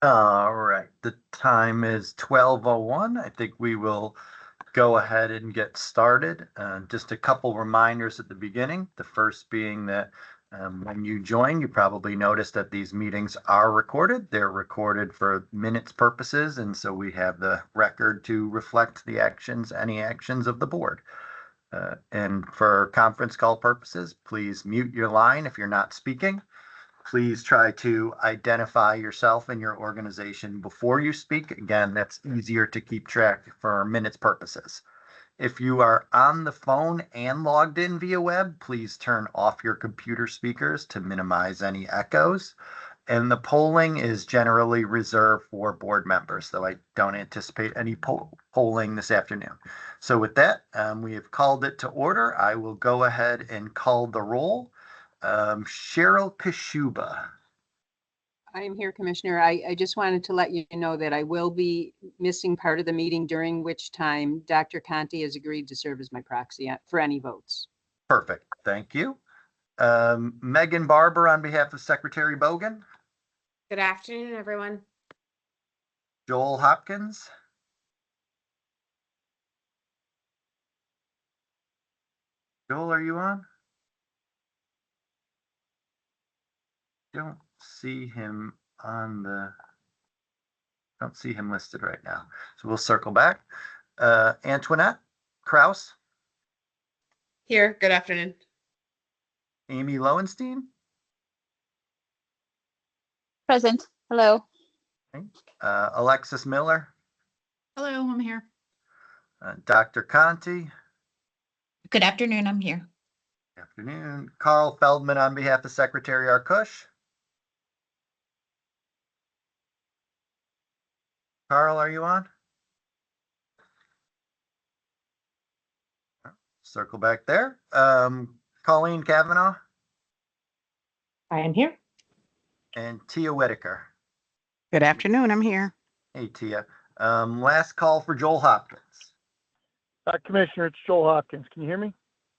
All right, the time is 12:01. I think we will go ahead and get started. Just a couple reminders at the beginning. The first being that when you join, you probably noticed that these meetings are recorded. They're recorded for minutes purposes, and so we have the record to reflect the actions, any actions of the board. And for conference call purposes, please mute your line if you're not speaking. Please try to identify yourself and your organization before you speak. Again, that's easier to keep track for minutes purposes. If you are on the phone and logged in via web, please turn off your computer speakers to minimize any echoes. And the polling is generally reserved for board members, though I don't anticipate any polling this afternoon. So with that, we have called it to order. I will go ahead and call the roll. Cheryl Pishuba. I am here, Commissioner. I just wanted to let you know that I will be missing part of the meeting, during which time Dr. Conti has agreed to serve as my proxy for any votes. Perfect. Thank you. Megan Barber on behalf of Secretary Bogan. Good afternoon, everyone. Joel Hopkins. Joel, are you on? Don't see him don't see him listed right now. So we'll circle back. Antoinette Kraus. Here, good afternoon. Amy Lowenstein. Present. Hello. Okay. Alexis Miller. Hello, I'm here. Dr. Conti. Good afternoon, I'm here. Good afternoon. Carl Feldman on behalf of Secretary Arkush. Carl, are you on? Circle back there. Colleen Kavanaugh. I am here. And Tia Whitaker. Good afternoon, I'm here. Hey, Tia. Last call for Joel Hopkins. Commissioner, it's Joel Hopkins. Can you hear me?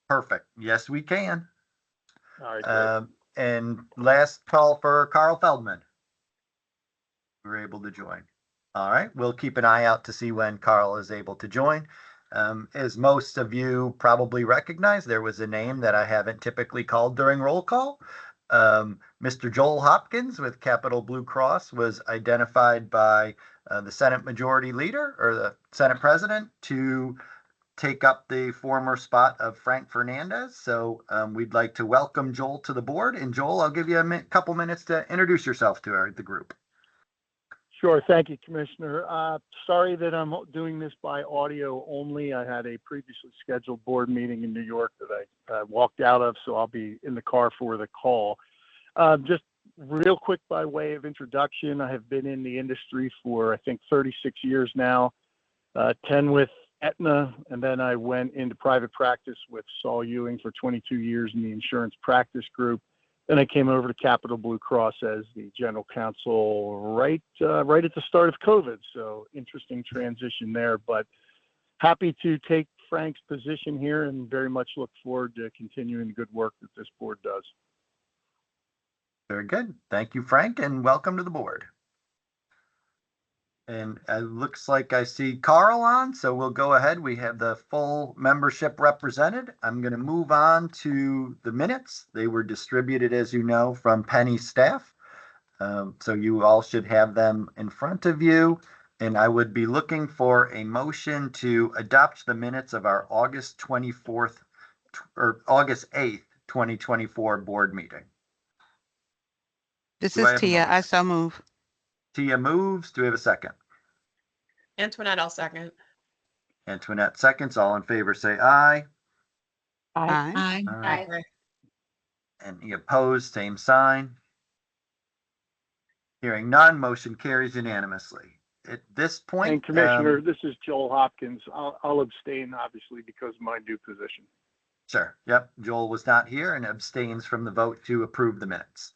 Perfect. Yes, we can. All right. And last call for Carl Feldman. We're able to join. All right. We'll keep an eye out to see when Carl is able to join. As most of you probably recognize, there was a name that I haven't typically called during roll call. Mr. Joel Hopkins with Capital Blue Cross was identified by the Senate Majority Leader or the Senate President to take up the former spot of Frank Fernandez. So we'd like to welcome Joel to the board. And Joel, I'll give you a couple minutes to introduce yourself to the group. Sure. Thank you, Commissioner. Sorry that I'm doing this by audio only. I had a previously scheduled board meeting in New York that I walked out of, so I'll be in the car for the call. Just real quick by way of introduction, I have been in the industry for, I think, 36 years now, 10 with Aetna, and then I went into private practice with Saul Ewing for 22 years in the insurance practice group. Then I came over to Capital Blue Cross as the general counsel right at the start of COVID. So interesting transition there, but happy to take Frank's position here and very much look forward to continuing the good work that this board does. Very good. Thank you, Frank, and welcome to the board. And it looks like I see Carl on, so we'll go ahead. We have the full membership represented. I'm going to move on to the minutes. They were distributed, as you know, from Pennie's staff. So you all should have them in front of you. And I would be looking for a motion to adopt the minutes of our August 24th or August 8th, 2024 board meeting. This is Tia. I so move. Tia moves. Do we have a second? Antoinette, I'll second. Antoinette seconds. All in favor say aye. Aye. Aye. Any opposed, same sign. Hearing none, motion carries unanimously. At this point, And Commissioner, this is Joel Hopkins. I'll abstain, obviously, because of my new position. Sure. Yep. Joel was not here and abstains from the vote to approve the minutes.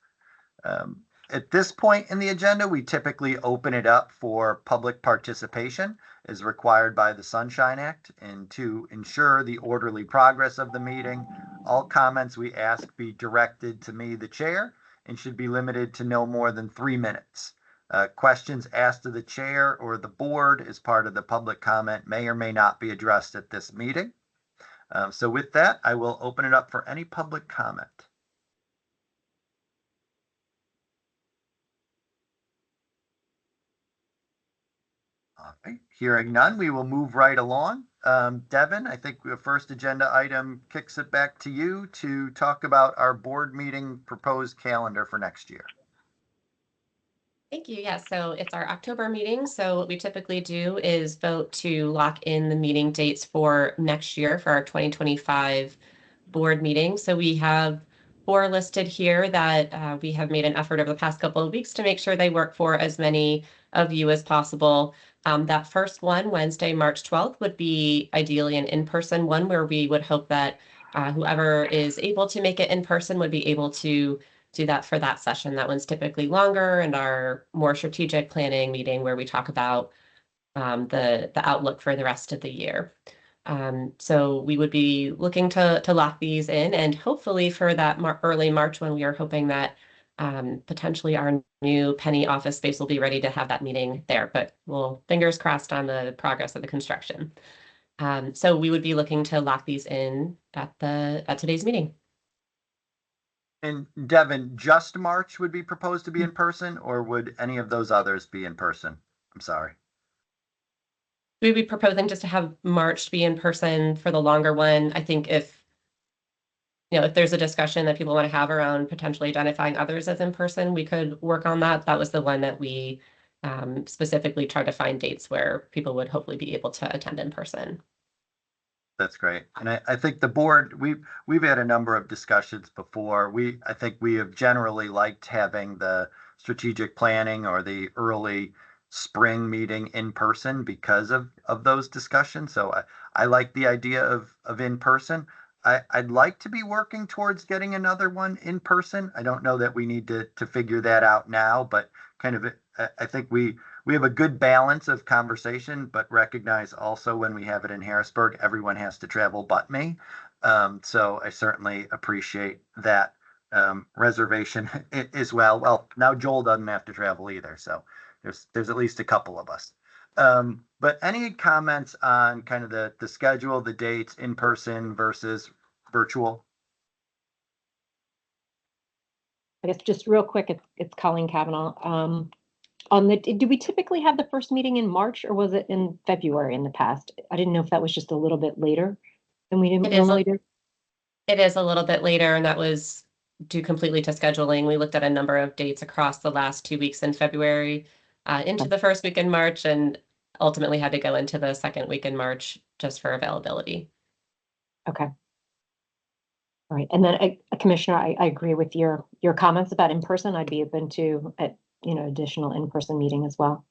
At this point in the agenda, we typically open it up for public participation as required by the Sunshine Act. And to ensure the orderly progress of the meeting, all comments we ask be directed to me, the chair, and should be limited to no more than 3 minutes. Questions asked of the chair or the board as part of the public comment may or may not be addressed at this meeting. So with that, I will open it up for any public comment. All right, hearing none, we will move right along. Devin, I think the first agenda item kicks it back to you to talk about our board meeting proposed calendar for next year. Thank you. Yeah, so it's our October meeting. So what we typically do is vote to lock in the meeting dates for next year for our 2025 board meeting. So we have 4 listed here that we have made an effort over the past couple of weeks to make sure they work for as many of you as possible. That first one, Wednesday, March 12th, would be ideally an in-person one where we would hope that whoever is able to make it in person would be able to do that for that session. That one's typically longer, and our more strategic planning meeting where we talk about the outlook for the rest of the year. So we would be looking to lock these in, and hopefully for that early March when we are hoping that potentially our new Pennie office space will be ready to have that meeting there, but we'll fingers crossed on the progress of the construction. So we would be looking to lock these in at today's meeting. And Devin, just March would be proposed to be in person, or would any of those others be in person? I'm sorry. We'd be proposing just to have March be in person for the longer one. I think if there's a discussion that people want to have around potentially identifying others as in person, we could work on that. That was the one that we specifically tried to find dates where people would hopefully be able to attend in person. That's great. And I think the board, we've had a number of discussions before. I think we have generally liked having the strategic planning or the early spring meeting in person because of those discussions. So I like the idea of in person. I'd like to be working towards getting another one in person. I don't know that we need to figure that out now, but kind of I think we have a good balance of conversation, but recognize also when we have it in Harrisburg, everyone has to travel but me. So I certainly appreciate that reservation as well. Well, now Joel doesn't have to travel either, so there's at least a couple of us. But any comments on kind of the schedule, the dates, in person versus virtual? I guess just real quick, it's Colleen Kavanaugh. Do we typically have the first meeting in March, or was it in February in the past? I didn't know if that was just a little bit later than we normally do. It is a little bit later, and that was due completely to scheduling. We looked at a number of dates across the last 2 weeks in February, into the first week in March, and ultimately had to go into the second week in March just for availability. Okay. All right. And then, Commissioner, I agree with your comments about in person. I'd be open to additional in-person meeting as well.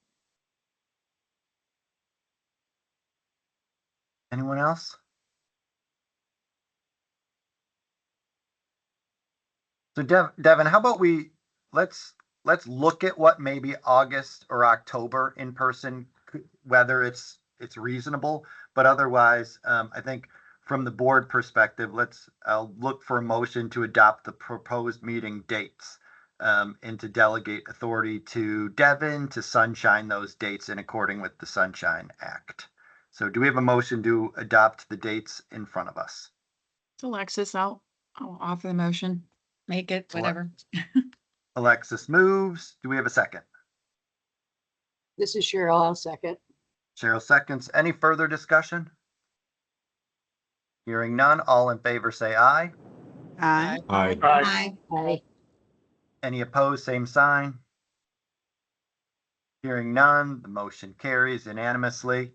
Anyone else? So Devin, how about let's look at what maybe August or October in person, whether it's reasonable, but otherwise, I think from the board perspective, I'll look for a motion to adopt the proposed meeting dates and to delegate authority to Devin to sunshine those dates in according with the Sunshine Act. So do we have a motion to adopt the dates in front of us? It's Alexis, I'll offer the motion. Make it, whatever. Alexis moves. Do we have a second? This is Cheryl. I'll second. Cheryl seconds. Any further discussion? Hearing none, all in favor say aye. Aye. Aye. Aye. Any opposed, same sign. Hearing none, the motion carries unanimously.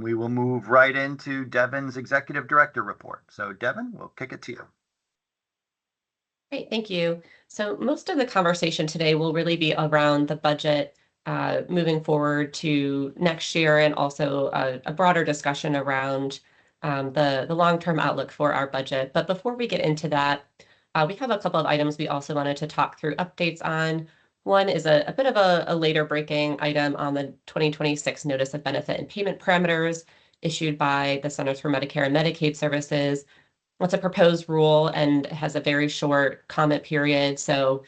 We will move right into Devin's Executive Director report. So Devin, we'll kick it to you. Great, thank you. So most of the conversation today will really be around the budget moving forward to next year, and also a broader discussion around the long-term outlook for our budget. But before we get into that, we have a couple of items we also wanted to talk through updates on. One is a bit of a later breaking item on the 2026 Notice of Benefit and Payment Parameters issued by the Centers for Medicare and Medicaid Services. It's a proposed rule and has a very short comment period. So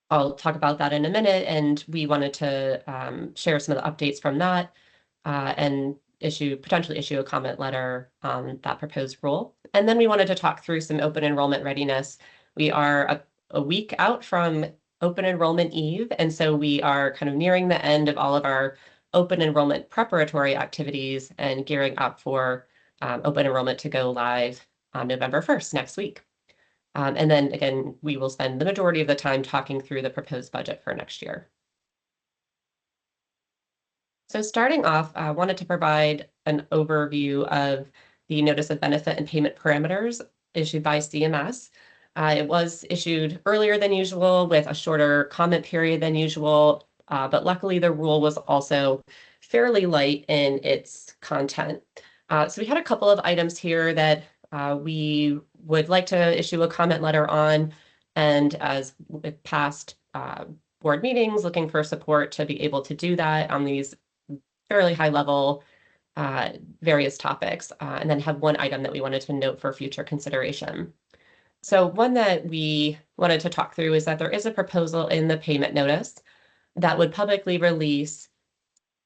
I'll talk about that in a minute, and we wanted to share some of the updates from that and potentially issue a comment letter on that proposed rule. And then we wanted to talk through some open enrollment readiness. We are a week out from open enrollment eve, and so we are kind of nearing the end of all of our open enrollment preparatory activities and gearing up for open enrollment to go live on November 1st, next week. And then again, we will spend the majority of the time talking through the proposed budget for next year. So starting off, I wanted to provide an overview of the Notice of Benefit and Payment Parameters issued by CMS. It was issued earlier than usual with a shorter comment period than usual, but luckily the rule was also fairly light in its content. So we had a couple of items here that we would like to issue a comment letter on, and as with past board meetings, looking for support to be able to do that on these fairly high level various topics, and then have one item that we wanted to note for future consideration. So one that we wanted to talk through is that there is a proposal in the payment notice that would publicly release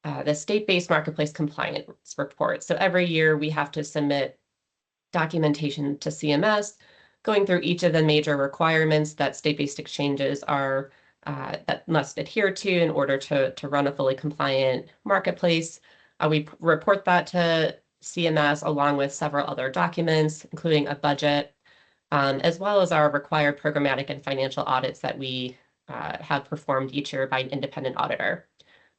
the state-based marketplace compliance report. So every year we have to submit documentation to CMS, going through each of the major requirements that state-based exchanges are that must adhere to in order to run a fully compliant marketplace. We report that to CMS along with several other documents, including a budget, as well as our required programmatic and financial audits that we have performed each year by an independent auditor.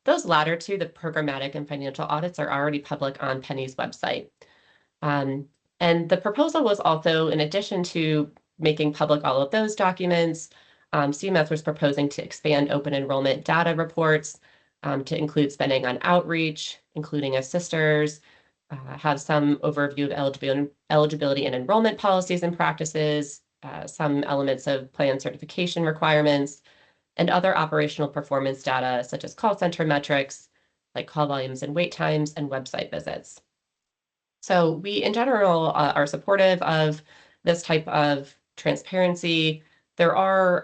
Those latter two, the programmatic and financial audits, are already public on Pennie's website. And the proposal was also, in addition to making public all of those documents, CMS was proposing to expand open enrollment data reports to include spending on outreach, including assisters, have some overview of eligibility and enrollment policies and practices, some elements of plan certification requirements, and other operational performance data such as call center metrics, like call volumes and wait times and website visits. So we, in general, are supportive of this type of transparency. There are,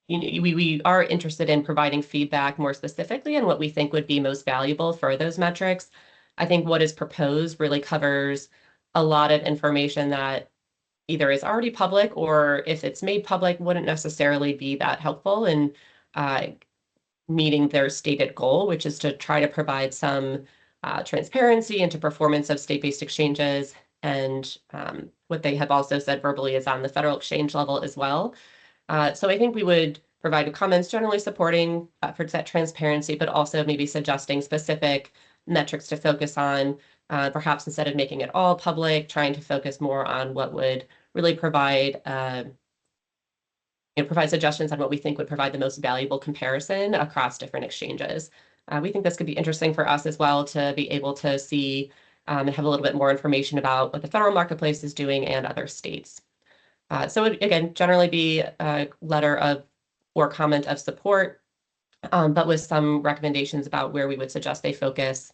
we are interested in providing feedback more specifically on what we think would be most valuable for those metrics. I think what is proposed really covers a lot of information that either is already public or if it's made public wouldn't necessarily be that helpful in meeting their stated goal, which is to try to provide some transparency into performance of state-based exchanges. And what they have also said verbally is on the federal exchange level as well. So I think we would provide comments generally supporting efforts at transparency, but also maybe suggesting specific metrics to focus on, perhaps instead of making it all public, trying to focus more on what would really provide provide suggestions on what we think would provide the most valuable comparison across different exchanges. We think this could be interesting for us as well to be able to see and have a little bit more information about what the federal marketplace is doing and other states. So it, again, generally be a letter of or comment of support, but with some recommendations about where we would suggest they focus.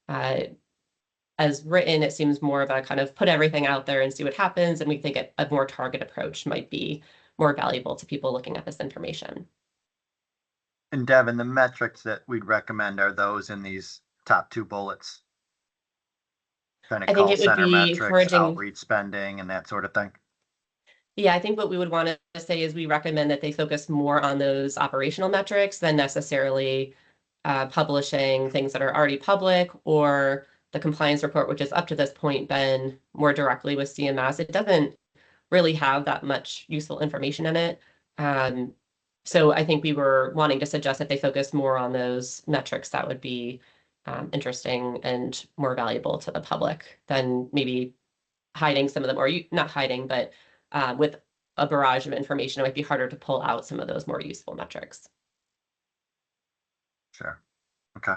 As written, it seems more of a kind of put everything out there and see what happens, and we think a more target approach might be more valuable to people looking at this information. And Devin, the metrics that we'd recommend are those in these top two bullets? Kind I of think call it would center be metrics, encouraging. outreach spending, and that sort of thing. Yeah, I think what we would want to say is we recommend that they focus more on those operational metrics than necessarily publishing things that are already public or the compliance report, which is up to this point been more directly with CMS. It doesn't really have that much useful information in it. So I think we were wanting to suggest that they focus more on those metrics that would be interesting and more valuable to the public than maybe hiding some of them, or not hiding, but with a barrage of information, it might be harder to pull out some of those more useful metrics. Sure. Okay.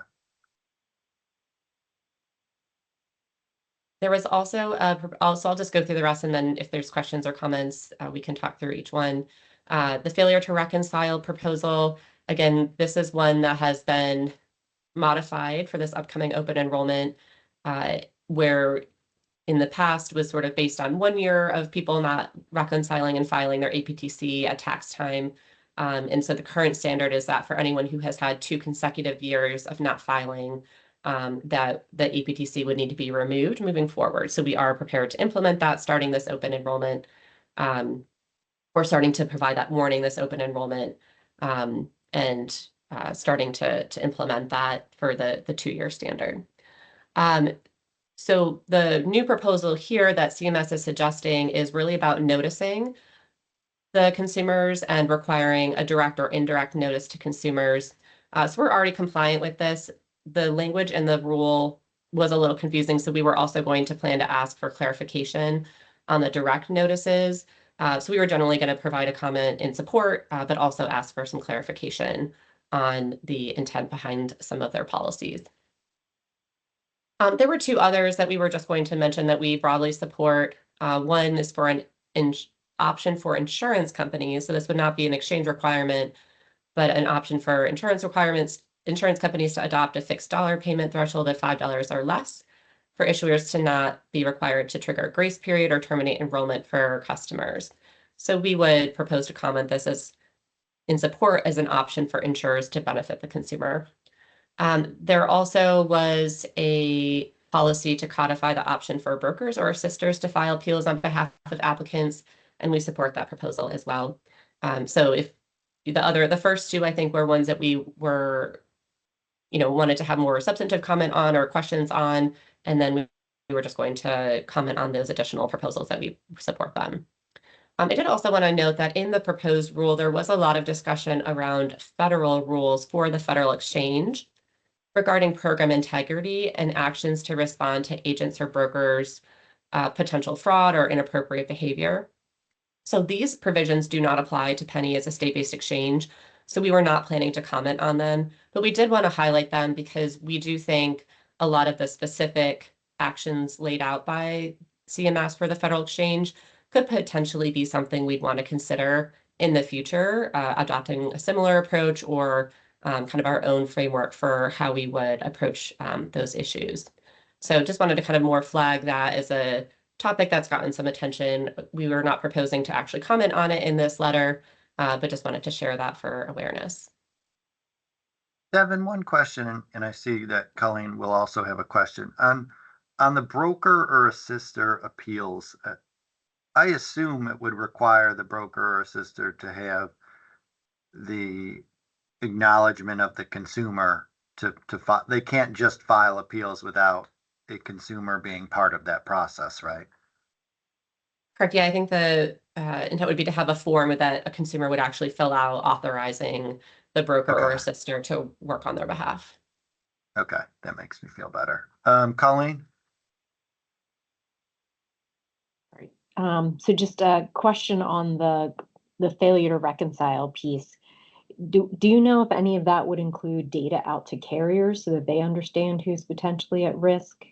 There was also, also I'll just go through the rest, and then if there's questions or comments, we can talk through each one. The failure to reconcile proposal, again, this is one that has been modified for this upcoming open enrollment, where in the past was sort of based on 1 year of people not reconciling and filing their APTC at tax time. And so the current standard is that for anyone who has had 2 consecutive years of not filing, that the APTC would need to be removed moving forward. So we are prepared to implement that starting this open enrollment. We're starting to provide that warning, this open enrollment, and starting to implement that for the 2-year standard. So the new proposal here that CMS is suggesting is really about noticing the consumers and requiring a direct or indirect notice to consumers. So we're already compliant with this. The language in the rule was a little confusing, so we were also going to plan to ask for clarification on the direct notices. So we were generally going to provide a comment in support, but also ask for some clarification on the intent behind some of their policies. There were 2 others that we were just going to mention that we broadly support. One is for an option for insurance companies. So this would not be an exchange requirement, but an option for insurance companies to adopt a fixed dollar payment threshold of $5 or less for issuers to not be required to trigger a grace period or terminate enrollment for customers. So we would propose to comment this as in support as an option for insurers to benefit the consumer. There also was a policy to codify the option for brokers or assisters to file appeals on behalf of applicants, and we support that proposal as well. So if the first 2, I think, were ones that we were, wanted to have more substantive comment on or questions on, and then we were just going to comment on those additional proposals that we support them. I did also want to note that in the proposed rule, there was a lot of discussion around federal rules for the federal exchange regarding program integrity and actions to respond to agents or brokers' potential fraud or inappropriate behavior. So these provisions do not apply to Pennie as a state-based exchange, so we were not planning to comment on them, but we did want to highlight them because we do think a lot of the specific actions laid out by CMS for the federal exchange could potentially be something we'd want to consider in the future, adopting a similar approach or kind of our own framework for how we would approach those issues. So just wanted to kind of more flag that as a topic that's gotten some attention. We were not proposing to actually comment on it in this letter, but just wanted to share that for awareness. Devin, one question, and I see that Colleen will also have a question. On the broker or assister appeals, I assume it would require the broker or assister to have the acknowledgement of the consumer they can't just file appeals without a consumer being part of that process, right? Correct. Yeah, I think the intent would be to have a form that a consumer would actually fill out authorizing the broker or assister to work on their behalf. Okay, that makes me feel better. Colleen? So just a question on the failure to reconcile piece. Do you know if any of that would include data out to carriers so that they understand who's potentially at risk?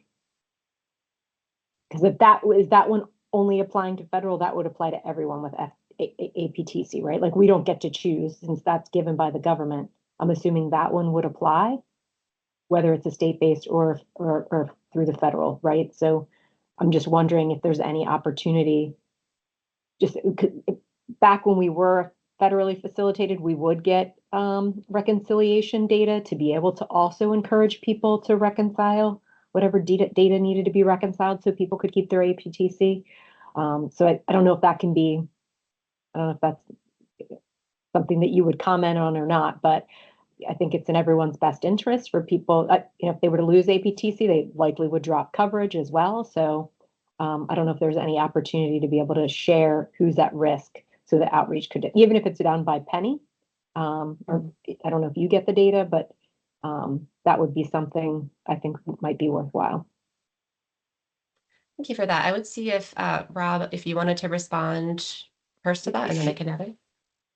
Because if that one only applying to federal, that would apply to everyone with APTC, right? Like we don't get to choose since that's given by the government. I'm assuming that one would apply, whether it's a state-based or through the federal, right? So I'm just wondering if there's any opportunity. Just back when we were federally facilitated, we would get reconciliation data to be able to also encourage people to reconcile whatever data needed to be reconciled so people could keep their APTC. So I don't know if that can be, I don't know if that's something that you would comment on or not, but I think it's in everyone's best interest for people, if they were to lose APTC, they likely would drop coverage as well. So I don't know if there's any opportunity to be able to share who's at risk so the outreach could, even if it's done by Pennie, or I don't know if you get the data, but that would be something I think might be worthwhile. Thank you for that. I would see if Rob, if you wanted to respond first to that, and then I can add it.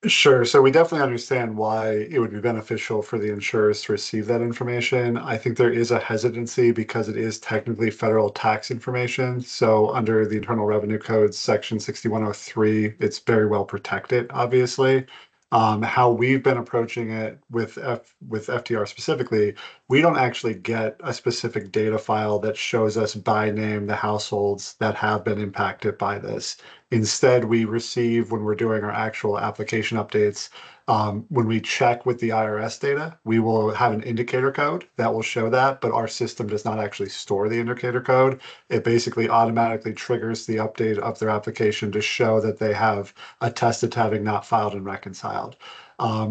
Sure. So we definitely understand why it would be beneficial for the insurers to receive that information. I think there is a hesitancy because it is technically federal tax information. So under the Internal Revenue Code, Section 6103, it's very well protected, obviously. How we've been approaching it with FTR specifically, we don't actually get a specific data file that shows us by name the households that have been impacted by this. Instead, we receive, when we're doing our actual application updates, When we check with the IRS data, we will have an indicator code that will show that, but our system does not actually store the indicator code. It basically automatically triggers the update of their application to show that they have attested to having not filed and reconciled.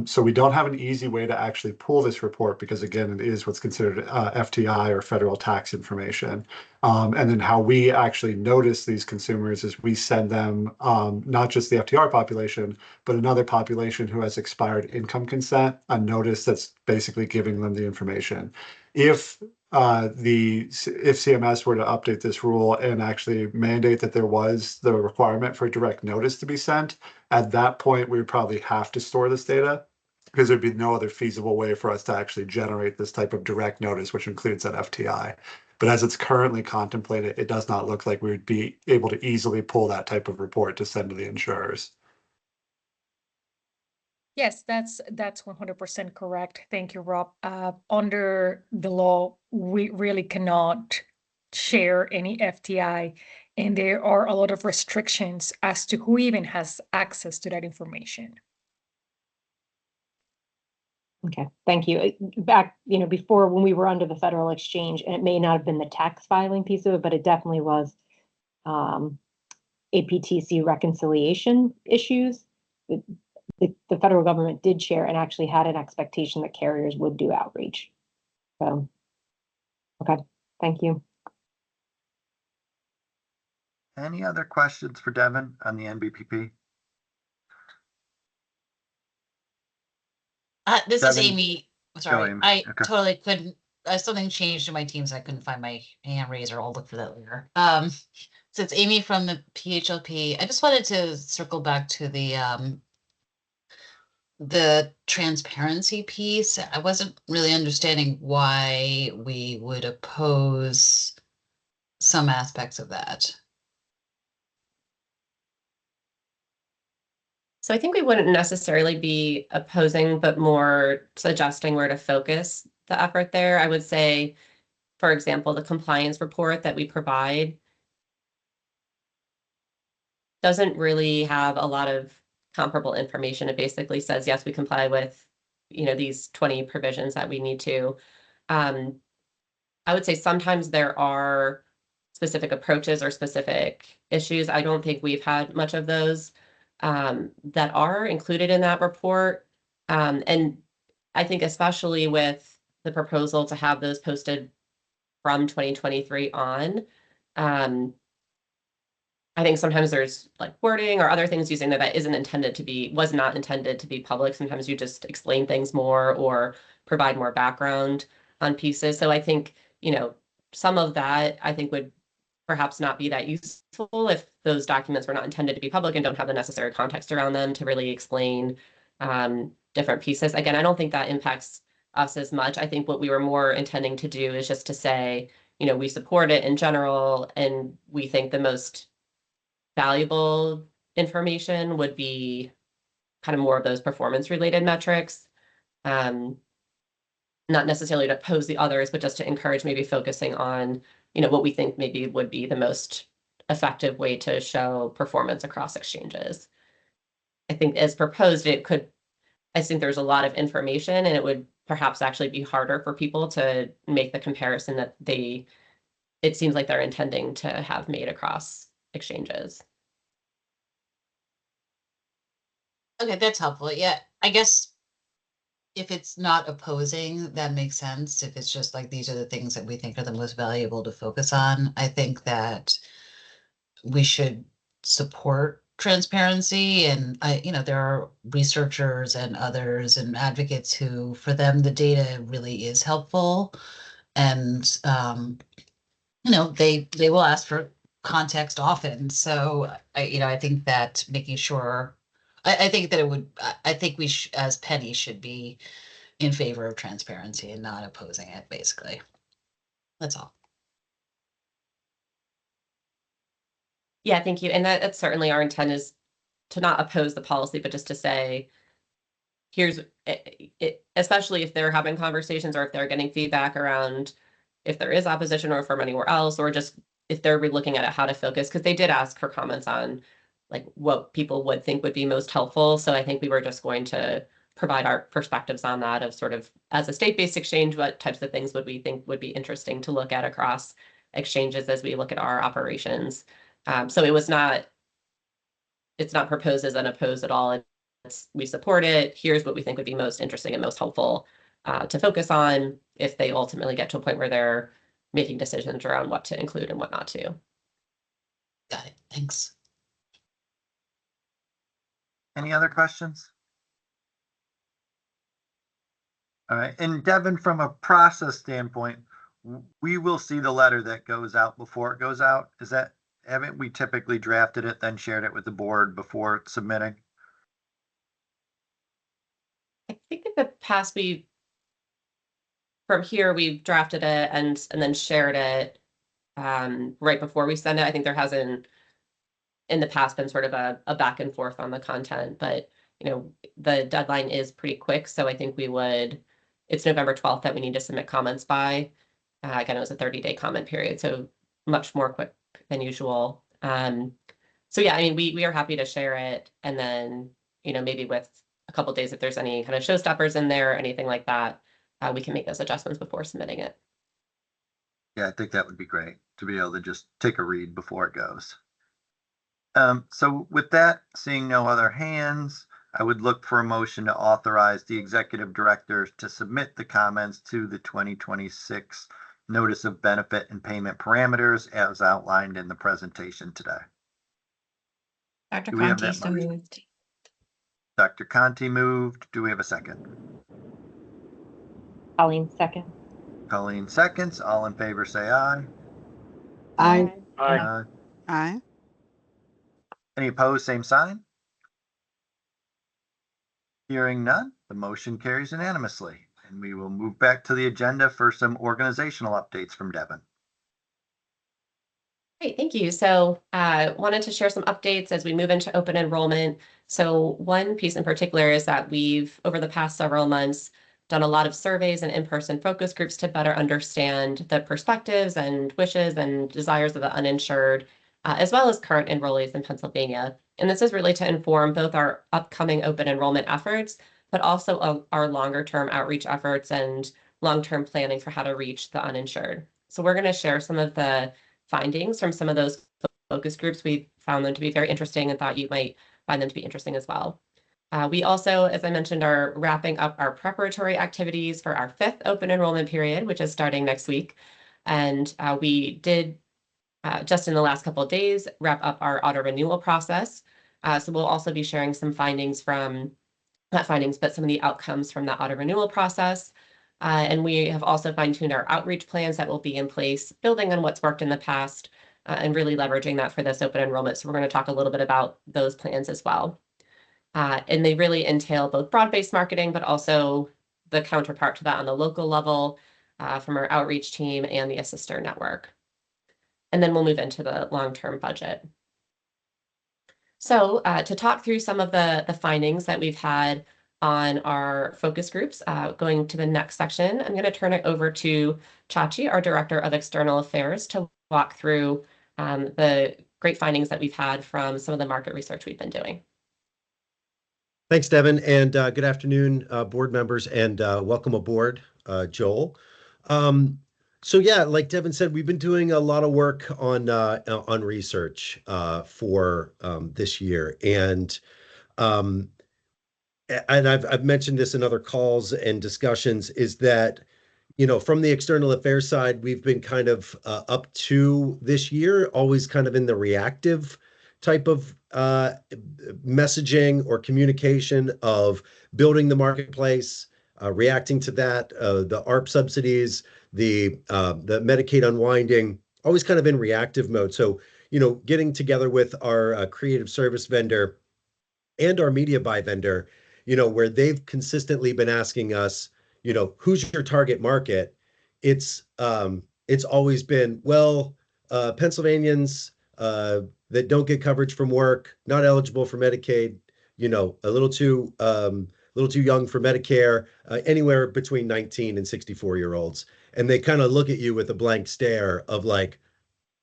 So we don't have an easy way to actually pull this report because, again, it is what's considered FTI or federal tax information. And then how we actually notice these consumers is we send them not just the FTR population, but another population who has expired income consent, a notice that's basically giving them the information. If CMS were to update this rule and actually mandate that there was the requirement for direct notice to be sent, at that point, we would probably have to store this data because there'd be no other feasible way for us to actually generate this type of direct notice, which includes that FTI. But as it's currently contemplated, it does not look like we would be able to easily pull that type of report to send to the insurers. Yes, that's 100% correct. Thank you, Rob. Under the law, we really cannot share any FTI, and there are a lot of restrictions as to who even has access to that information. Okay, thank you. Back, before when we were under the federal exchange, and it may not have been the tax filing piece of it, but it definitely was APTC reconciliation issues. The federal government did share and actually had an expectation that carriers would do outreach. So, okay, thank you. Any other questions for Devin on the NBPP? This is Devin? Amy. Go, Sorry, Amy. I Okay. totally couldn't. Something changed in my teams. I couldn't find my hand raiser. I'll look for that later. So it's Amy from the PHLP. I just wanted to circle back to the transparency piece. I wasn't really understanding why we would oppose some aspects of that. So I think we wouldn't necessarily be opposing, but more suggesting where to focus the effort there. I would say, for example, the compliance report that we provide doesn't really have a lot of comparable information. It basically says, yes, we comply with, these 20 provisions that we need to. I would say sometimes there are specific approaches or specific issues. I don't think we've had much of those that are included in that report. And I think especially with the proposal to have those posted from 2023 on, I think sometimes there's like wording or other things using that was not intended to be public. Sometimes you just explain things more or provide more background on pieces. So I think, some of that I think would perhaps not be that useful if those documents were not intended to be public and don't have the necessary context around them to really explain different pieces. Again, I don't think that impacts us as much. I think what we were more intending to do is just to say, we support it in general, and we think the most valuable information would be kind of more of those performance related metrics. Not necessarily to oppose the others, but just to encourage maybe focusing on, what we think maybe would be the most effective way to show performance across exchanges. I think as proposed, I think there's a lot of information, and it would perhaps actually be harder for people to make the comparison that it seems like they're intending to have made across exchanges. Okay, that's helpful. Yeah, I guess if it's not opposing, that makes sense. If it's just like, these are the things that we think are the most valuable to focus on, I think that we should support transparency. And there are researchers and others and advocates who, for them, the data really is helpful. And, they will ask for context often. So I think that making sure, I think that I think we as Pennie should be in favor of transparency and not opposing it, basically. That's all. Yeah, thank you. And that's certainly our intent, is to not oppose the policy, but just to say, here's it, especially if they're having conversations or if they're getting feedback around if there is opposition or from anywhere else, or just if they're looking at it, how to focus, because they did ask for comments on like what people would think would be most helpful. So I think we were just going to provide our perspectives on that of sort of as a state-based exchange, what types of things would we think would be interesting to look at across exchanges as we look at our operations. So it's not proposed as unopposed at all. We support it. Here's what we think would be most interesting and most helpful to focus on if they ultimately get to a point where they're making decisions around what to include and what not to. Got it. Thanks. Any other questions? All right, and Devin, from a process standpoint, we will see the letter that goes out before it goes out. Haven't we typically drafted it, then shared it with the board before submitting? I think in the past from here we've drafted it and then shared it right before we send it. I think there hasn't in the past been sort of a back and forth on the content, but the deadline is pretty quick. So I think it's November 12th that we need to submit comments by. Again, it was a 30-day comment period, so much more quick than usual. So yeah, I mean, we are happy to share it, and then maybe with a couple of days, if there's any kind of showstoppers in there or anything like that, we can make those adjustments before submitting it. Yeah, I think that would be great to be able to just take a read before it goes. So with that, seeing no other hands, I would look for a motion to authorize the executive director to submit the comments to the 2026 Notice of Benefit and Payment Parameters as outlined in the presentation today. Dr. Do we have Conti, that so motion? moved. Dr. Conti moved. Do we have a second? Colleen, second. Colleen seconds. All in favor, say aye. Aye. Aye. Aye. Any opposed, same sign. Hearing none, the motion carries unanimously, and we will move back to the agenda for some organizational updates from Devin. Great, thank you. So wanted to share some updates as we move into open enrollment. So one piece in particular is that we've, over the past several months, done a lot of surveys and in-person focus groups to better understand the perspectives and wishes and desires of the uninsured, as well as current enrollees in Pennsylvania. And this is really to inform both our upcoming open enrollment efforts, but also our longer-term outreach efforts and long-term planning for how to reach the uninsured. So we're going to share some of the findings from some of those focus groups. We found them to be very interesting and thought you might find them to be interesting as well. We also, as I mentioned, are wrapping up our preparatory activities for our 5th open enrollment period, which is starting next week. And we did, just in the last couple of days, wrap up our auto renewal process. So we'll also be sharing some findings from, not findings, but some of the outcomes from the auto renewal process. And we have also fine-tuned our outreach plans that will be in place, building on what's worked in the past and really leveraging that for this open enrollment. So we're going to talk a little bit about those plans as well. And they really entail both broad-based marketing, but also the counterpart to that on the local level from our outreach team and the assister network. And then we'll move into the long-term budget. So to talk through some of the findings that we've had on our focus groups, going to the next section, I'm going to turn it over to Chachi, our Director of External Affairs, to walk through the great findings that we've had from some of the market research we've been doing. Thanks, Devin, and good afternoon, board members, and welcome aboard, Joel. So yeah, like Devin said, we've been doing a lot of work on research for this year, and I've mentioned this in other calls and discussions, is that from the external affairs side, we've been kind of up to this year, always kind of in the reactive type of messaging or communication of building the marketplace, reacting to that, the ARP subsidies, the Medicaid unwinding, always kind of in reactive mode. So, getting together with our creative service vendor and our media buy vendor, where they've consistently been asking us, who's your target market? It's always been, well, Pennsylvanians that don't get coverage from work, not eligible for Medicaid, a little too young for Medicare, anywhere between 19 and 64-year-olds. And they kind of look at you with a blank stare of like,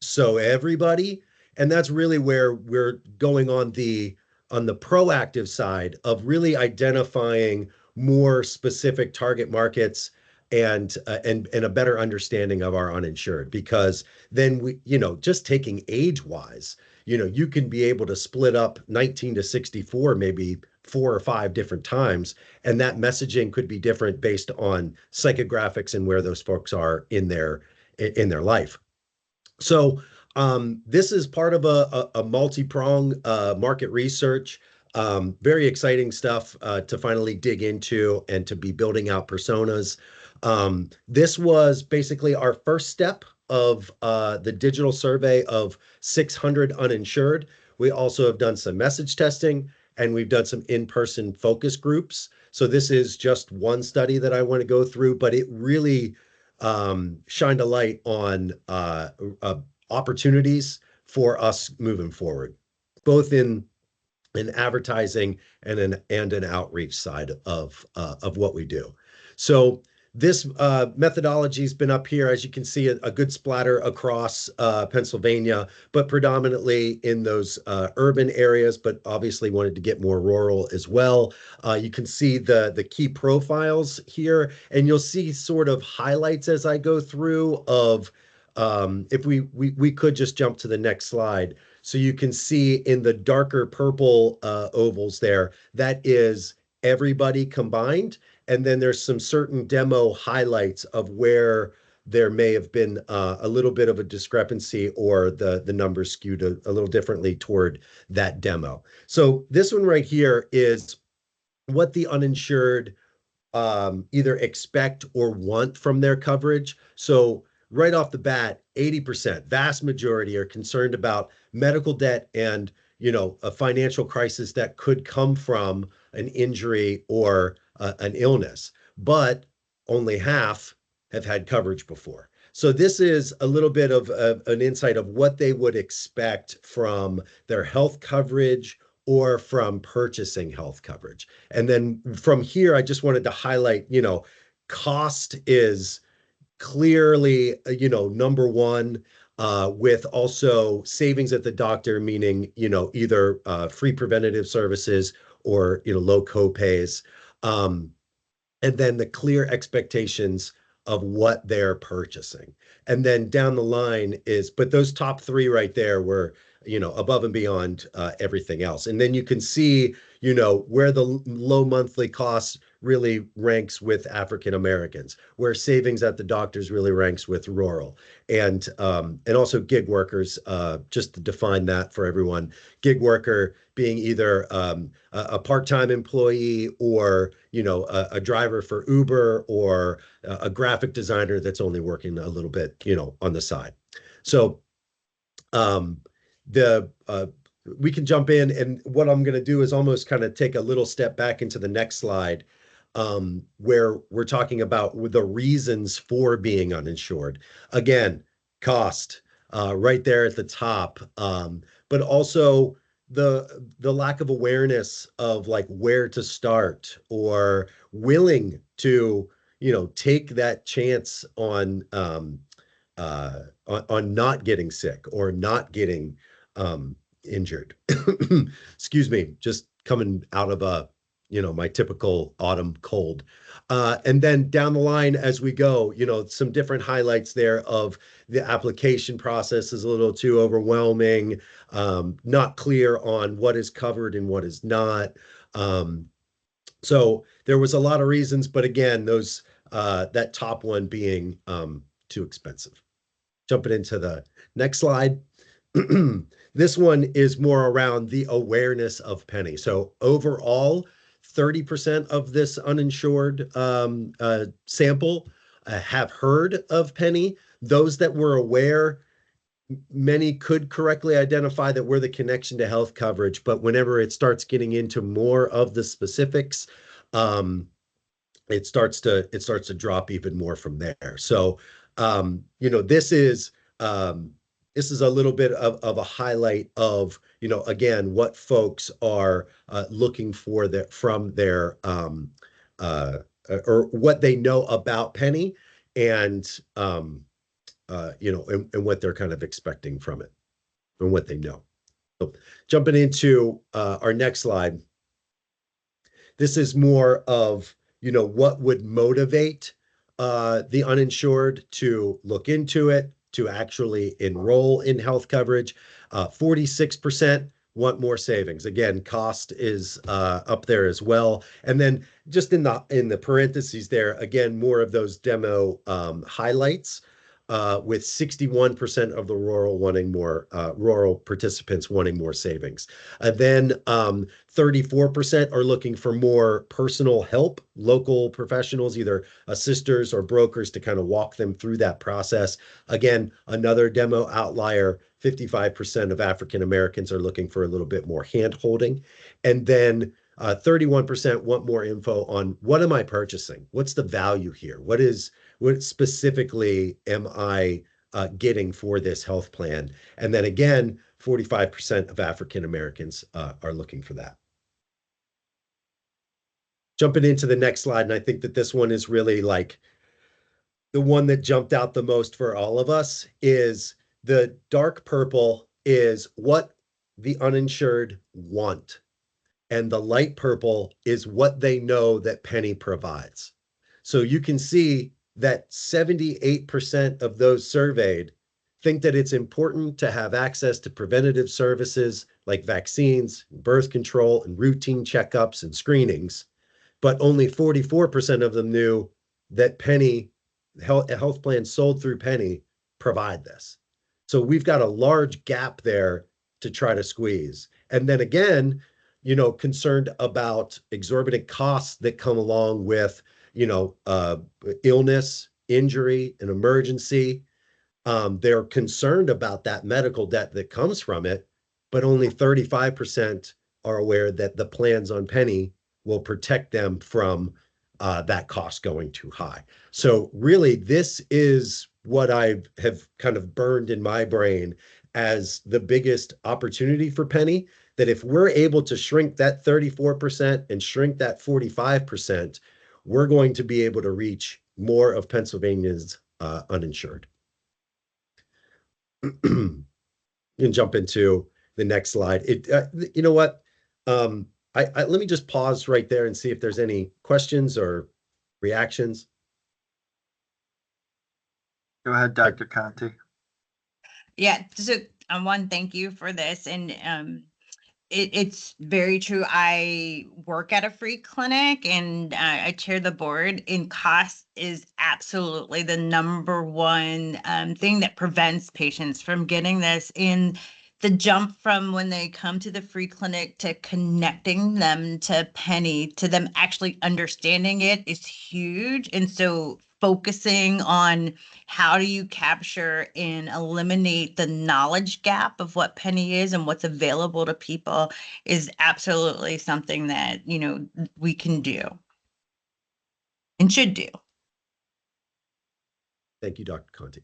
so everybody? And that's really where we're going on the proactive side of really identifying more specific target markets and a better understanding of our uninsured, because then we, just taking age wise, you can be able to split up 19 to 64 maybe 4 or 5 different times, and that messaging could be different based on psychographics and where those folks are in their life. So this is part of a multi-prong market research. Very exciting stuff to finally dig into and to be building out personas. This was basically our first step of the digital survey of 600 uninsured. We also have done some message testing, and we've done some in-person focus groups. So this is just one study that I want to go through, but it really shined a light on opportunities for us moving forward, both in advertising and an outreach side of what we do. So this methodology has been up here, as you can see, a good splatter across Pennsylvania, but predominantly in those urban areas, but obviously wanted to get more rural as well. You can see the key profiles here, and you'll see sort of highlights as I go through of, if we could just jump to the next slide. So you can see in the darker purple ovals there, that is everybody combined. And then there's some certain demo highlights of where there may have been a little bit of a discrepancy, or the numbers skewed a little differently toward that demo. So this one right here is what the uninsured either expect or want from their coverage. So right off the bat, 80%, vast majority, are concerned about medical debt and, a financial crisis that could come from an injury or an illness, but only half have had coverage before. So this is a little bit of an insight of what they would expect from their health coverage or from purchasing health coverage. And then from here, I just wanted to highlight, cost is clearly, number one, with also savings at the doctor, meaning, either free preventative services or, low copays. And then the clear expectations of what they're purchasing. And then down the line but those top 3 right there were, above and beyond everything else. And then you can see, where the low monthly costs really ranks with African Americans, where savings at the doctors really ranks with rural, and also gig workers. Just to define that for everyone, gig worker being either a part-time employee, or a driver for Uber, or a graphic designer that's only working a little bit on the side. So we can jump in, and what I'm going to do is almost kind of take a little step back into the next slide, where we're talking about the reasons for being uninsured. Again, cost, right there at the top, but also the lack of awareness of like where to start, or willing to take that chance on not getting sick or not getting injured. Excuse me, just coming out of my typical autumn cold. And then down the line as we go, some different highlights there of the application process is a little too overwhelming, not clear on what is covered and what is not. So there was a lot of reasons, but again, those that top one being too expensive. Jumping into the next slide. This one is more around the awareness of Pennie. So overall, 30% of this uninsured sample have heard of Pennie. Those that were aware, many could correctly identify that we're the connection to health coverage, but whenever it starts getting into more of the specifics, it starts to drop even more from there. So this is a little bit of a highlight of, again, what folks are looking for from their, or what they know about Pennie, and, and what they're kind of expecting from it and what they know. So jumping into our next slide. This is more of what would motivate the uninsured to look into it, to actually enroll in health coverage. 46% want more savings. Again, cost is up there as well. And then just in the parentheses there, again, more of those demo highlights. With 61% of the rural participants wanting more savings. Then 34% are looking for more personal help, local professionals, either assisters or brokers to kind of walk them through that process. Again, another demo outlier, 55% of African Americans are looking for a little bit more hand holding. And then 31% want more info on what am I purchasing? What's the value here? What specifically am I getting for this health plan? And then again, 45% of African Americans are looking for that. Jumping into the next slide, and I think that this one is really like the one that jumped out the most for all of us, is the dark purple is what the uninsured want. And the light purple is what they know that Pennie provides. So you can see that 78% of those surveyed think that it's important to have access to preventative services like vaccines, birth control, and routine checkups and screenings. But only 44% of them knew that health plans sold through Pennie provide this. So we've got a large gap there to try to squeeze. And then again, concerned about exorbitant costs that come along with, illness, injury, an emergency. They're concerned about that medical debt that comes from it, but only 35% are aware that the plans on Pennie will protect them from that cost going too high. So really, this is what I have kind of burned in my brain as the biggest opportunity for Pennie, that if we're able to shrink that 34% and shrink that 45%, we're going to be able to reach more of Pennsylvania's uninsured. And jump into the next slide. You know what? Let me just pause right there and see if there's any questions or reactions. Go ahead, Dr. Conti. Yeah, so one, thank you for this. And it's very true. I work at a free clinic and I chair the board, and cost is absolutely the number one thing that prevents patients from getting this. In the jump from when they come to the free clinic to connecting them to Pennie, to them actually understanding it, is huge. And so focusing on how do you capture and eliminate the knowledge gap of what Pennie is and what's available to people is absolutely something that, we can do and should do. Thank you, Dr. Conti.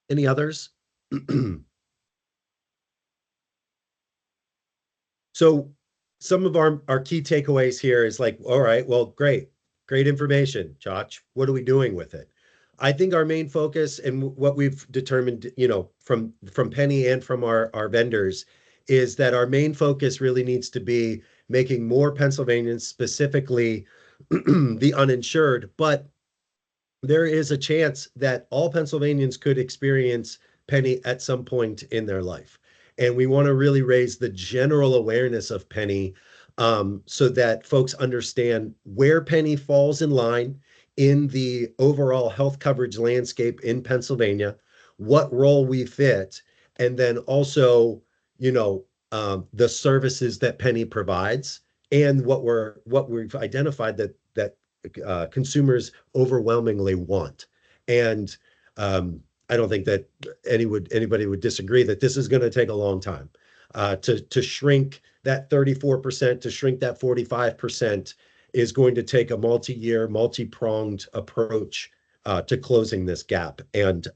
Any others? So some of our key takeaways here is like, all right, well, great information, Josh. What are we doing with it? I think our main focus and what we've determined, from Pennie and from our vendors, is that our main focus really needs to be making more Pennsylvanians, specifically the uninsured, but there is a chance that all Pennsylvanians could experience Pennie at some point in their life. And we want to really raise the general awareness of Pennie so that folks understand where Pennie falls in line in the overall health coverage landscape in Pennsylvania, what role we fit, and then also, the services that Pennie provides and what we've identified that consumers overwhelmingly want. And I don't think that anybody would disagree that this is going to take a long time to shrink that 34%, to shrink that 45% is going to take a multi-year, multi-pronged approach to closing this gap. And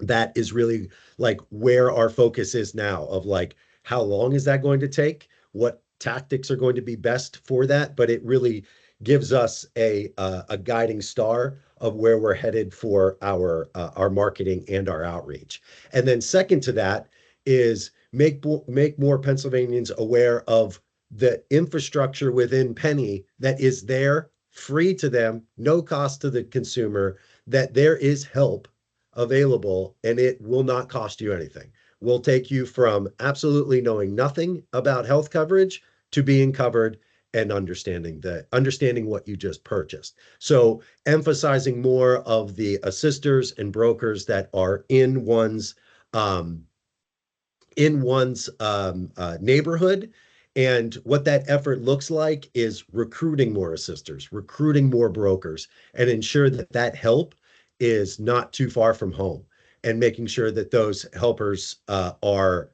that is really like where our focus is now, of like, how long is that going to take? What tactics are going to be best for that? But it really gives us a guiding star of where we're headed for our marketing and our outreach. And then second to that is make more Pennsylvanians aware of the infrastructure within Pennie that is there, free to them, no cost to the consumer, that there is help available and it will not cost you anything. We'll take you from absolutely knowing nothing about health coverage to being covered and understanding what you just purchased. So emphasizing more of the assisters and brokers that are in one's neighborhood. And what that effort looks like is recruiting more assisters, recruiting more brokers, and ensure that that help is not too far from home, and making sure that those helpers are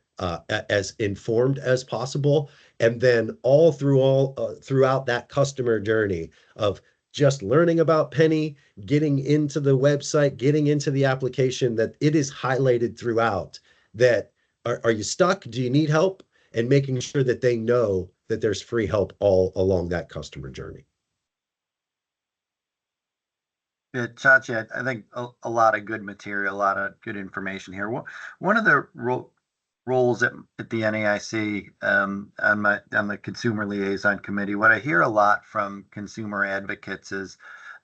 as informed as possible. And then throughout that customer journey of just learning about Pennie, getting into the website, getting into the application, that it is highlighted throughout that are you stuck? Do you need help? And making sure that they know that there's free help all along that customer journey. Yeah, Chachi, I think a lot of good material, a lot of good information here. One of the roles at the NAIC, on the consumer liaison committee, what I hear a lot from consumer advocates is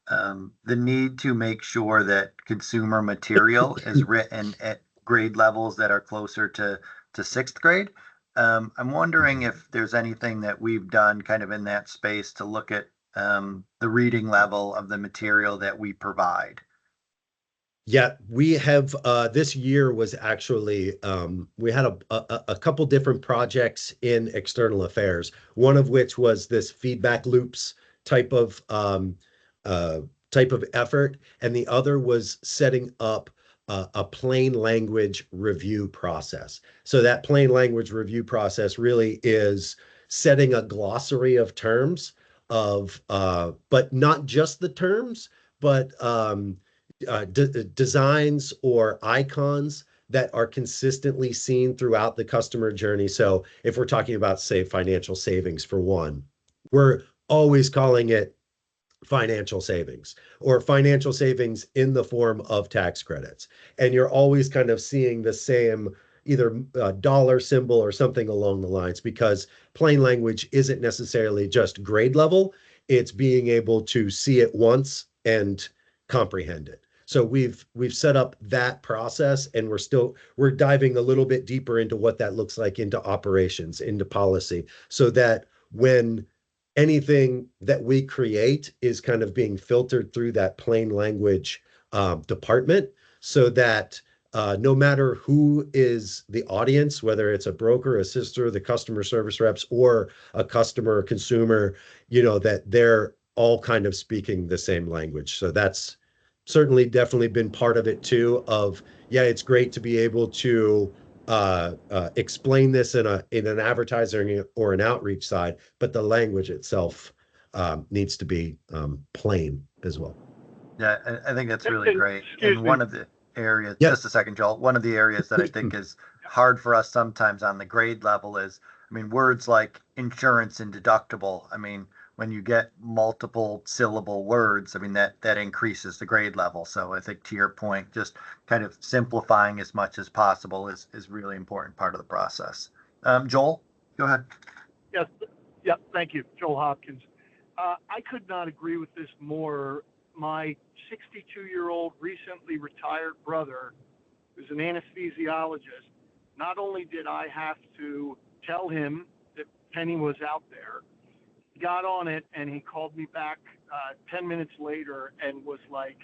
the need to make sure that consumer material is written at grade levels that are closer to sixth grade. I'm wondering if there's anything that we've done kind of in that space to look at the reading level of the material that we provide. Yeah, we have this year was actually we had a couple different projects in external affairs, one of which was this feedback loops type of effort, and the other was setting up a plain language review process. So that plain language review process really is setting a glossary of terms but not just the terms, but designs or icons that are consistently seen throughout the customer journey. So if we're talking about, say, financial savings for one, we're always calling it financial savings or financial savings in the form of tax credits. And you're always kind of seeing the same either dollar symbol or something along the lines, because plain language isn't necessarily just grade level. It's being able to see it once and comprehend it. So we've set up that process, and we're diving a little bit deeper into what that looks like into operations, into policy, so that when anything that we create is kind of being filtered through that plain language department, so that no matter who is the audience, whether it's a broker, a sister, the customer service reps, or a customer or consumer, that they're all kind of speaking the same language. So that's certainly definitely been part of it too, it's great to be able to explain this in an advertising or an outreach side, but the language itself needs to be plain as well. Yeah, I think that's really great. Excuse And me. one of the areas, Yep. just a second, Joel, one of the areas that I think is hard for us sometimes on the grade level is, words like insurance and deductible. When you get multiple syllable words, that increases the grade level. So I think, to your point, just kind of simplifying as much as possible is really important part of the process. Joel, go ahead. Yes, yeah, thank you, Joel Hopkins. I could not agree with this more. My 62-year-old recently retired brother, who's an anesthesiologist, not only did I have to tell him that Pennie was out there, he got on it and he called me back 10 minutes later and was like,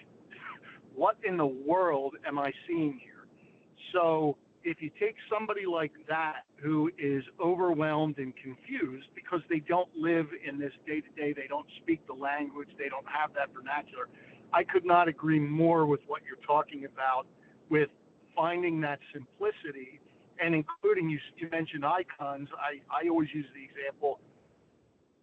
what in the world am I seeing here? So if you take somebody like that who is overwhelmed and confused because they don't live in this day-to-day, they don't speak the language, they don't have that vernacular, I could not agree more with what you're talking about with finding that simplicity and including, you mentioned icons. I always use the example,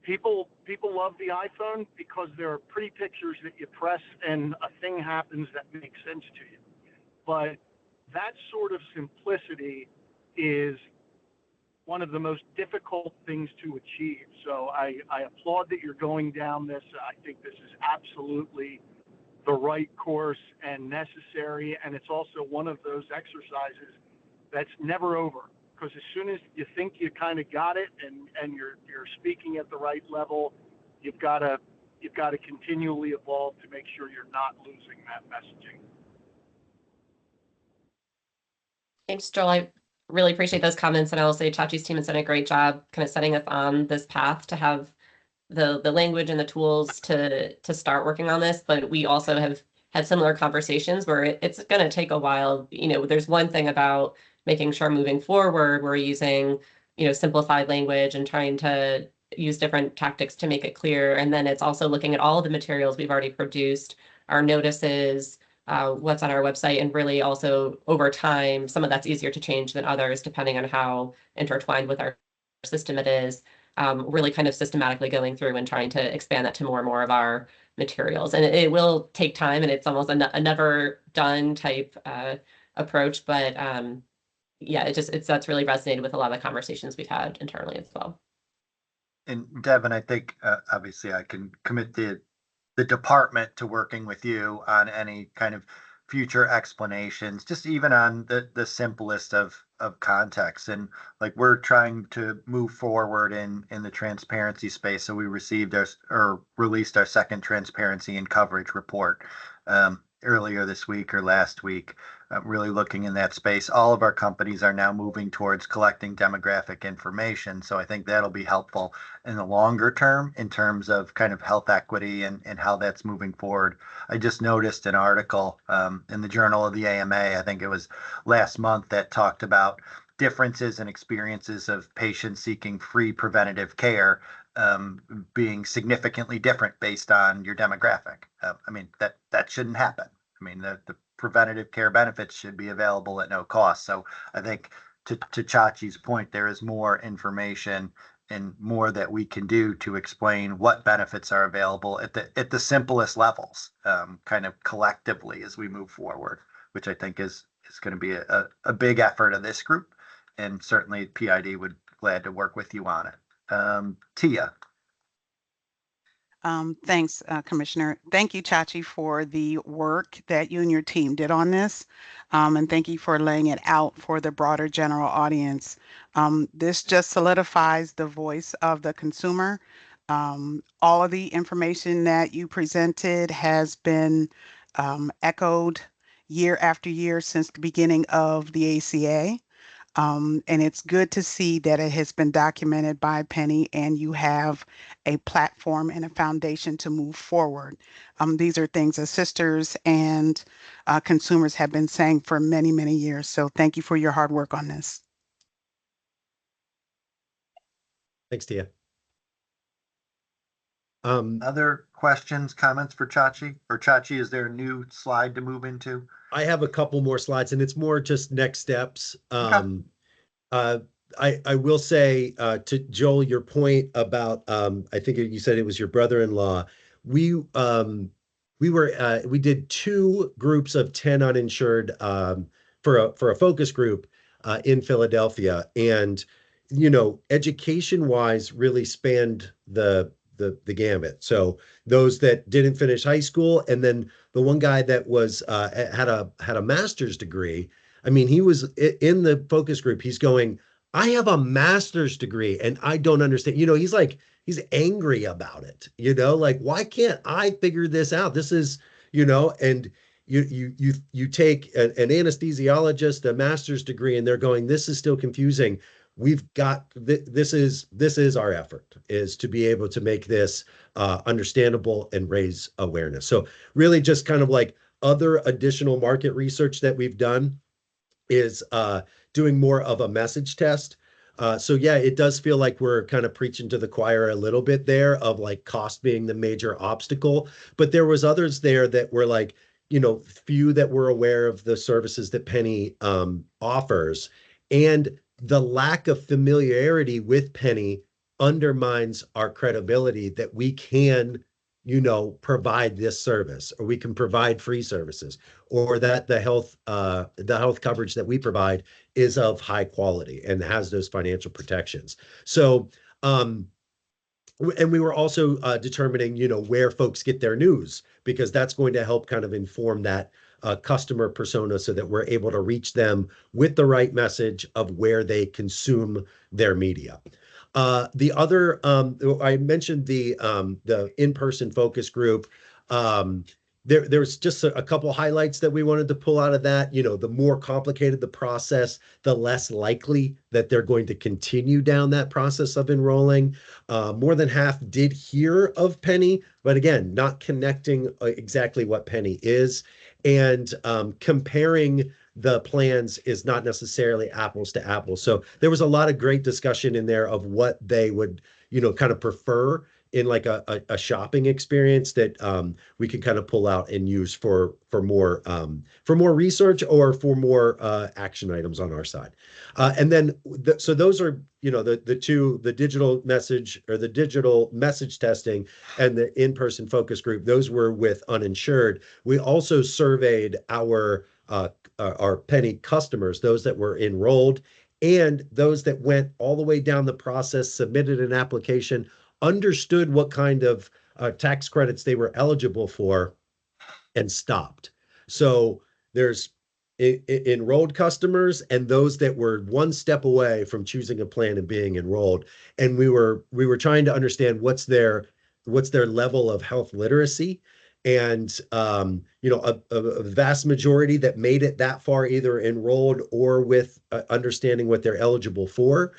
people love the iPhone because there are pretty pictures that you press and a thing happens that makes sense to you. But that sort of simplicity is one of the most difficult things to achieve. So I applaud that you're going down this. I think this is absolutely the right course and necessary. And it's also one of those exercises that's never over. because as soon as you think you kind of got it and you're speaking at the right level, you've got to continually evolve to make sure you're not losing that messaging. Thanks, Joel. I really appreciate those comments, and I will say Chachi's team has done a great job kind of setting us on this path to have the language and the tools to start working on this. But we also have had similar conversations where it's going to take a while. You know, there's one thing about making sure moving forward we're using, you know, simplified language and trying to use different tactics to make it clear. And then it's also looking at all of the materials we've already produced, our notices, what's on our website, and really also over time, some of that's easier to change than others, depending on how intertwined with our system it is. Really kind of systematically going through and trying to expand that to more and more of our materials. And it will take time, and it's almost a never done type approach. But yeah, that's really resonated with a lot of the conversations we've had internally as well. And Devin, I think obviously I can commit the department to working with you on any kind of future explanations, just even on the simplest of context. And like, we're trying to move forward in the transparency space. So we received or released our second transparency and coverage report earlier this week or last week, really looking in that space. All of our companies are now moving towards collecting demographic information. So I think that'll be helpful in the longer term in terms of kind of health equity and how that's moving forward. I just noticed an article in the Journal of the AMA, I think it was last month, that talked about differences in experiences of patients seeking free preventative care being significantly different based on your demographic. I mean, that shouldn't happen. I mean, the preventative care benefits should be available at no cost. So I think to Chachi's point, there is more information and more that we can do to explain what benefits are available at the simplest levels, kind of collectively as we move forward, which I think is going to be a big effort of this group. And certainly PID would glad to work with you on it. Tia. Thanks, Commissioner. Thank you, Chachi, for the work that you and your team did on this. And thank you for laying it out for the broader general audience. This just solidifies the voice of the consumer. All of the information that you presented has been echoed year after year since the beginning of the ACA. And it's good to see that it has been documented by Pennie and you have a platform and a foundation to move forward. These are things that sisters and consumers have been saying for many, many years. So thank you for your hard work on this. Thanks, Tia. Other questions, comments for Chachi? Or Chachi, is there a new slide to move into? I have a couple more slides, and it's more just next steps. Okay. I will say to Joel, your point about I think you said it was your brother-in-law. We did 2 groups of 10 uninsured for a focus group in Philadelphia, and you know, education-wise, really spanned the gamut. So those that didn't finish high school, and then the one guy that was had a master's degree. I mean, he was in the focus group. He's going, I have a master's degree and I don't understand. You know, he's angry about it. You know, like, why can't I figure this out? This is, you know, and you take an anesthesiologist, a master's degree, and they're going, this is still confusing. We've got this is our effort, is to be able to make this understandable and raise awareness. So really just kind of like other additional market research that we've done is doing more of a message test. So yeah, it does feel like we're kind of preaching to the choir a little bit there of like cost being the major obstacle, but there was others there that were like, you know, few that were aware of the services that Pennie offers, and the lack of familiarity with Pennie undermines our credibility that we can, you know, provide this service, or we can provide free services, or that the health coverage that we provide is of high quality and has those financial protections. So, and we were also determining, you know, where folks get their news, because that's going to help kind of inform that customer persona so that we're able to reach them with the right message of where they consume their media. The other, I mentioned the in-person focus group. There's just a couple highlights that we wanted to pull out of that. You know, the more complicated the process, the less likely that they're going to continue down that process of enrolling. More than half did hear of Pennie, but again, not connecting exactly what Pennie is. And comparing the plans is not necessarily apples to apples. So there was a lot of great discussion in there of what they would, you know, kind of prefer in like a shopping experience that we can kind of pull out and use for more research or for more action items on our side. And then so those are, you know, the digital message or the digital message testing and the in-person focus group. Those were with uninsured. We also surveyed our Pennie customers, those that were enrolled and those that went all the way down the process, submitted an application, understood what kind of tax credits they were eligible for, and stopped. So there's enrolled customers and those that were one step away from choosing a plan and being enrolled. And we were trying to understand what's their level of health literacy. And you know, a vast majority that made it that far, either enrolled or with understanding what they're eligible for,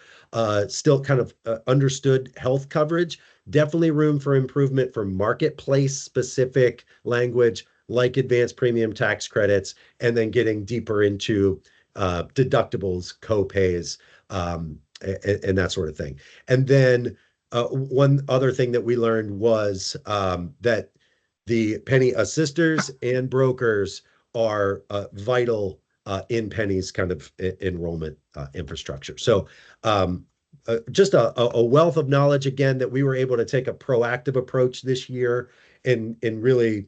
still kind of understood health coverage. Definitely room for improvement for marketplace specific language like advanced premium tax credits, and then getting deeper into deductibles, co-pays, and that sort of thing. And then one other thing that we learned was that the Pennie assisters and brokers are vital in Pennie's kind of enrollment infrastructure. So just a wealth of knowledge, again, that we were able to take a proactive approach this year in really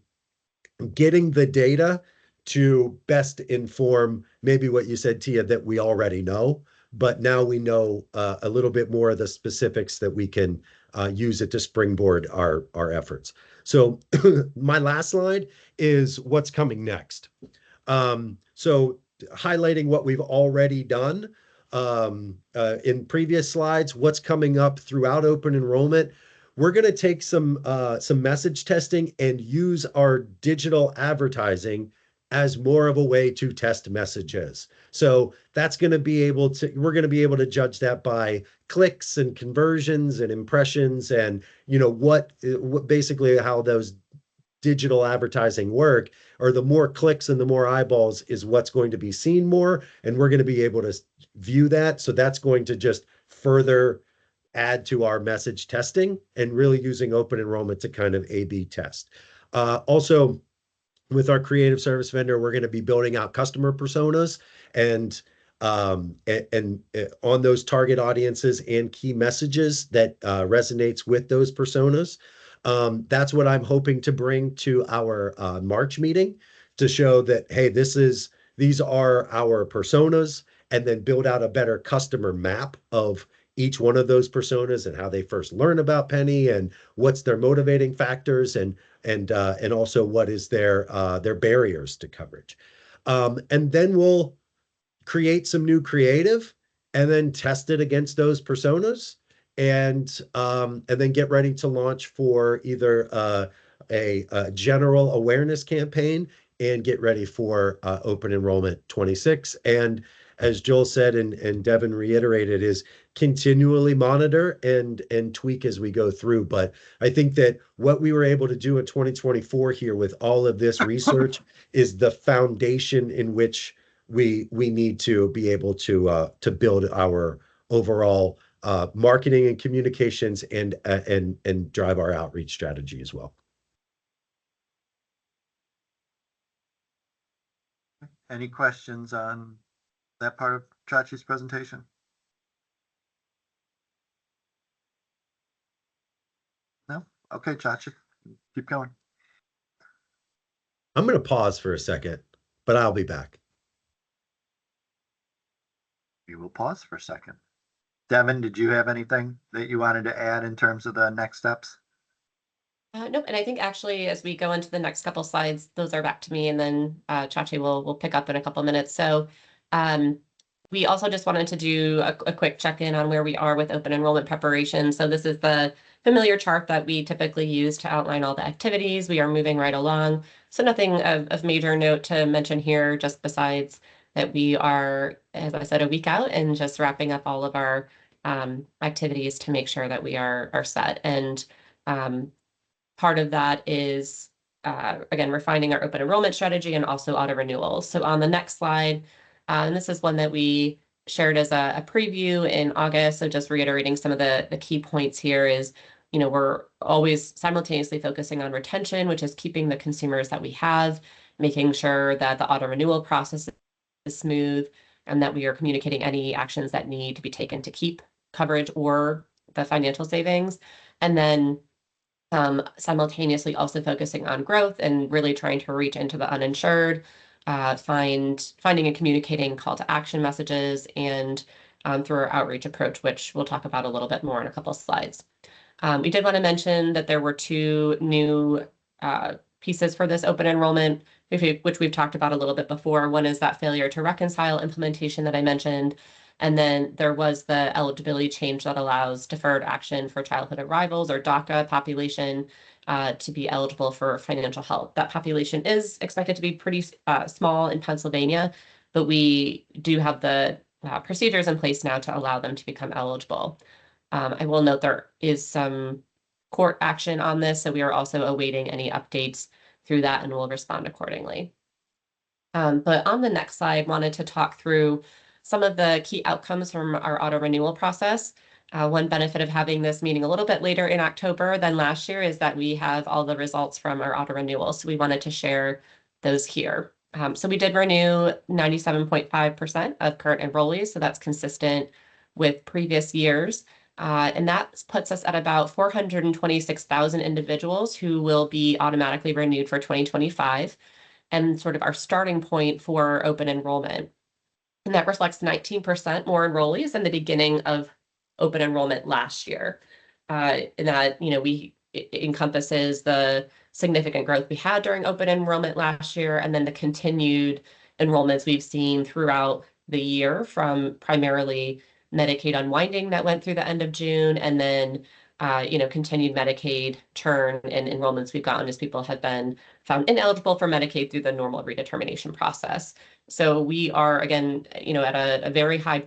getting the data to best inform maybe what you said, Tia, that we already know, but now we know a little bit more of the specifics that we can use it to springboard our efforts. So my last slide is what's coming next. So highlighting what we've already done in previous slides, what's coming up throughout open enrollment. We're going to take some message testing and use our digital advertising as more of a way to test messages. So that's going to be able to, we're going to be able to judge that by clicks and conversions and impressions and, you know, what basically how those digital advertising work, or the more clicks and the more eyeballs is what's going to be seen more. And we're going to be able to view that. So that's going to just further add to our message testing and really using open enrollment to kind of A/B test. Also, with our creative service vendor, we're going to be building out customer personas and on those target audiences and key messages that resonates with those personas. That's what I'm hoping to bring to our March meeting to show that, hey, these are our personas, and then build out a better customer map of each one of those personas and how they first learn about Pennie and what's their motivating factors and also what is their barriers to coverage. And then we'll create some new creative and then test it against those personas and then get ready to launch for either a general awareness campaign and get ready for open enrollment 26. And as Joel said and Devin reiterated, is continually monitor and tweak as we go through. But I think that what we were able to do in 2024 here with all of this research is the foundation in which we need to be able to build our overall marketing and communications and drive our outreach strategy as well. Any questions on that part of Chachi's presentation? No? Okay, Chachi, keep going. I'm going to pause for a second, but I'll be back. We will pause for a second. Devin, did you have anything that you wanted to add in terms of the next steps? Nope, and I think actually as we go into the next couple slides, those are back to me, and then Chachi will pick up in a couple minutes. So we also just wanted to do a quick check-in on where we are with open enrollment preparation. So this is the familiar chart that we typically use to outline all the activities. We are moving right along. So nothing of major note to mention here, just besides that we are, as I said, a week out and just wrapping up all of our activities to make sure that we are set. And part of that is, again, refining our open enrollment strategy and also auto renewals. So on the next slide, and this is one that we shared as a preview in August. So just reiterating some of the key points here is, we're always simultaneously focusing on retention, which is keeping the consumers that we have, making sure that the auto renewal process is smooth, and that we are communicating any actions that need to be taken to keep coverage or the financial savings. And then simultaneously also focusing on growth and really trying to reach into the uninsured, finding and communicating call to action messages, and through our outreach approach, which we'll talk about a little bit more in a couple of slides. We did want to mention that there were two new pieces for this open enrollment, which we've talked about a little bit before. One is that failure to reconcile implementation that I mentioned. And then there was the eligibility change that allows deferred action for childhood arrivals, or DACA population, to be eligible for financial help. That population is expected to be pretty small in Pennsylvania, but we do have the procedures in place now to allow them to become eligible. I will note there is some court action on this, so we are also awaiting any updates through that, and we'll respond accordingly. But on the next slide, wanted to talk through some of the key outcomes from our auto renewal process. One benefit of having this meeting a little bit later in October than last year is that we have all the results from our auto renewal. So we wanted to share those here. So we did renew 97.5% of current enrollees. So that's consistent with previous years. And that puts us at about 426,000 individuals who will be automatically renewed for 2025, and sort of our starting point for open enrollment. And that reflects 19% more enrollees than the beginning of open enrollment last year. And that, it encompasses the significant growth we had during open enrollment last year, and then the continued enrollments we've seen throughout the year from primarily Medicaid unwinding that went through the end of June, and then continued Medicaid churn and enrollments we've gotten as people have been found ineligible for Medicaid through the normal redetermination process. So we are, again, at a very high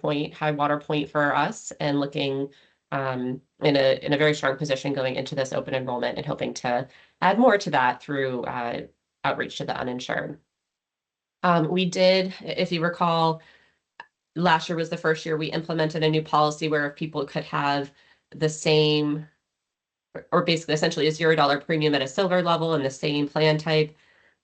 water point for us, and looking in a very strong position going into this open enrollment, and hoping to add more to that through outreach to the uninsured. We did, if you recall, last year was the first year we implemented a new policy where if people could have the same, or basically essentially a $0 premium at a silver level and the same plan type,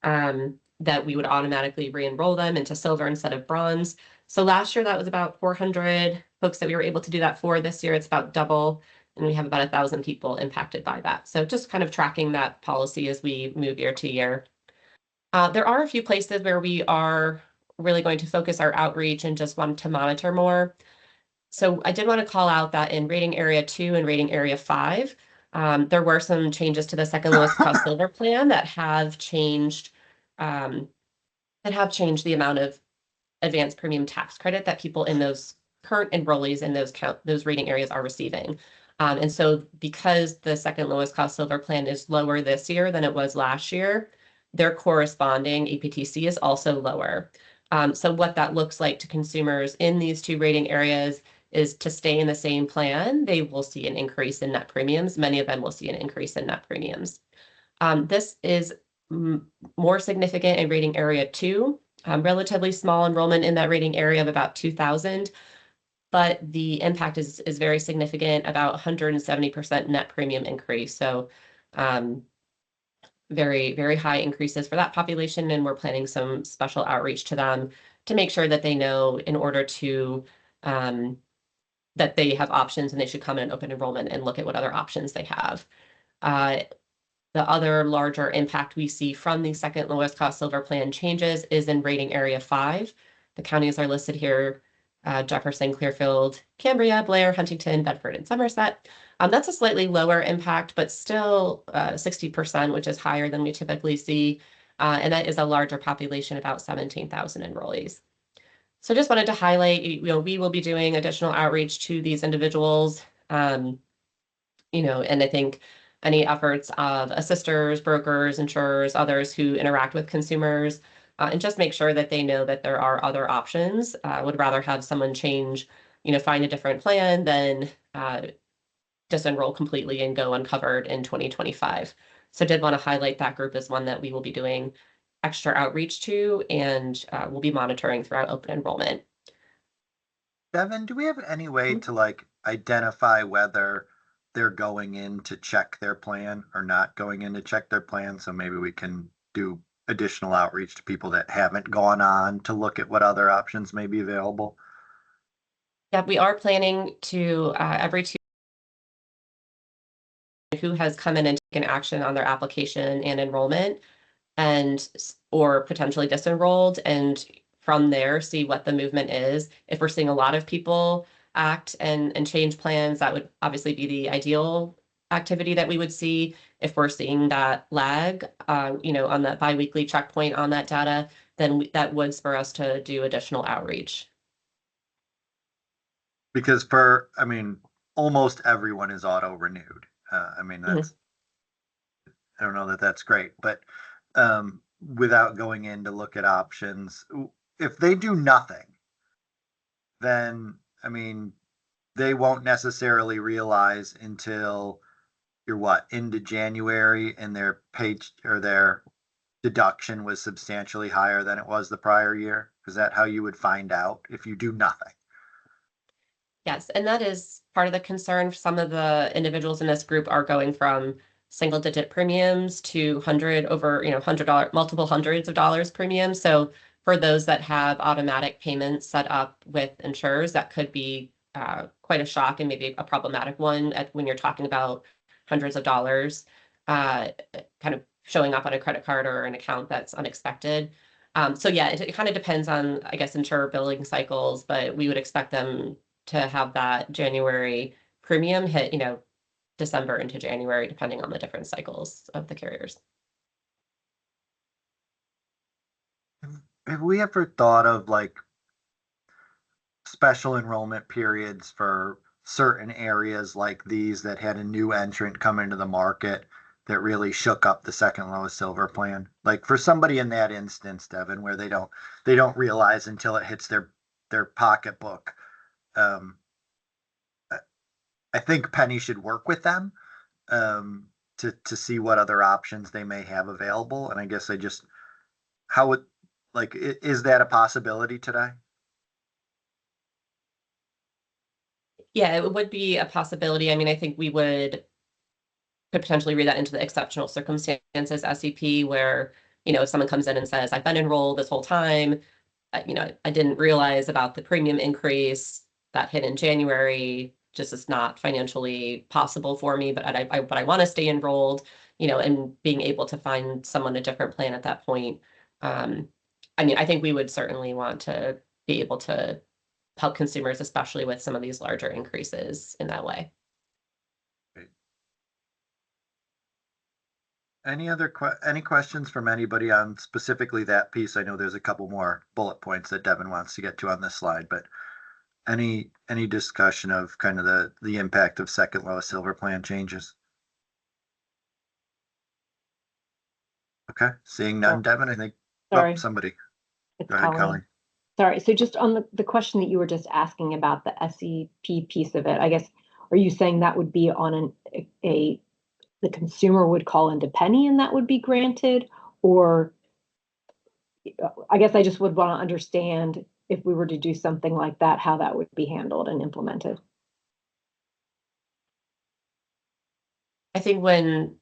that we would automatically re-enroll them into silver instead of bronze. So last year that was about 400 folks that we were able to do that for. This year it's about double, and we have about 1,000 people impacted by that. So just kind of tracking that policy as we move year to year. There are a few places where we are really going to focus our outreach and just want to monitor more. So I did want to call out that in rating area 2 and rating area 5, there were some changes to the second lowest cost silver plan that have changed the amount of advanced premium tax credit that people in those current enrollees in those rating areas are receiving. And so because the second lowest cost silver plan is lower this year than it was last year, their corresponding APTC is also lower. So what that looks like to consumers in these two rating areas is to stay in the same plan, they will see an increase in net premiums. Many of them will see an increase in net premiums. This is more significant in rating area 2, relatively small enrollment in that rating area of about 2,000, but the impact is very significant, about 170% net premium increase. So very, very high increases for that population, and we're planning some special outreach to them to make sure that they know in order to that they have options, and they should come in open enrollment and look at what other options they have. The other larger impact we see from the second lowest cost silver plan changes is in rating area 5. The counties are listed here Jefferson, Clearfield, Cambria, Blair, Huntington, Bedford, and Somerset. That's a slightly lower impact, but still 60%, which is higher than we typically see. And that is a larger population, about 17,000 enrollees. So just wanted to highlight, we will be doing additional outreach to these individuals. And I think any efforts of assisters, brokers, insurers, others who interact with consumers, and just make sure that they know that there are other options. Would rather have someone change, find a different plan than disenroll completely and go uncovered in 2025. So did want to highlight that group as one that we will be doing extra outreach to, and we'll be monitoring throughout open enrollment. Devin, do we have any way to like identify whether they're going in to check their plan or not going in to check their plan? So maybe we can do additional outreach to people that haven't gone on to look at what other options may be available. Yeah, we are planning to every 2 who has come in and taken action on their application and enrollment or potentially disenrolled, and from there see what the movement is. If we're seeing a lot of people act and change plans, that would obviously be the ideal activity that we would see. If we're seeing that lag, on that biweekly checkpoint on that data, then that would spur us to do additional outreach. Because almost everyone is auto renewed. That's, I don't know that that's great, but without going in to look at options, if they do nothing, then they won't necessarily realize until you're into January and their page or their deduction was substantially higher than it was the prior year. Is that how you would find out if you do nothing? Yes, and that is part of the concern. Some of the individuals in this group are going from single digit premiums to $100, multiple hundreds of dollars premiums. So for those that have automatic payments set up with insurers, that could be quite a shock and maybe a problematic one when you're talking about hundreds of dollars kind of showing up on a credit card or an account that's unexpected. So yeah, it kind of depends on, I guess, insurer billing cycles, but we would expect them to have that January premium hit, December into January, depending on the different cycles of the carriers. Have we ever thought of like special enrollment periods for certain areas like these that had a new entrant come into the market that really shook up the second lowest silver plan? Like for somebody in that instance, Devin, where they don't realize until it hits their pocketbook. I think Pennie should work with them to see what other options they may have available. And I guess is that a possibility today? Yeah, it would be a possibility. I think we could potentially read that into the exceptional circumstances SEP, where, if someone comes in and says, I've been enrolled this whole time, I didn't realize about the premium increase that hit in January, just is not financially possible for me, but I want to stay enrolled, and being able to find someone a different plan at that point. I think we would certainly want to be able to help consumers, especially with some of these larger increases in that way. Any questions from anybody on specifically that piece? I know there's a couple more bullet points that Devin wants to get to on this slide, but any discussion of kind of the impact of second lowest silver plan changes? Okay, seeing none, Devin, I think. Sorry. Somebody. It's Go ahead, Colleen. Colleen. Sorry. So just on the question that you were just asking about the SEP piece of it, I guess, are you saying that would be on the consumer would call into Pennie and that would be granted? Or I guess I just would want to understand if we were to do something like that, how that would be handled and implemented. I think when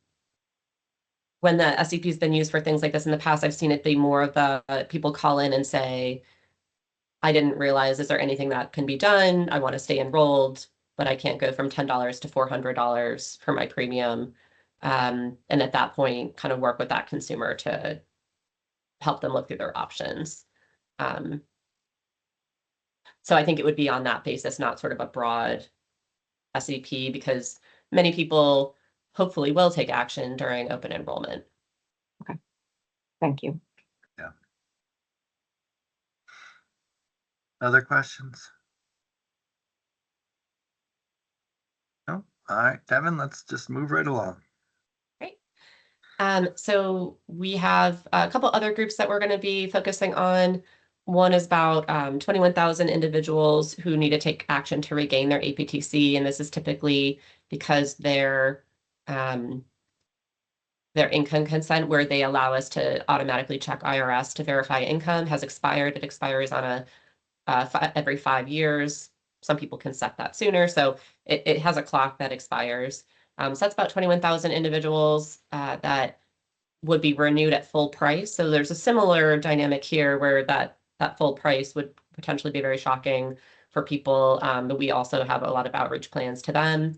the SEP has been used for things like this in the past, I've seen it be more of the people call in and say, I didn't realize, is there anything that can be done? I want to stay enrolled, but I can't go from $10 to $400 for my premium. And at that point, kind of work with that consumer to help them look through their options. So I think it would be on that basis, not sort of a broad SEP, because many people hopefully will take action during open enrollment. Thank you. Other questions? No? All right, Devin, let's just move right along. Great. So we have a couple other groups that we're going to be focusing on. One is about 21,000 individuals who need to take action to regain their APTC, and this is typically because their income consent, where they allow us to automatically check IRS to verify income, has expired. It expires on a every 5 years. Some people can set that sooner, so it has a clock that expires. So that's about 21,000 individuals that would be renewed at full price. So there's a similar dynamic here where that full price would potentially be very shocking for people, but we also have a lot of outreach plans to them.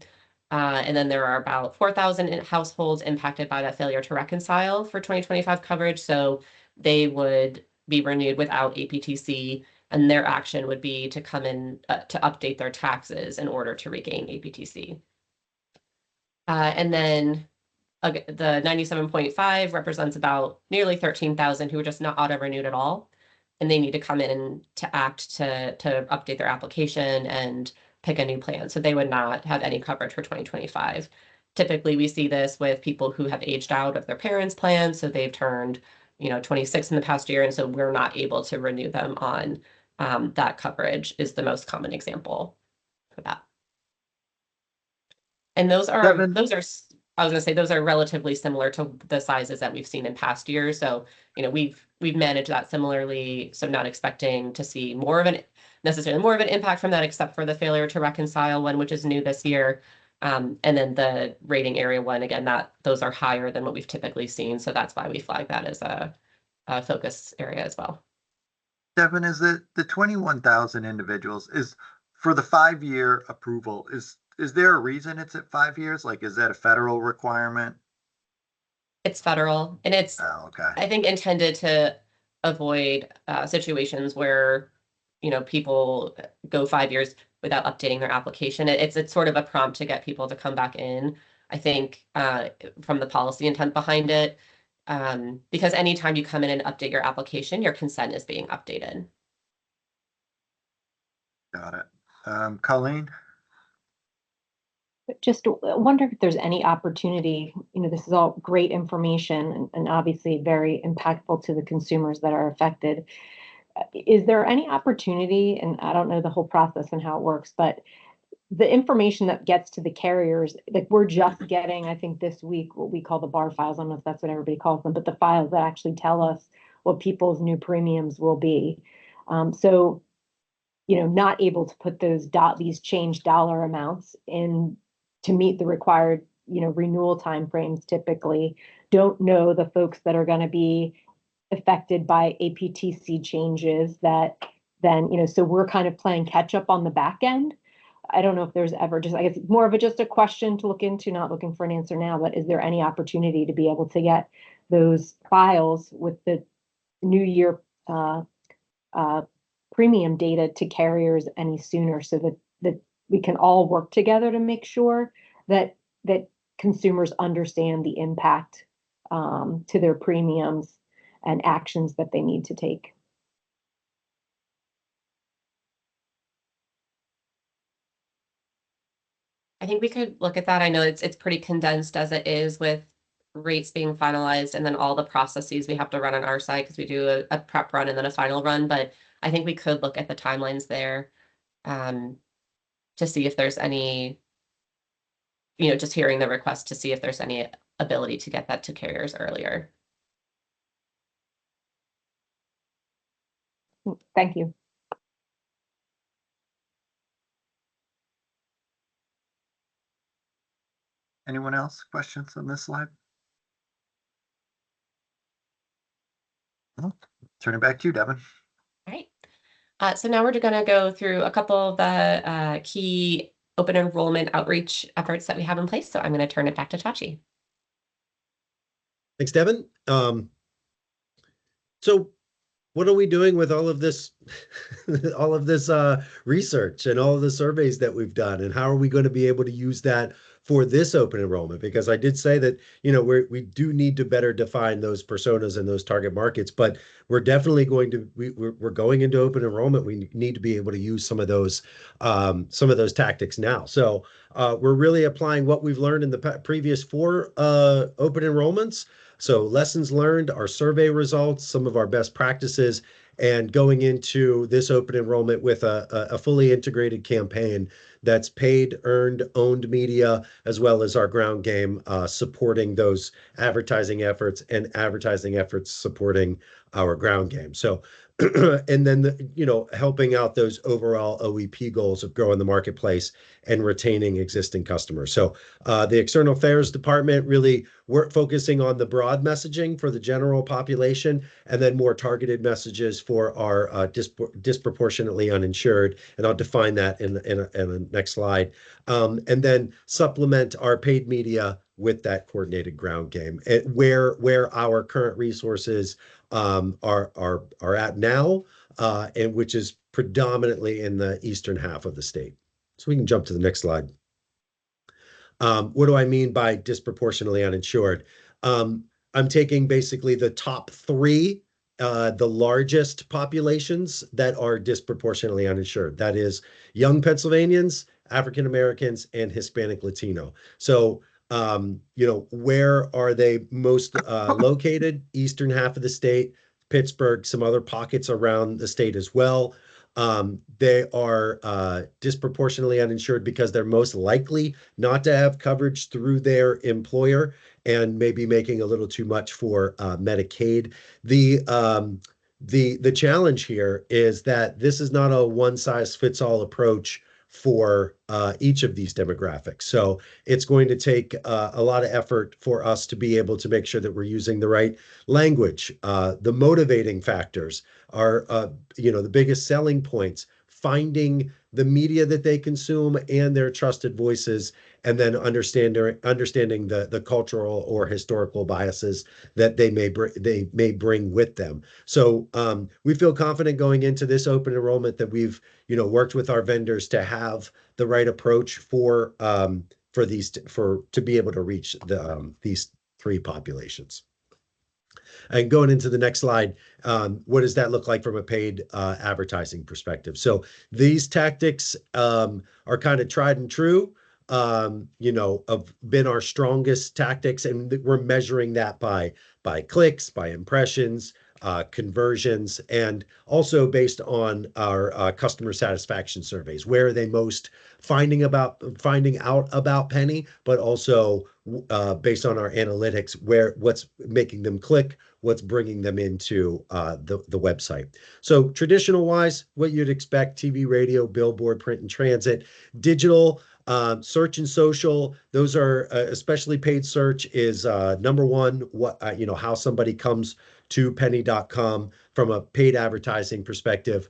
And then there are about 4,000 households impacted by that failure to reconcile for 2025 coverage. So they would be renewed without APTC, and their action would be to come in to update their taxes in order to regain APTC. And then the 97.5 represents about nearly 13,000 who are just not auto-renewed at all. And they need to come in and to act to update their application and pick a new plan. So they would not have any coverage for 2025. Typically, we see this with people who have aged out of their parents' plan. So they've turned, 26 in the past year. And so we're not able to renew them on that coverage is the most common example for that. And those are, Devin? I was going to say, those are relatively similar to the sizes that we've seen in past years. So, we've managed that similarly. So not expecting to see necessarily more of an impact from that, except for the failure to reconcile one, which is new this year. And then the rating area one, again, those are higher than what we've typically seen. So that's why we flag that as a focus area as well. Devin, is the 21,000 individuals is for the 5-year approval? Is there a reason it's at 5 years? Like, is that a federal requirement? It's federal, and it's, okay. I think, intended to avoid situations where, people go 5 years without updating their application. It's sort of a prompt to get people to come back in, I think, from the policy intent behind it. Because anytime you come in and update your application, your consent is being updated. Got it. Colleen? Just wonder if there's any opportunity, this is all great information and obviously very impactful to the consumers that are affected. Is there any opportunity, and I don't know the whole process and how it works, but the information that gets to the carriers, like we're just getting, I think this week, what we call the bar files, I don't know if that's what everybody calls them, but the files that actually tell us what people's new premiums will be. So, not able to put these changed dollar amounts in to meet the required, renewal timeframes typically, don't know the folks that are going to be affected by APTC changes that then, so we're kind of playing catch up on the back end. I don't know if there's ever I guess more of just a question to look into, not looking for an answer now, but is there any opportunity to be able to get those files with the new year premium data to carriers any sooner so that we can all work together to make sure that consumers understand the impact to their premiums and actions that they need to take. I think we could look at that. I know it's pretty condensed as it is with rates being finalized and then all the processes we have to run on our side because we do a prep run and then a final run. But I think we could look at the timelines there to see if there's any, just hearing the request to see if there's any ability to get that to carriers earlier. Thank you. Anyone else? Questions on this slide? Turn it back to you, Devin. All right. So now we're going to go through a couple of the key open enrollment outreach efforts that we have in place. So I'm going to turn it back to Chachi. Thanks, Devin. So what are we doing with all of this all of this research and all of the surveys that we've done, and how are we going to be able to use that for this open enrollment? Because I did say that, we do need to better define those personas and those target markets, but we're definitely going to we're going into open enrollment. We need to be able to use some of those tactics now. So we're really applying what we've learned in the previous four open enrollments. So lessons learned, our survey results, some of our best practices, and going into this open enrollment with a fully integrated campaign that's paid, earned, owned media, as well as our ground game supporting those advertising efforts, and advertising efforts supporting our ground game. So, and then, helping out those overall OEP goals of growing the marketplace and retaining existing customers. So the External Affairs Department really we're focusing on the broad messaging for the general population, and then more targeted messages for our disproportionately uninsured. And I'll define that in the next slide. And then supplement our paid media with that coordinated ground game, where our current resources are at now, and which is predominantly in the eastern half of the state. So we can jump to the next slide. What do I mean by disproportionately uninsured? I'm taking basically the top three, the largest populations that are disproportionately uninsured. That is young Pennsylvanians, African Americans, and Hispanic Latino. So, where are they most located? Eastern half of the state, Pittsburgh, some other pockets around the state as well. They are disproportionately uninsured because they're most likely not to have coverage through their employer and maybe making a little too much for Medicaid. The challenge here is that this is not a one size fits all approach for each of these demographics. So it's going to take a lot of effort for us to be able to make sure that we're using the right language. The motivating factors are, the biggest selling points, finding the media that they consume and their trusted voices, and then understanding the cultural or historical biases that they may bring with them. So we feel confident going into this open enrollment that we've worked with our vendors to have the right approach for to be able to reach these three populations. And going into the next slide, what does that look like from a paid advertising perspective? So these tactics are kind of tried and true, have been our strongest tactics, and we're measuring that by clicks, by impressions, conversions, and also based on our customer satisfaction surveys. Where are they most finding out about Pennie, but also based on our analytics, what's making them click, what's bringing them into the website. So traditional wise, what you'd expect: TV, radio, billboard, print and transit. Digital, search and social, those are especially paid search is number one. How somebody comes to pennie.com from a paid advertising perspective.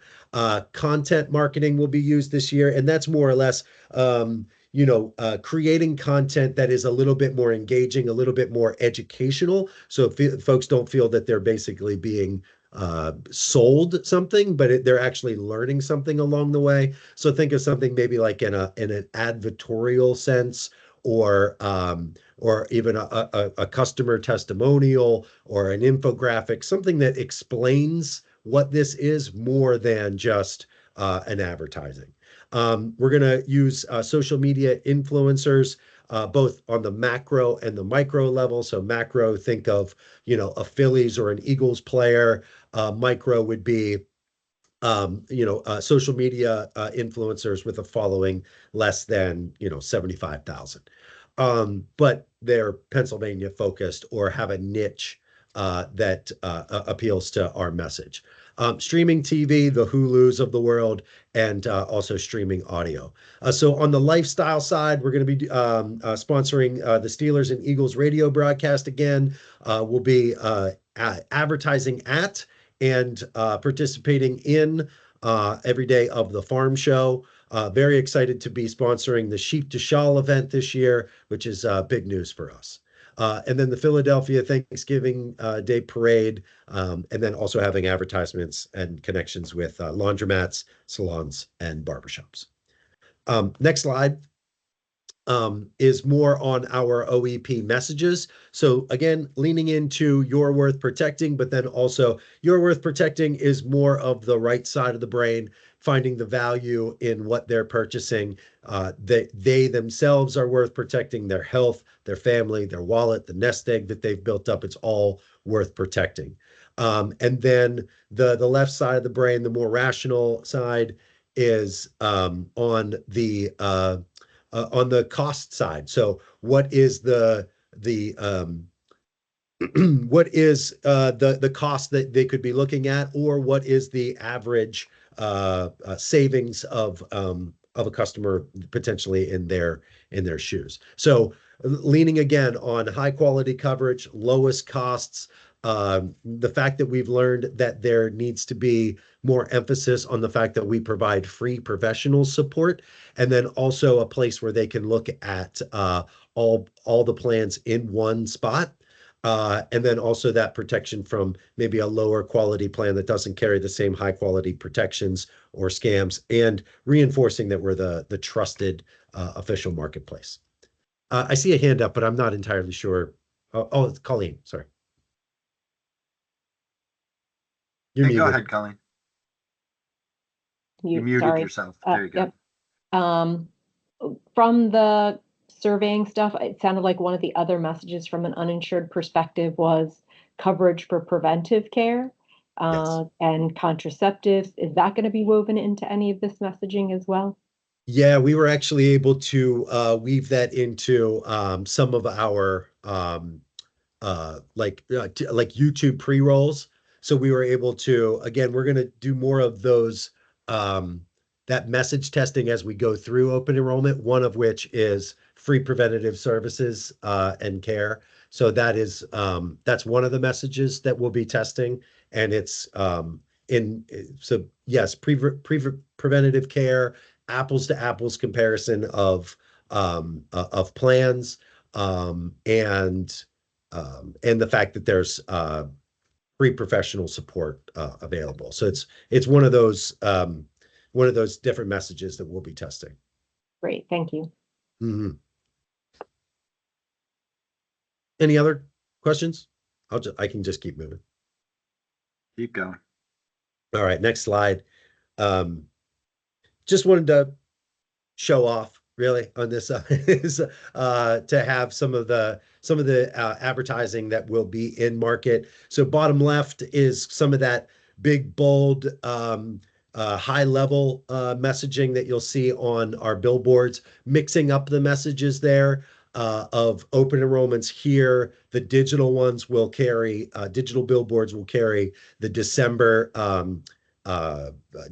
Content marketing will be used this year, and that's more or less creating content that is a little bit more engaging, a little bit more educational, so folks don't feel that they're basically being sold something, but they're actually learning something along the way. So think of something maybe like in an advertorial sense, or even a customer testimonial or an infographic, something that explains what this is more than just an advertising. We're going to use social media influencers, both on the macro and the micro level. So macro, think of, a Phillies or an Eagles player. Micro would be, social media influencers with a following less than, 75,000. But they're Pennsylvania focused or have a niche that appeals to our message. Streaming TV, the Hulus of the world, and also streaming audio. So on the lifestyle side, we're going to be sponsoring the Steelers and Eagles radio broadcast again. We'll be advertising at and participating in every day of the farm show. Very excited to be sponsoring the Sheep to Shawl event this year, which is big news for us. And then the Philadelphia Thanksgiving Day Parade, and then also having advertisements and connections with laundromats, salons, and barbershops. Next slide is more on our OEP messages. So again, leaning into you're worth protecting, but then also you're worth protecting is more of the right side of the brain, finding the value in what they're purchasing. They themselves are worth protecting, their health, their family, their wallet, the nest egg that they've built up. It's all worth protecting. And then the left side of the brain, the more rational side, is on the cost side. So what is the what is the cost that they could be looking at, or what is the average savings of a customer potentially in their shoes? So leaning again on high quality coverage, lowest costs, the fact that we've learned that there needs to be more emphasis on the fact that we provide free professional support, and then also a place where they can look at all the plans in one spot. And then also that protection from maybe a lower quality plan that doesn't carry the same high quality protections or scams, and reinforcing that we're the trusted official marketplace. I see a hand up, but I'm not entirely sure. Oh, it's Colleen, sorry. You're Hey, go muted. ahead, Colleen. You muted Sorry. yourself. There you go. Yep. From the surveying stuff, it sounded like one of the other messages from an uninsured perspective was coverage for preventive care and contraceptives. Is that going to be woven into any of this messaging as well? Yeah, we were actually able to weave that into some of our like YouTube pre-rolls. So we were able to, again, we're going to do more of those, that message testing as we go through open enrollment, one of which is free preventative services and care. So that is, that's one of the messages that we'll be testing. And it's so yes, preventative care, apples to apples comparison of plans, and the fact that there's free professional support available. So it's one of those different messages that we'll be testing. Great, thank you. Mm-hmm. Any other questions? I can just keep moving. Keep going. All right, next slide. Just wanted to show off really on this is to have some of the advertising that will be in market. So bottom left is some of that big, bold, high level messaging that you'll see on our billboards, mixing up the messages there of open enrollments here. The digital ones will carry, digital billboards will carry the December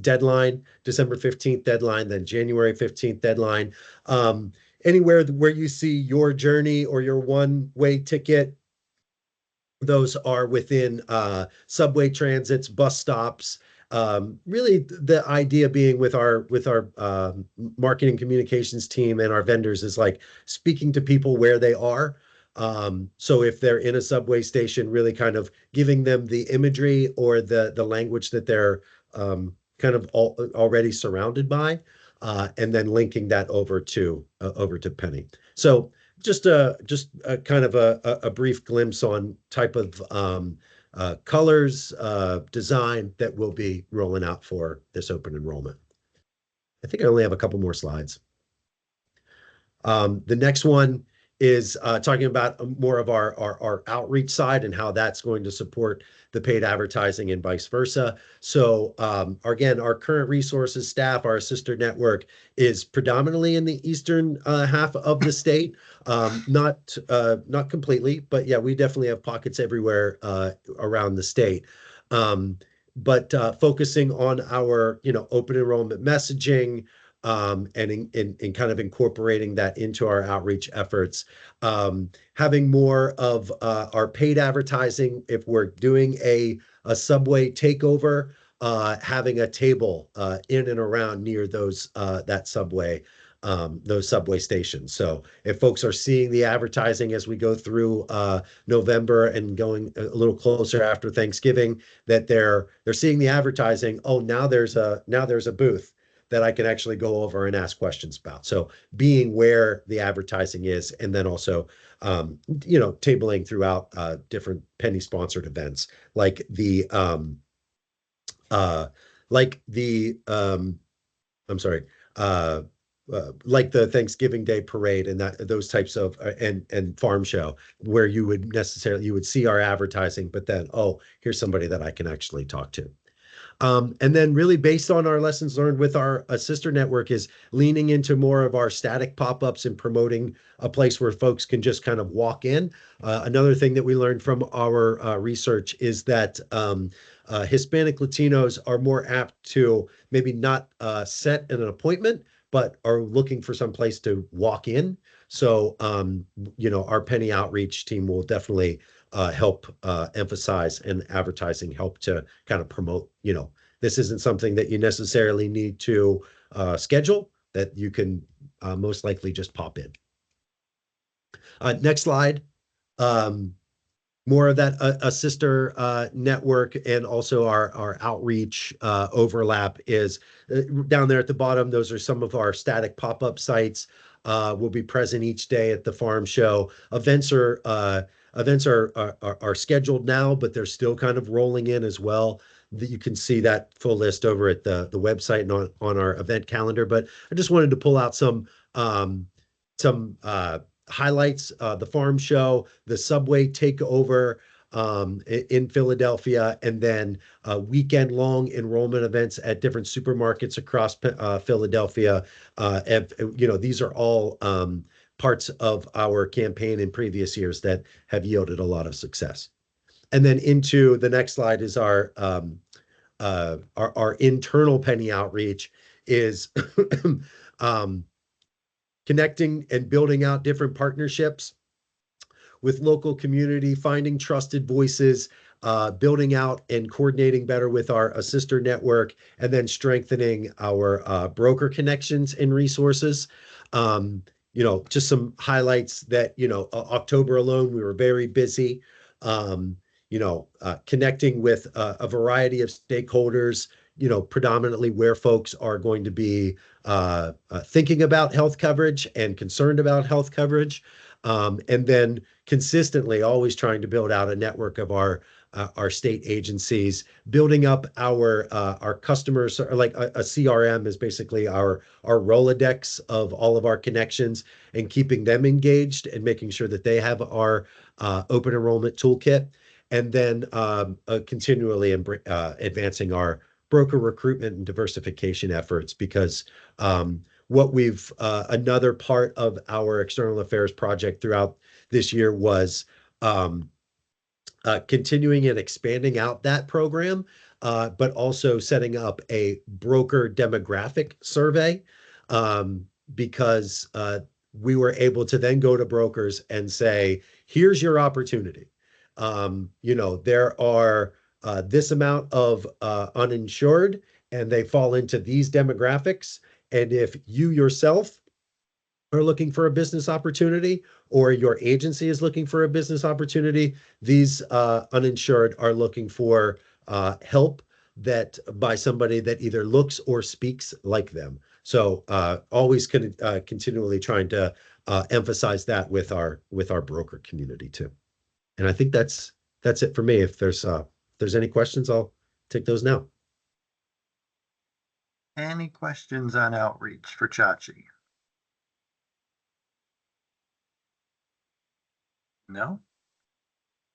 deadline, December 15th deadline, then January 15th deadline. Anywhere where you see your journey or your one-way ticket, those are within subway transits, bus stops. Really the idea being with our marketing communications team and our vendors is like speaking to people where they are. So if they're in a subway station, really kind of giving them the imagery or the language that they're kind of already surrounded by, and then linking that over to Pennie. So just a kind of a brief glimpse on type of colors, design that we'll be rolling out for this open enrollment. I think I only have a couple more slides. The next one is talking about more of our outreach side and how that's going to support the paid advertising and vice versa. So again, our current resources staff, our sister network is predominantly in the eastern half of the state. Not completely, but yeah, we definitely have pockets everywhere around the state. But focusing on our, open enrollment messaging, and in kind of incorporating that into our outreach efforts, having more of our paid advertising. If we're doing a subway takeover, having a table in and around near those that subway, those subway stations. So if folks are seeing the advertising as we go through November and going a little closer after Thanksgiving, that they're seeing the advertising. Oh, now there's a booth that I can actually go over and ask questions about. So being where the advertising is, and then also tabling throughout different Pennie sponsored events like the I'm sorry, like the Thanksgiving Day parade and those types of and farm show where you would see our advertising, but then, oh, here's somebody that I can actually talk to. And then really based on our lessons learned with our sister network is leaning into more of our static pop-ups and promoting a place where folks can just kind of walk in. Another thing that we learned from our research is that Hispanic Latinos are more apt to maybe not set an appointment, but are looking for some place to walk in. So, our Pennie outreach team will definitely help emphasize, and advertising help to kind of promote, this isn't something that you necessarily need to schedule, that you can most likely just pop in. Next slide. More of that a sister network and also our outreach overlap is down there at the bottom. Those are some of our static pop-up sites. Will be present each day at the farm show. Events are scheduled now, but they're still kind of rolling in as well. You can see that full list over at the website and on our event calendar. But I just wanted to pull out some highlights. The farm show, the subway takeover in Philadelphia, and then weekend long enrollment events at different supermarkets across Philadelphia. These are all parts of our campaign in previous years that have yielded a lot of success. And then into the next slide is our internal Pennie outreach is connecting and building out different partnerships with local community, finding trusted voices, building out and coordinating better with our sister network, and then strengthening our broker connections and resources. Just some highlights that, October alone, we were very busy, connecting with a variety of stakeholders, predominantly where folks are going to be thinking about health coverage and concerned about health coverage. And then consistently always trying to build out a network of our state agencies, building up our customers, like a CRM is basically our Rolodex of all of our connections, and keeping them engaged and making sure that they have our open enrollment toolkit. And then continually advancing our broker recruitment and diversification efforts, because another part of our external affairs project throughout this year was continuing and expanding out that program, but also setting up a broker demographic survey, because we were able to then go to brokers and say, here's your opportunity. There are this amount of uninsured, and they fall into these demographics. And if you yourself are looking for a business opportunity, or your agency is looking for a business opportunity, these uninsured are looking for help by somebody that either looks or speaks like them. So always continually trying to emphasize that with our broker community too. And I think that's it for me. If there's any questions, I'll take those now. Any questions on outreach for Chachi? No?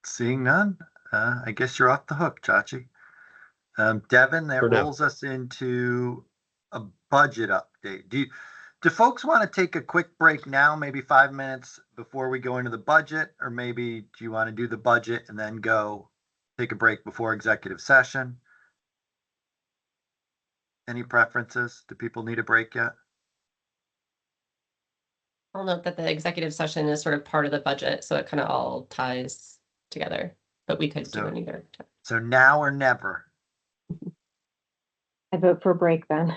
Seeing none, I guess you're off the hook, Chachi. Devin, that rolls us into a budget update. Do folks want to take a quick break now, maybe 5 minutes before we go into the budget? Or maybe do you want to do the budget and then go take a break before executive session? Any preferences? Do people need a break yet? I'll note that the executive session is sort of part of the budget, so it kind of all ties together, but we could do it either. So now or never? I vote for a break then.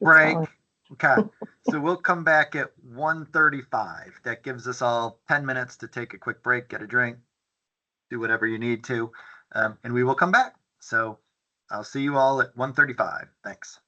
Break. Okay. So we'll come back at 1:35. That gives us all 10 minutes to take a quick break, get a drink, do whatever you need to, and we will come back. So I'll see you all at 1:35. Thanks.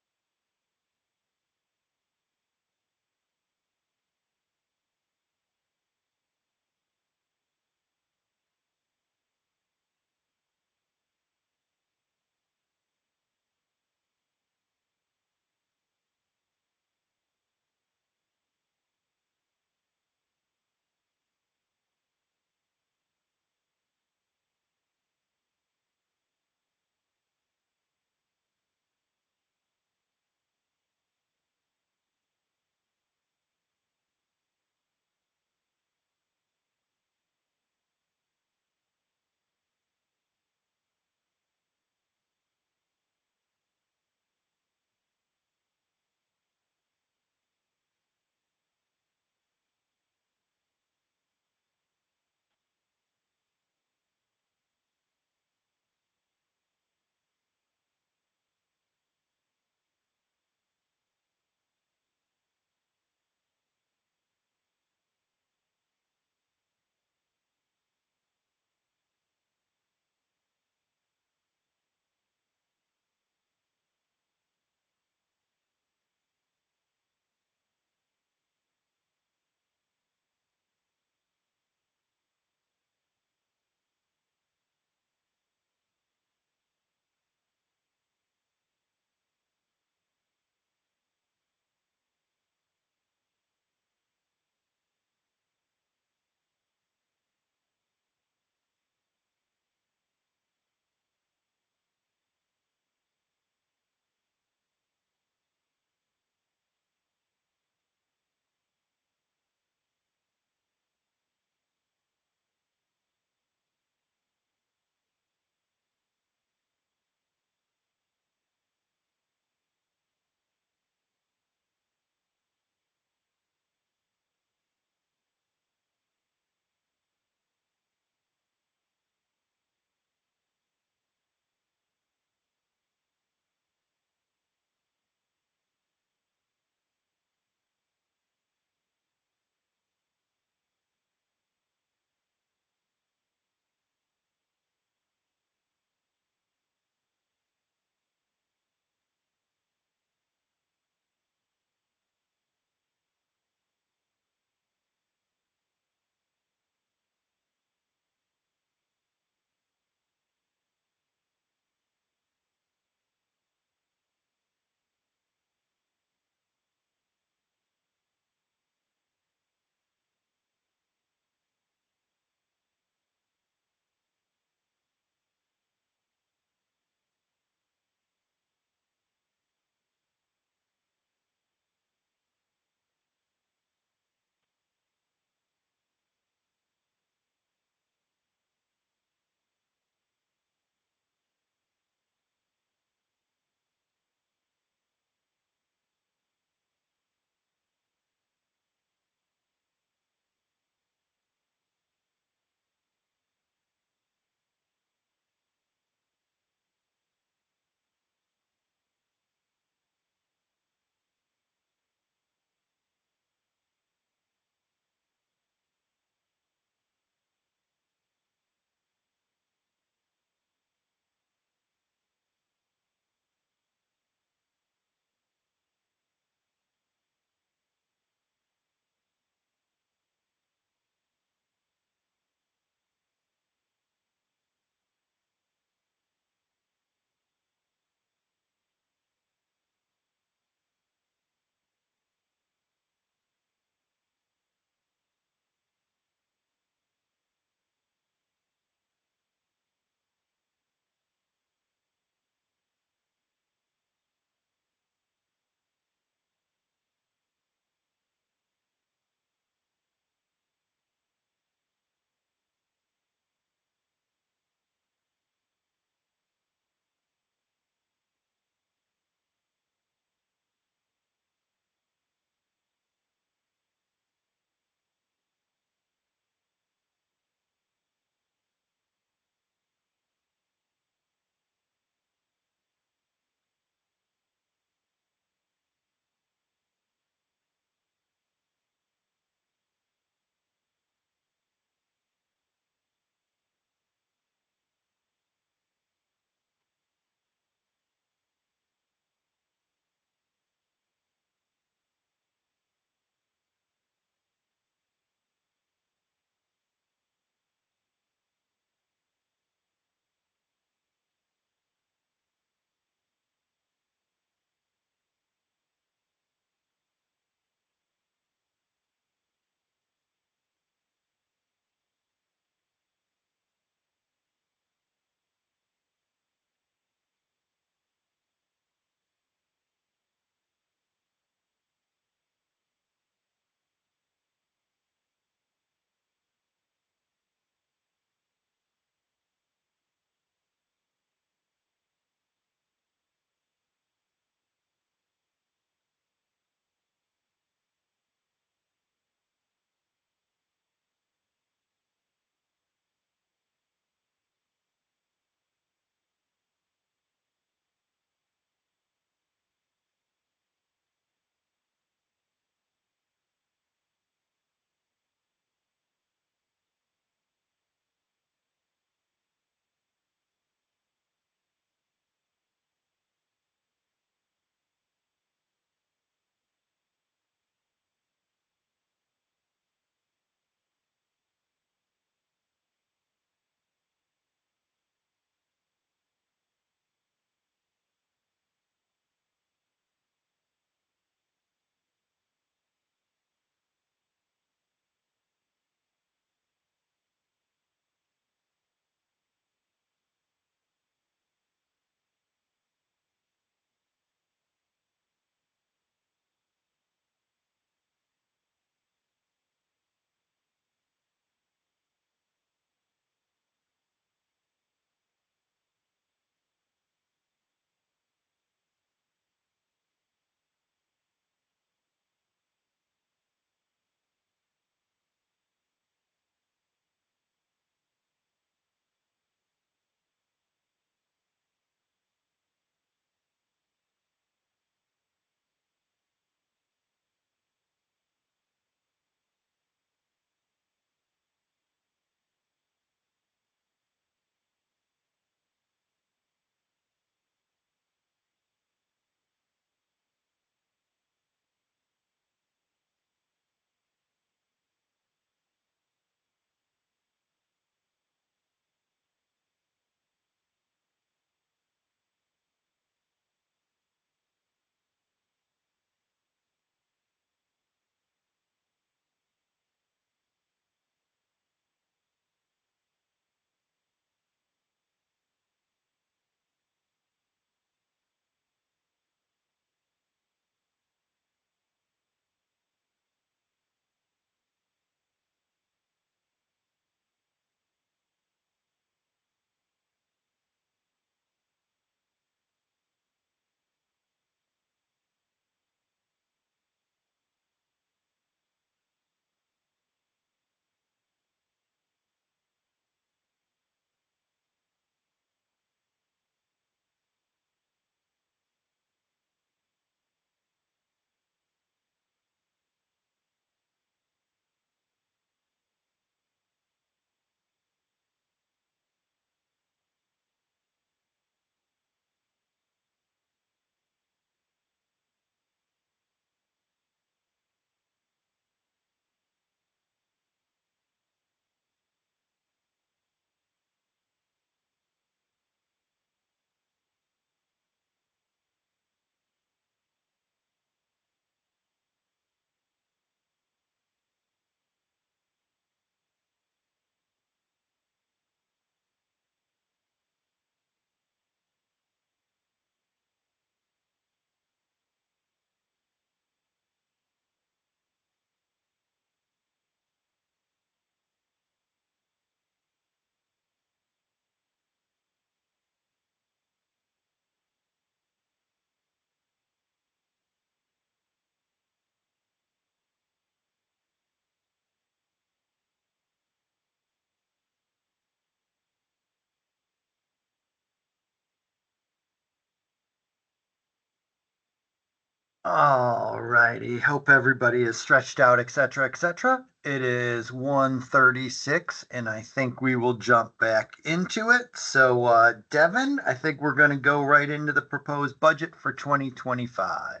All righty. Hope everybody is stretched out, etc., etc. It is 1:36, and I think we will jump back into it. So, Devin, I think we're going to go right into the proposed budget for 2025.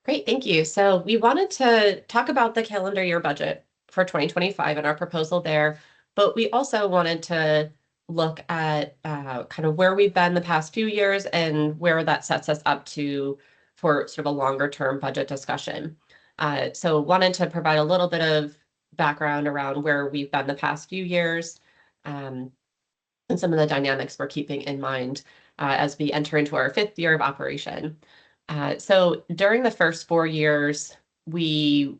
Great, thank you. So we wanted to talk about the calendar year budget for 2025 and our proposal there, but we also wanted to look at kind of where we've been the past few years and where that sets us up to for sort of a longer term budget discussion. So wanted to provide a little bit of background around where we've been the past few years and some of the dynamics we're keeping in mind as we enter into our 5th year of operation. So during the first 4 years, we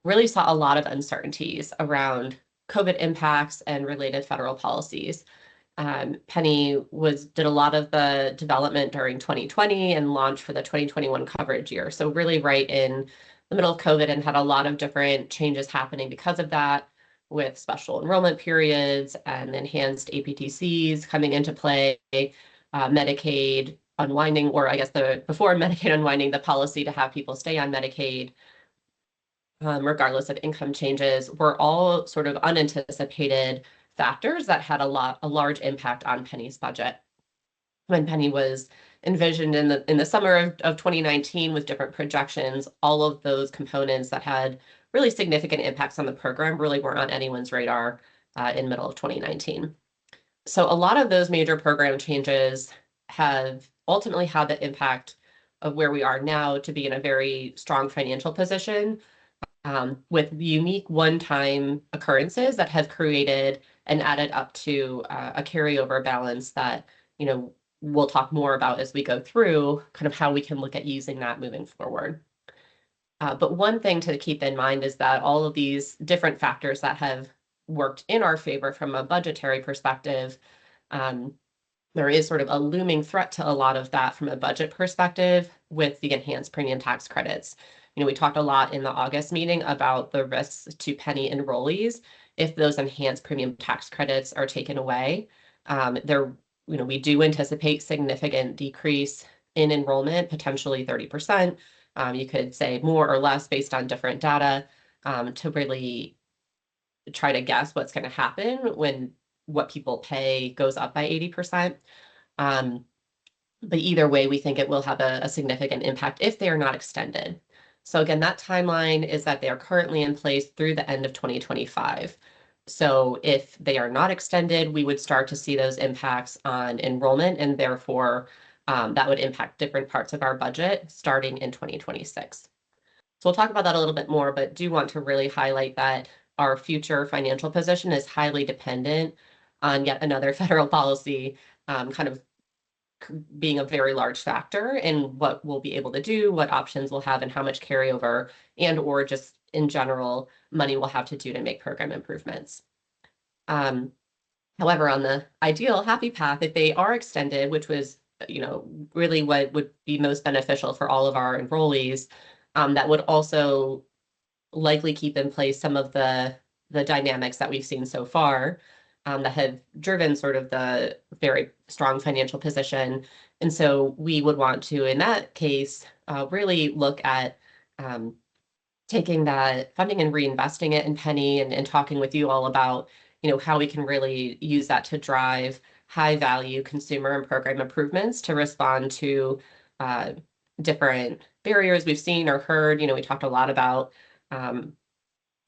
really saw a lot of uncertainties around COVID impacts and related federal policies. Pennie did a lot of the development during 2020 and launched for the 2021 coverage year. So really right in the middle of COVID, and had a lot of different changes happening because of that, with special enrollment periods and enhanced APTCs coming into play, Medicaid unwinding, or I guess before Medicaid unwinding, the policy to have people stay on Medicaid, regardless of income changes, were all sort of unanticipated factors that had a large impact on Pennie's budget. When Pennie was envisioned in the summer of 2019 with different projections, all of those components that had really significant impacts on the program really weren't on anyone's radar in middle of 2019. So a lot of those major program changes have ultimately had the impact of where we are now to be in a very strong financial position, with unique one-time occurrences that have created and added up to a carryover balance that, we'll talk more about as we go through kind of how we can look at using that moving forward. But one thing to keep in mind is that all of these different factors that have worked in our favor from a budgetary perspective, there is sort of a looming threat to a lot of that from a budget perspective with the enhanced premium tax credits. We talked a lot in the August meeting about the risks to Pennie enrollees if those enhanced premium tax credits are taken away. We do anticipate significant decrease in enrollment, potentially 30%. You could say more or less based on different data, to really try to guess what's going to happen when what people pay goes up by 80%. But either way, we think it will have a significant impact if they are not extended. So again, that timeline is that they are currently in place through the end of 2025. So if they are not extended, we would start to see those impacts on enrollment, and therefore that would impact different parts of our budget starting in 2026. So we'll talk about that a little bit more, but do want to really highlight that our future financial position is highly dependent on yet another federal policy kind of being a very large factor in what we'll be able to do, what options we'll have, and how much carryover and or just in general money we'll have to do to make program improvements. However, on the ideal happy path, if they are extended, which was really what would be most beneficial for all of our enrollees, that would also likely keep in place some of the dynamics that we've seen so far, that have driven sort of the very strong financial position. And so we would want to, in that case, really look at taking that funding and reinvesting it in Pennie, and talking with you all about, how we can really use that to drive high value consumer and program improvements to respond to different barriers we've seen or heard. We talked a lot about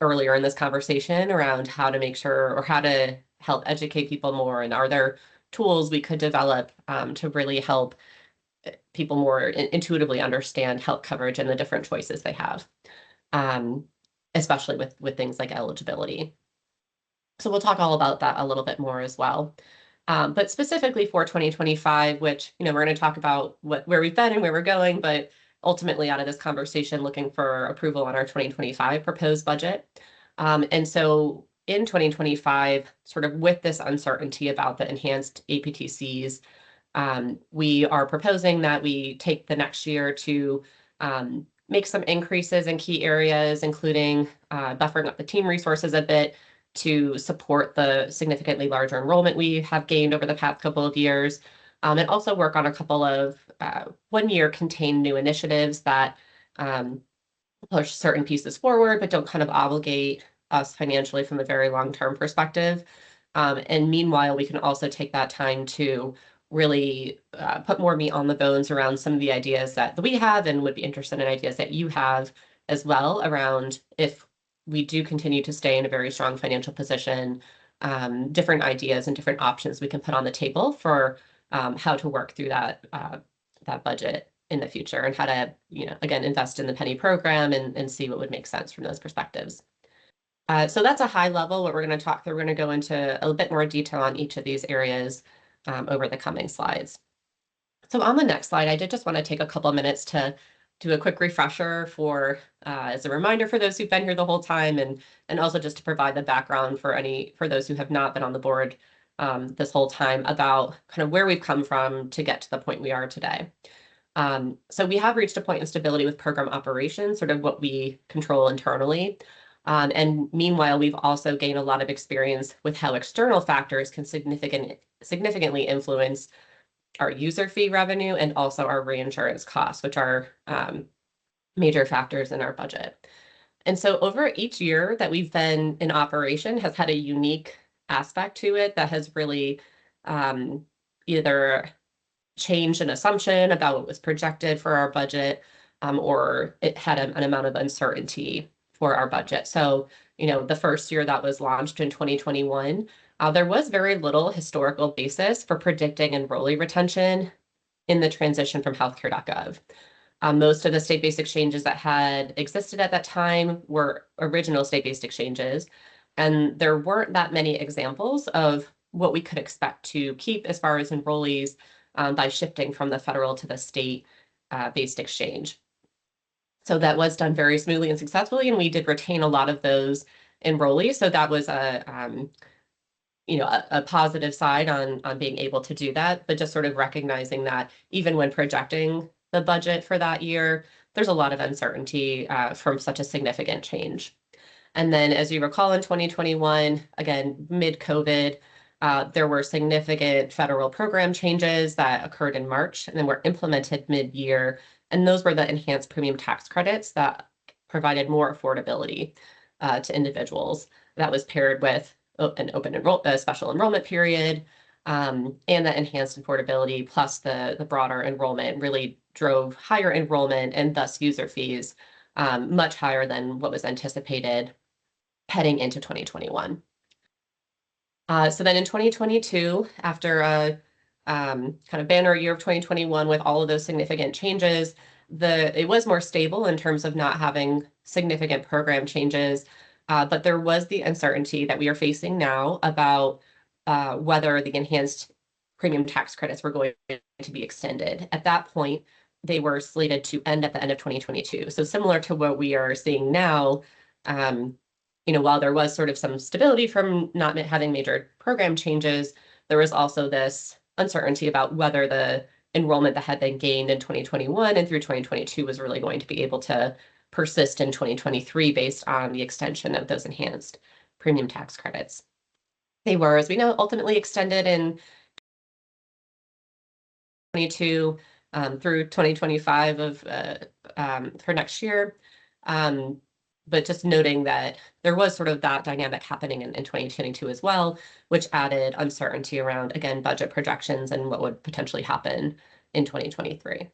earlier in this conversation around how to make sure, or how to help educate people more, and are there tools we could develop to really help people more intuitively understand health coverage and the different choices they have, especially with things like eligibility. So we'll talk all about that a little bit more as well. But specifically for 2025, which, we're going to talk about where we've been and where we're going, but ultimately out of this conversation, looking for approval on our 2025 proposed budget. And so in 2025, sort of with this uncertainty about the enhanced APTCs, we are proposing that we take the next year to make some increases in key areas, including buffering up the team resources a bit to support the significantly larger enrollment we have gained over the past couple of years. and also work on a couple of one-year contained new initiatives that push certain pieces forward, but don't kind of obligate us financially from a very long-term perspective. And meanwhile, we can also take that time to really put more meat on the bones around some of the ideas that we have and would be interested in ideas that you have as well around if we do continue to stay in a very strong financial position, different ideas and different options we can put on the table for how to work through that budget in the future and how to, again, invest in the Pennie program and see what would make sense from those perspectives. So that's a high level what we're going to talk through. We're going to go into a bit more detail on each of these areas over the coming slides. So on the next slide, I did just want to take a couple of minutes to do a quick refresher for as a reminder for those who've been here the whole time and also just to provide the background for those who have not been on the board this whole time about kind of where we've come from to get to the point we are today. So we have reached a point of stability with program operations, sort of what we control internally. And meanwhile, we've also gained a lot of experience with how external factors can significantly influence our user fee revenue and also our reinsurance costs, which are major factors in our budget. And so over each year that we've been in operation has had a unique aspect to it that has really either changed an assumption about what was projected for our budget, or it had an amount of uncertainty for our budget. So, the first year that was launched in 2021, there was very little historical basis for predicting enrollee retention in the transition from healthcare.gov. Most of the state-based exchanges that had existed at that time were original state-based exchanges, and there weren't that many examples of what we could expect to keep as far as enrollees by shifting from the federal to the state-based exchange. So that was done very smoothly and successfully, and we did retain a lot of those enrollees. So that was a positive side on being able to do that, but just sort of recognizing that even when projecting the budget for that year, there's a lot of uncertainty from such a significant change. And then as you recall in 2021, again, mid-COVID, there were significant federal program changes that occurred in March and then were implemented mid-year. And those were the enhanced premium tax credits that provided more affordability to individuals. That was paired with an special enrollment period, and that enhanced affordability plus the broader enrollment really drove higher enrollment and thus user fees much higher than what was anticipated heading into 2021. So then in 2022, after a kind of banner year of 2021 with all of those significant changes, it was more stable in terms of not having significant program changes, but there was the uncertainty that we are facing now about whether the enhanced premium tax credits were going to be extended. At that point, they were slated to end at the end of 2022. So similar to what we are seeing now, while there was sort of some stability from not having major program changes, there was also this uncertainty about whether the enrollment that had been gained in 2021 and through 2022 was really going to be able to persist in 2023 based on the extension of those enhanced premium tax credits. They were, as we know, ultimately extended in 2022 through 2025 for next year. But just noting that there was sort of that dynamic happening in 2022 as well, which added uncertainty around, again, budget projections and what would potentially happen in 2023.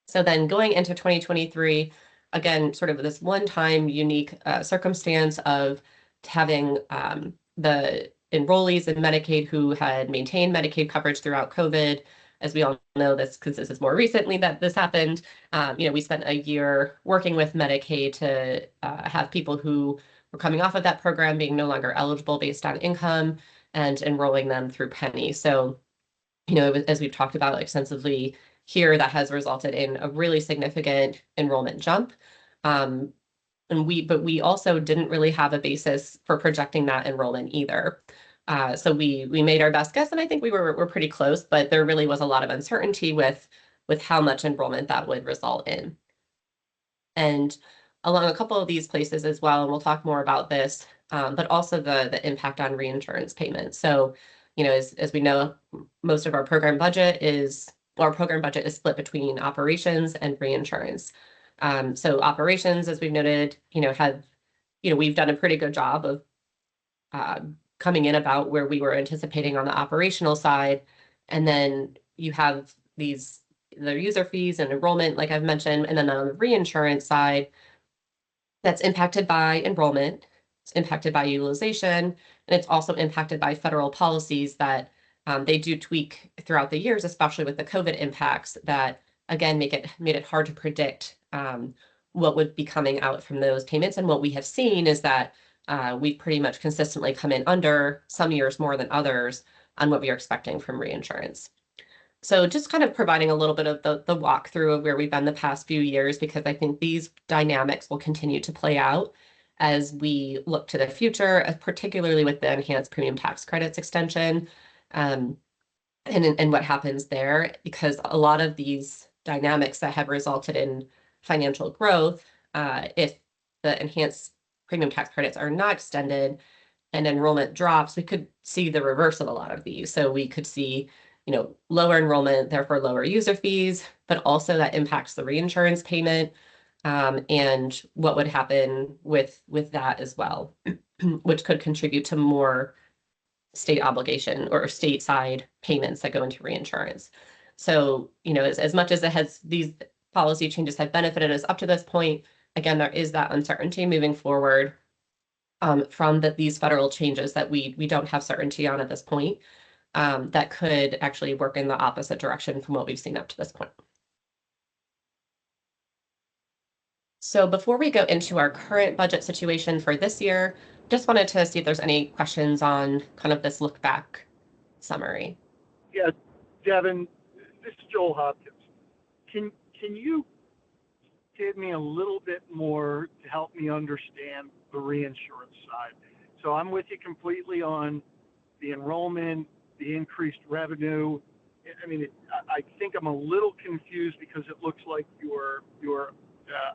So then going into 2023, again, sort of this one-time unique circumstance of having the enrollees in Medicaid who had maintained Medicaid coverage throughout COVID. As we all know this, because this is more recently that this happened, we spent a year working with Medicaid to have people who were coming off of that program being no longer eligible based on income and enrolling them through Pennie. So, as we've talked about extensively here, that has resulted in a really significant enrollment jump. But we also didn't really have a basis for projecting that enrollment either. So we made our best guess, and I think we were pretty close, but there really was a lot of uncertainty with how much enrollment that would result in. And along a couple of these places as well, and we'll talk more about this, but also the impact on reinsurance payments. So as we know, most of our program budget is split between operations and reinsurance. So operations, as we've noted, we've done a pretty good job of coming in about where we were anticipating on the operational side. And then you have the user fees and enrollment, like I've mentioned, and then on the reinsurance side, that's impacted by enrollment, it's impacted by utilization, and it's also impacted by federal policies that they do tweak throughout the years, especially with the COVID impacts that, again, made it hard to predict what would be coming out from those payments. And what we have seen is that we've pretty much consistently come in under, some years more than others, on what we are expecting from reinsurance. So just kind of providing a little bit of the walkthrough of where we've been the past few years, because I think these dynamics will continue to play out as we look to the future, particularly with the enhanced premium tax credits extension, and what happens there, because a lot of these dynamics that have resulted in financial growth, if the enhanced premium tax credits are not extended and enrollment drops, we could see the reverse of a lot of these. So we could see, lower enrollment, therefore lower user fees, but also that impacts the reinsurance payment, and what would happen with that as well, which could contribute to more state obligation or stateside payments that go into reinsurance. So, as much as these policy changes have benefited us up to this point, again, there is that uncertainty moving forward from these federal changes that we don't have certainty on at this point, that could actually work in the opposite direction from what we've seen up to this point. So before we go into our current budget situation for this year, just wanted to see if there's any questions on kind of this look back summary. Yeah, Devin, this is Joel Hopkins. Can you give me a little bit more to help me understand the reinsurance side? So I'm with you completely on the enrollment, the increased revenue. I mean, I think I'm a little confused because it looks like your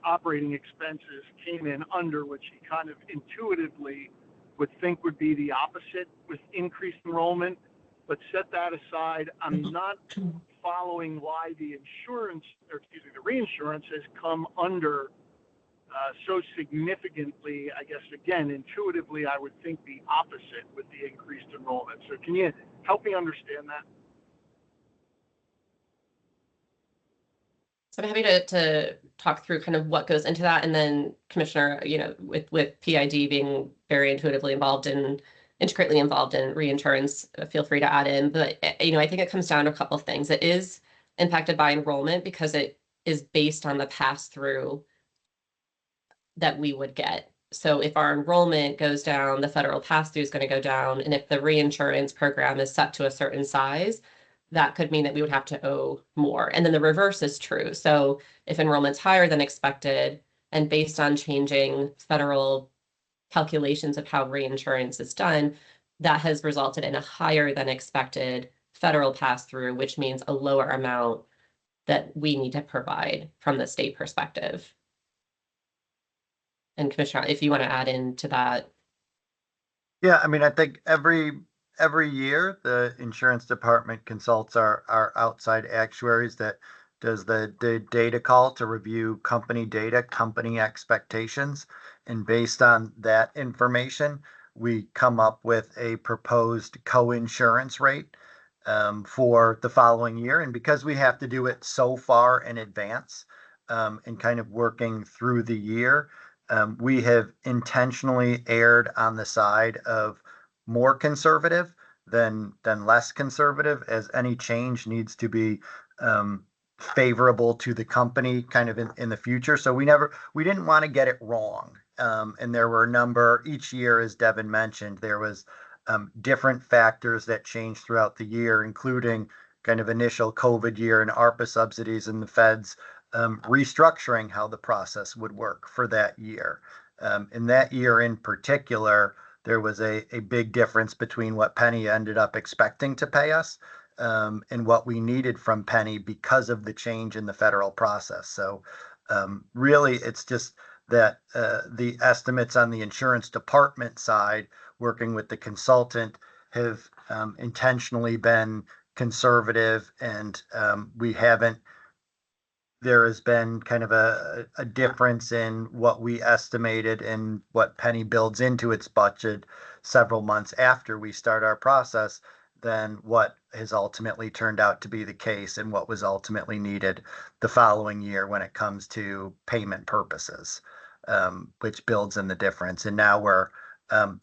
operating expenses came in under, which you kind of intuitively would think would be the opposite with increased enrollment. But set that aside, I'm not following why the reinsurance has come under so significantly. I guess, again, intuitively, I would think the opposite with the increased enrollment. So can you help me understand that? So I'm happy to talk through kind of what goes into that, and then Commissioner, with PID being very intuitively intricately involved in reinsurance, feel free to add in. But I think it comes down to a couple of things. It is impacted by enrollment because it is based on the pass-through that we would get. So if our enrollment goes down, the federal pass-through is going to go down, and if the reinsurance program is set to a certain size, that could mean that we would have to owe more. And then the reverse is true. So if enrollment's higher than expected, and based on changing federal calculations of how reinsurance is done, that has resulted in a higher than expected federal pass-through, which means a lower amount that we need to provide from the state perspective. And Commissioner, if you want to add into that. Yeah, I mean, I think every year the insurance department consults our outside actuaries that does the data call to review company data, company expectations. And based on that information, we come up with a proposed co-insurance rate for the following year. And because we have to do it so far in advance, and kind of working through the year, we have intentionally erred on the side of more conservative than less conservative, as any change needs to be favorable to the company kind of in the future. So we didn't want to get it wrong. And there were each year, as Devin mentioned, there was different factors that changed throughout the year, including kind of initial COVID year and ARPA subsidies and the feds restructuring how the process would work for that year. In that year in particular, there was a big difference between what Pennie ended up expecting to pay us and what we needed from Pennie because of the change in the federal process. So really, it's just that the estimates on the insurance department side, working with the consultant, have intentionally been conservative, and there has been kind of a difference in what we estimated and what Pennie builds into its budget several months after we start our process than what has ultimately turned out to be the case and what was ultimately needed the following year when it comes to payment purposes, which builds in the difference. And now we're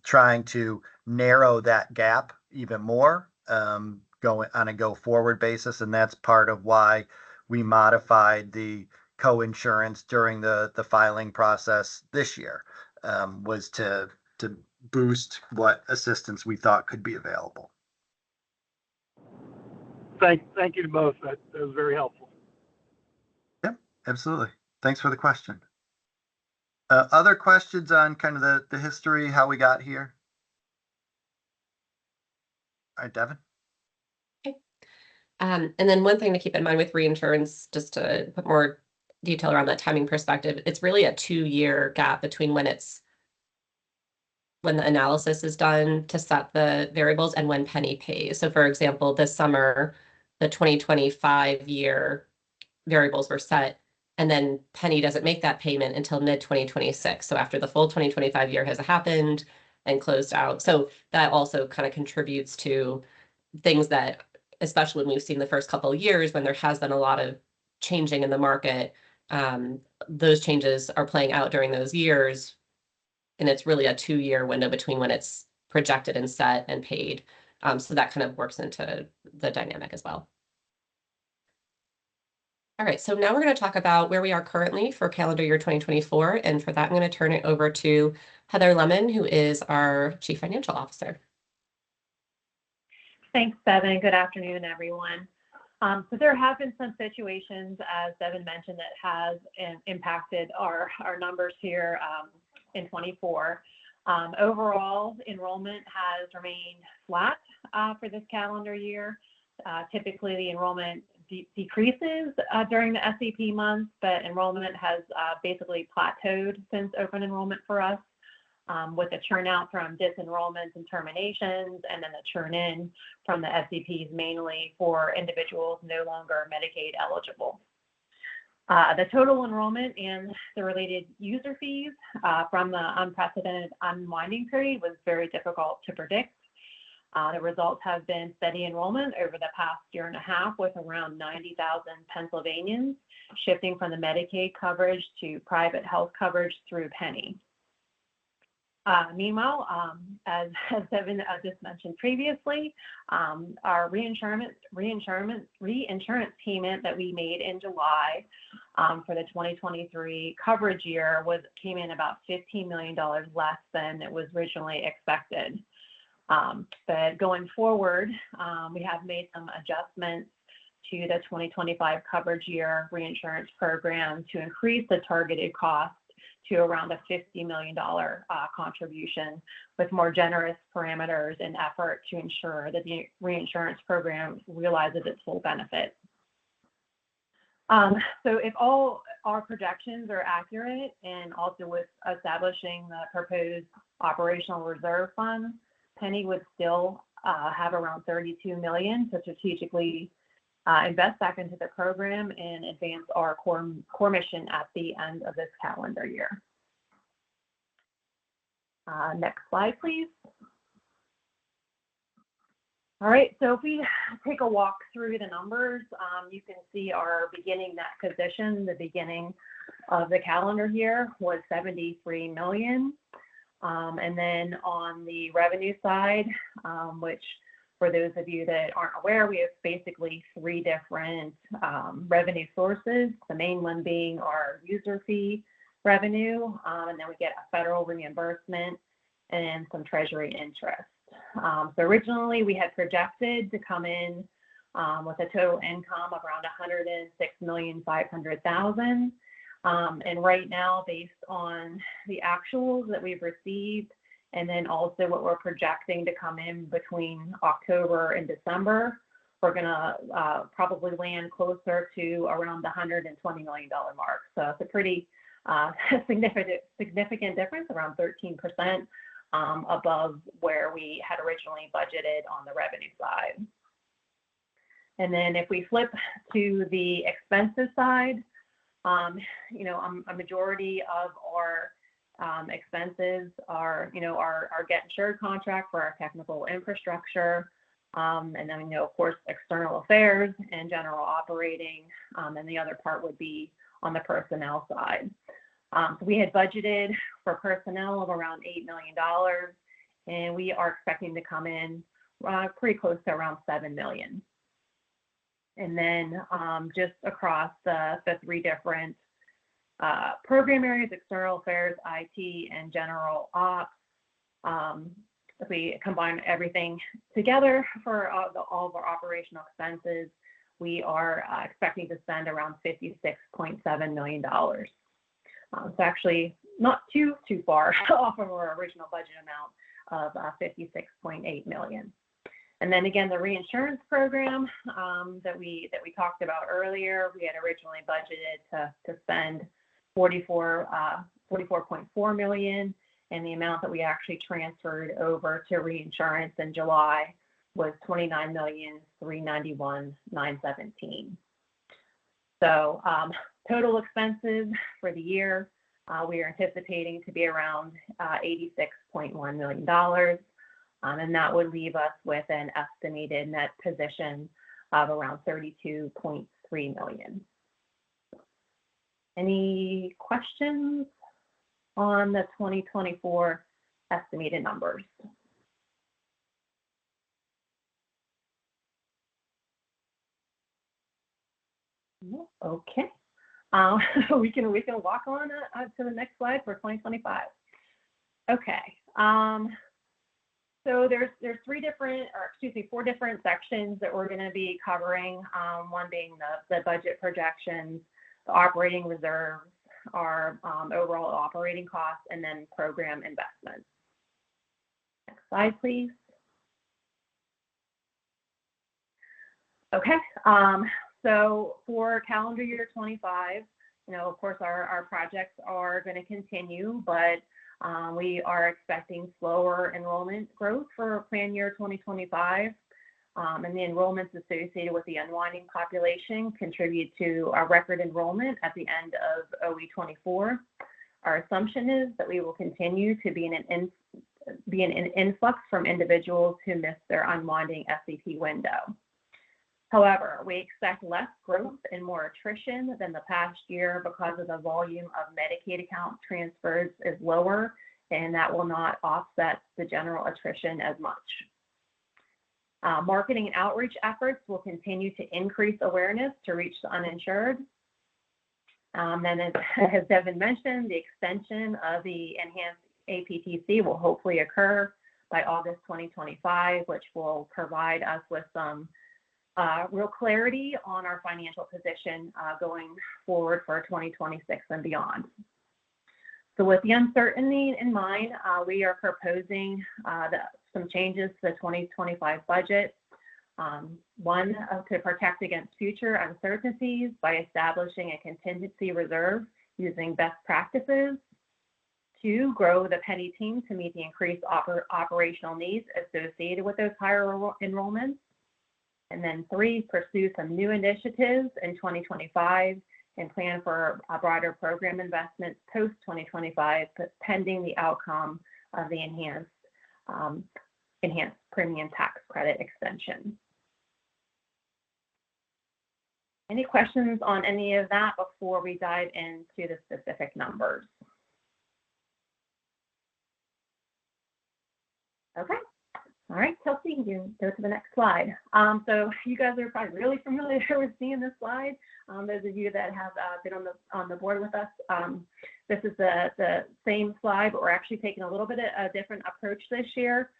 trying to narrow that gap even more, going on a go forward basis. And that's part of why we modified the co-insurance during the filing process this year, was to boost what assistance we thought could be available. Thank you to both. That was very helpful. Yep, absolutely. Thanks for the question. Other questions on kind of the history, how we got here? All right, Devin. And then one thing to keep in mind with reinsurance, just to put more detail around that timing perspective, it's really a 2-year gap between when the analysis is done to set the variables and when Pennie pays. So for example, this summer, the 2025 year variables were set, and then Pennie doesn't make that payment until mid-2026. So after the full 2025 year has happened and closed out. So that also kind of contributes to things that, especially when we've seen the first couple of years when there has been a lot of changing in the market, those changes are playing out during those years. And it's really a 2-year window between when it's projected and set and paid. So that kind of works into the dynamic as well. All right, so now we're going to talk about where we are currently for calendar year 2024. And for that, I'm going to turn it over to Heather Lemon, who is our Chief Financial Officer. Thanks, Devin. Good afternoon, everyone. So there have been some situations, as Devin mentioned, that has impacted our numbers here in 24. Overall, enrollment has remained flat for this calendar year. Typically, the enrollment decreases during the SEP months, but enrollment has basically plateaued since open enrollment for us, with a churn out from disenrollments and terminations, and then the churn in from the SEPs, mainly for individuals no longer Medicaid eligible. The total enrollment and the related user fees from the unprecedented unwinding period was very difficult to predict. The results have been steady enrollment over the past year and a half, with around 90,000 Pennsylvanians shifting from the Medicaid coverage to private health coverage through Pennie. Meanwhile, as Devin just mentioned previously, our reinsurance payment that we made in July for the 2023 coverage year came in about $15 million less than it was originally expected. But going forward, we have made some adjustments to the 2025 coverage year reinsurance program to increase the targeted cost to around a $50 million contribution, with more generous parameters in effort to ensure that the reinsurance program realizes its full benefit. So if all our projections are accurate, and also with establishing the proposed operational reserve fund, Pennie would still have around $32 million to strategically invest back into the program and advance our core mission at the end of this calendar year. Next slide, please. All right, so if we take a walk through the numbers, you can see our beginning net position. The beginning of the calendar year was $73 million. And then on the revenue side, which for those of you that aren't aware, we have basically 3 different revenue sources, the main one being our user fee revenue, and then we get a federal reimbursement and some treasury interest. So originally we had projected to come in with a total income of around $106,500,000. And right now, based on the actuals that we've received, and then also what we're projecting to come in between October and December, we're going to probably land closer to around the $120 million mark. So it's a pretty significant difference, around 13%. above where we had originally budgeted on the revenue side. And then if we flip to the expenses side, you know, a majority of our expenses are, you know, our get insured contract for our technical infrastructure. And then, you know, of course, external affairs and general operating. And the other part would be on the personnel side. So we had budgeted for personnel of around $8 million, and we are expecting to come in pretty close to around $7 million. And then just across the three different program areas, external affairs, IT, and general ops, if we combine everything together for all of our operational expenses, we are expecting to spend around $56.7 million. It's actually not too far off of our original budget amount of $56.8 million. And then again, the reinsurance program that we talked about earlier, we had originally budgeted to spend $44.4 million, and the amount that we actually transferred over to reinsurance in July was $29,391,917. So total expenses for the year, we are anticipating to be around $86.1 million. And that would leave us with an estimated net position of around $32.3 million. Any questions on the 2024 estimated numbers? Okay. We can walk on to the next slide for 2025. Okay. So there's four different sections that we're going to be covering. One being the budget projections, the operating reserves, our overall operating costs, and then program investments. Next slide, please. Okay. So for calendar year 25, you know, of course, our projects are going to continue, but we are expecting slower enrollment growth for plan year 2025. And the enrollments associated with the unwinding population contribute to our record enrollment at the end of OE24. Our assumption is that we will continue to be in an influx from individuals who missed their unwinding SEP window. However, we expect less growth and more attrition than the past year because of the volume of Medicaid account transfers is lower, and that will not offset the general attrition as much. Marketing and outreach efforts will continue to increase awareness to reach the uninsured. Then, as Devin mentioned, the extension of the enhanced APTC will hopefully occur by August 2025, which will provide us with some real clarity on our financial position going forward for 2026 and beyond. So with the uncertainty in mind, we are proposing some changes to the 2025 budget. One, to protect against future uncertainties by establishing a contingency reserve using best practices. 2, grow the Pennie team to meet the increased operational needs associated with those higher enrollments. And then 3, pursue some new initiatives in 2025 and plan for a broader program investments post 2025, pending the outcome of the enhanced premium tax credit extension. Any questions on any of that before we dive into the specific numbers? Okay. All right, Kelsey, you can go to the next slide. So you guys are probably really familiar with seeing this slide. Those of you that have been on the board with us, this is the same slide, but we're actually taking a little bit of a different approach this year.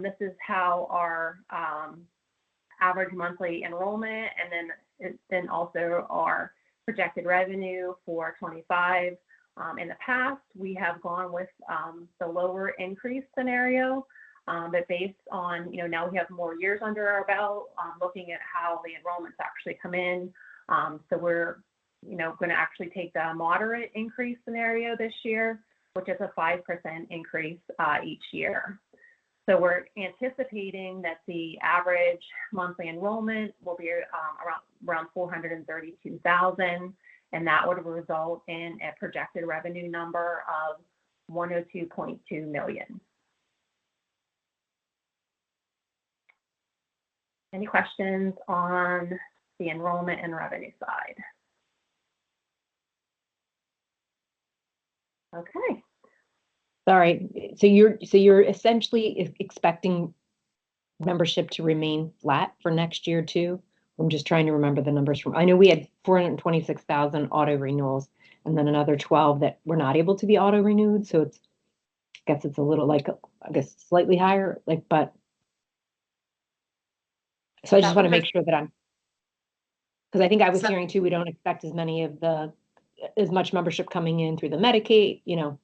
This is how our average monthly enrollment and then also our projected revenue for 25. In the past, we have gone with the lower increase scenario. But based on, you know, now we have more years under our belt, looking at how the enrollments actually come in. So we're, you know, going to actually take the moderate increase scenario this year, which is a 5% increase each year. So we're anticipating that the average monthly enrollment will be around 432,000, and that would result in a projected revenue number of 102.2 million. Any questions on the enrollment and revenue side? Okay. Sorry, so you're essentially expecting membership to remain flat for next year too? I'm just trying to remember the numbers from, I know we had 426,000 auto renewals and then another 12 that were not able to be auto renewed. So it's, I guess it's a little like, I guess slightly higher, like, but. So I just want to make sure that I'm, because I think I was hearing too, we don't expect as much membership coming in through the Medicaid, you know.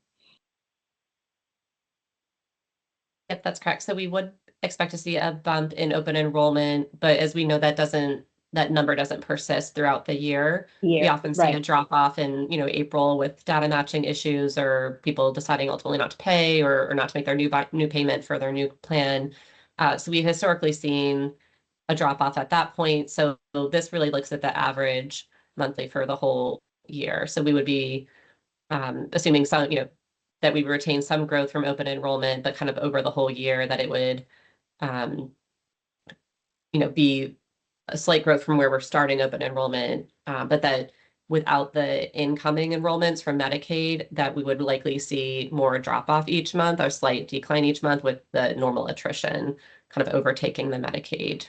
Yep, that's correct. So we would expect to see a bump in open enrollment, but as we know, that number doesn't persist throughout the year. We often see a drop off in, April with data matching issues or people deciding ultimately not to pay or not to make their new payment for their new plan. So we've historically seen a drop off at that point. So this really looks at the average monthly for the whole year. So we would be assuming some, that we retain some growth from open enrollment, but kind of over the whole year that it would, be a slight growth from where we're starting open enrollment, but that without the incoming enrollments from Medicaid, that we would likely see more drop off each month or slight decline each month with the normal attrition kind of overtaking the Medicaid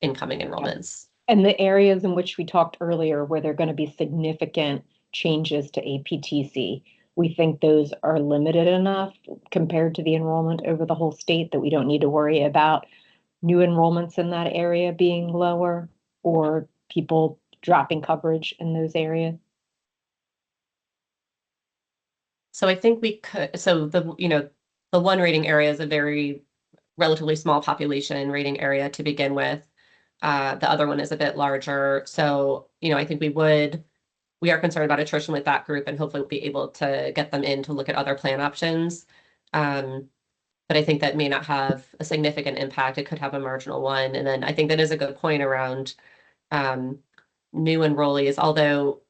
incoming enrollments. And the areas in which we talked earlier where there are going to be significant changes to APTC, we think those are limited enough compared to the enrollment over the whole state that we don't need to worry about new enrollments in that area being lower or people dropping coverage in those areas. So I think we could, so the one rating area is a very relatively small population rating area to begin with. The other one is a bit larger. So, I think we are concerned about attrition with that group and hopefully we'll be able to get them in to look at other plan options. But I think that may not have a significant impact. It could have a marginal one. And then I think that is a good point around new enrollees, although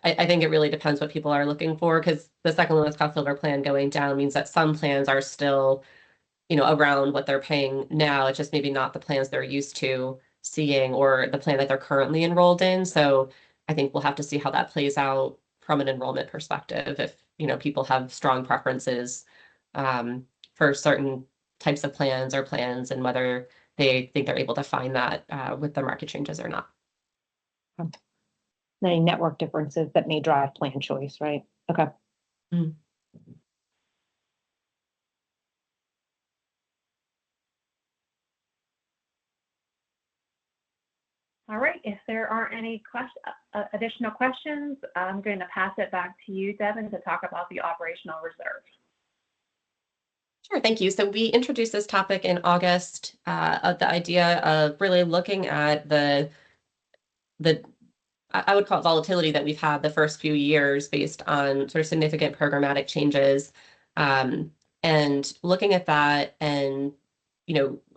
I think it really depends what people are looking for, because the second lowest cost silver plan going down means that some plans are still, around what they're paying now. It's just maybe not the plans they're used to seeing or the plan that they're currently enrolled in. So I think we'll have to see how that plays out from an enrollment perspective. If, people have strong preferences for certain types of plans and whether they think they're able to find that with the market changes or not. Any network differences that may drive plan choice, right? Okay. All right, if there aren't any additional questions, I'm going to pass it back to you, Devin, to talk about the operational reserve. Sure, thank you. So we introduced this topic in August of the idea of really looking at the I would call it volatility that we've had the first few years based on sort of significant programmatic changes, and looking at that and,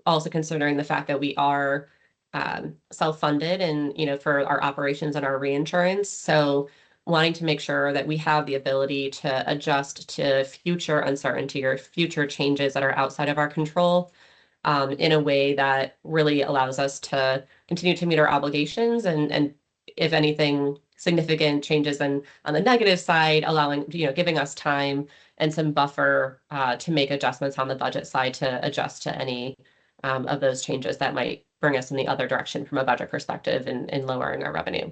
also considering the fact that we are self-funded and, for our operations and our reinsurance. So wanting to make sure that we have the ability to adjust to future uncertainty or future changes that are outside of our control in a way that really allows us to continue to meet our obligations and if anything, significant changes on the negative side, allowing, giving us time and some buffer to make adjustments on the budget side to adjust to any of those changes that might bring us in the other direction from a budget perspective in lowering our revenue.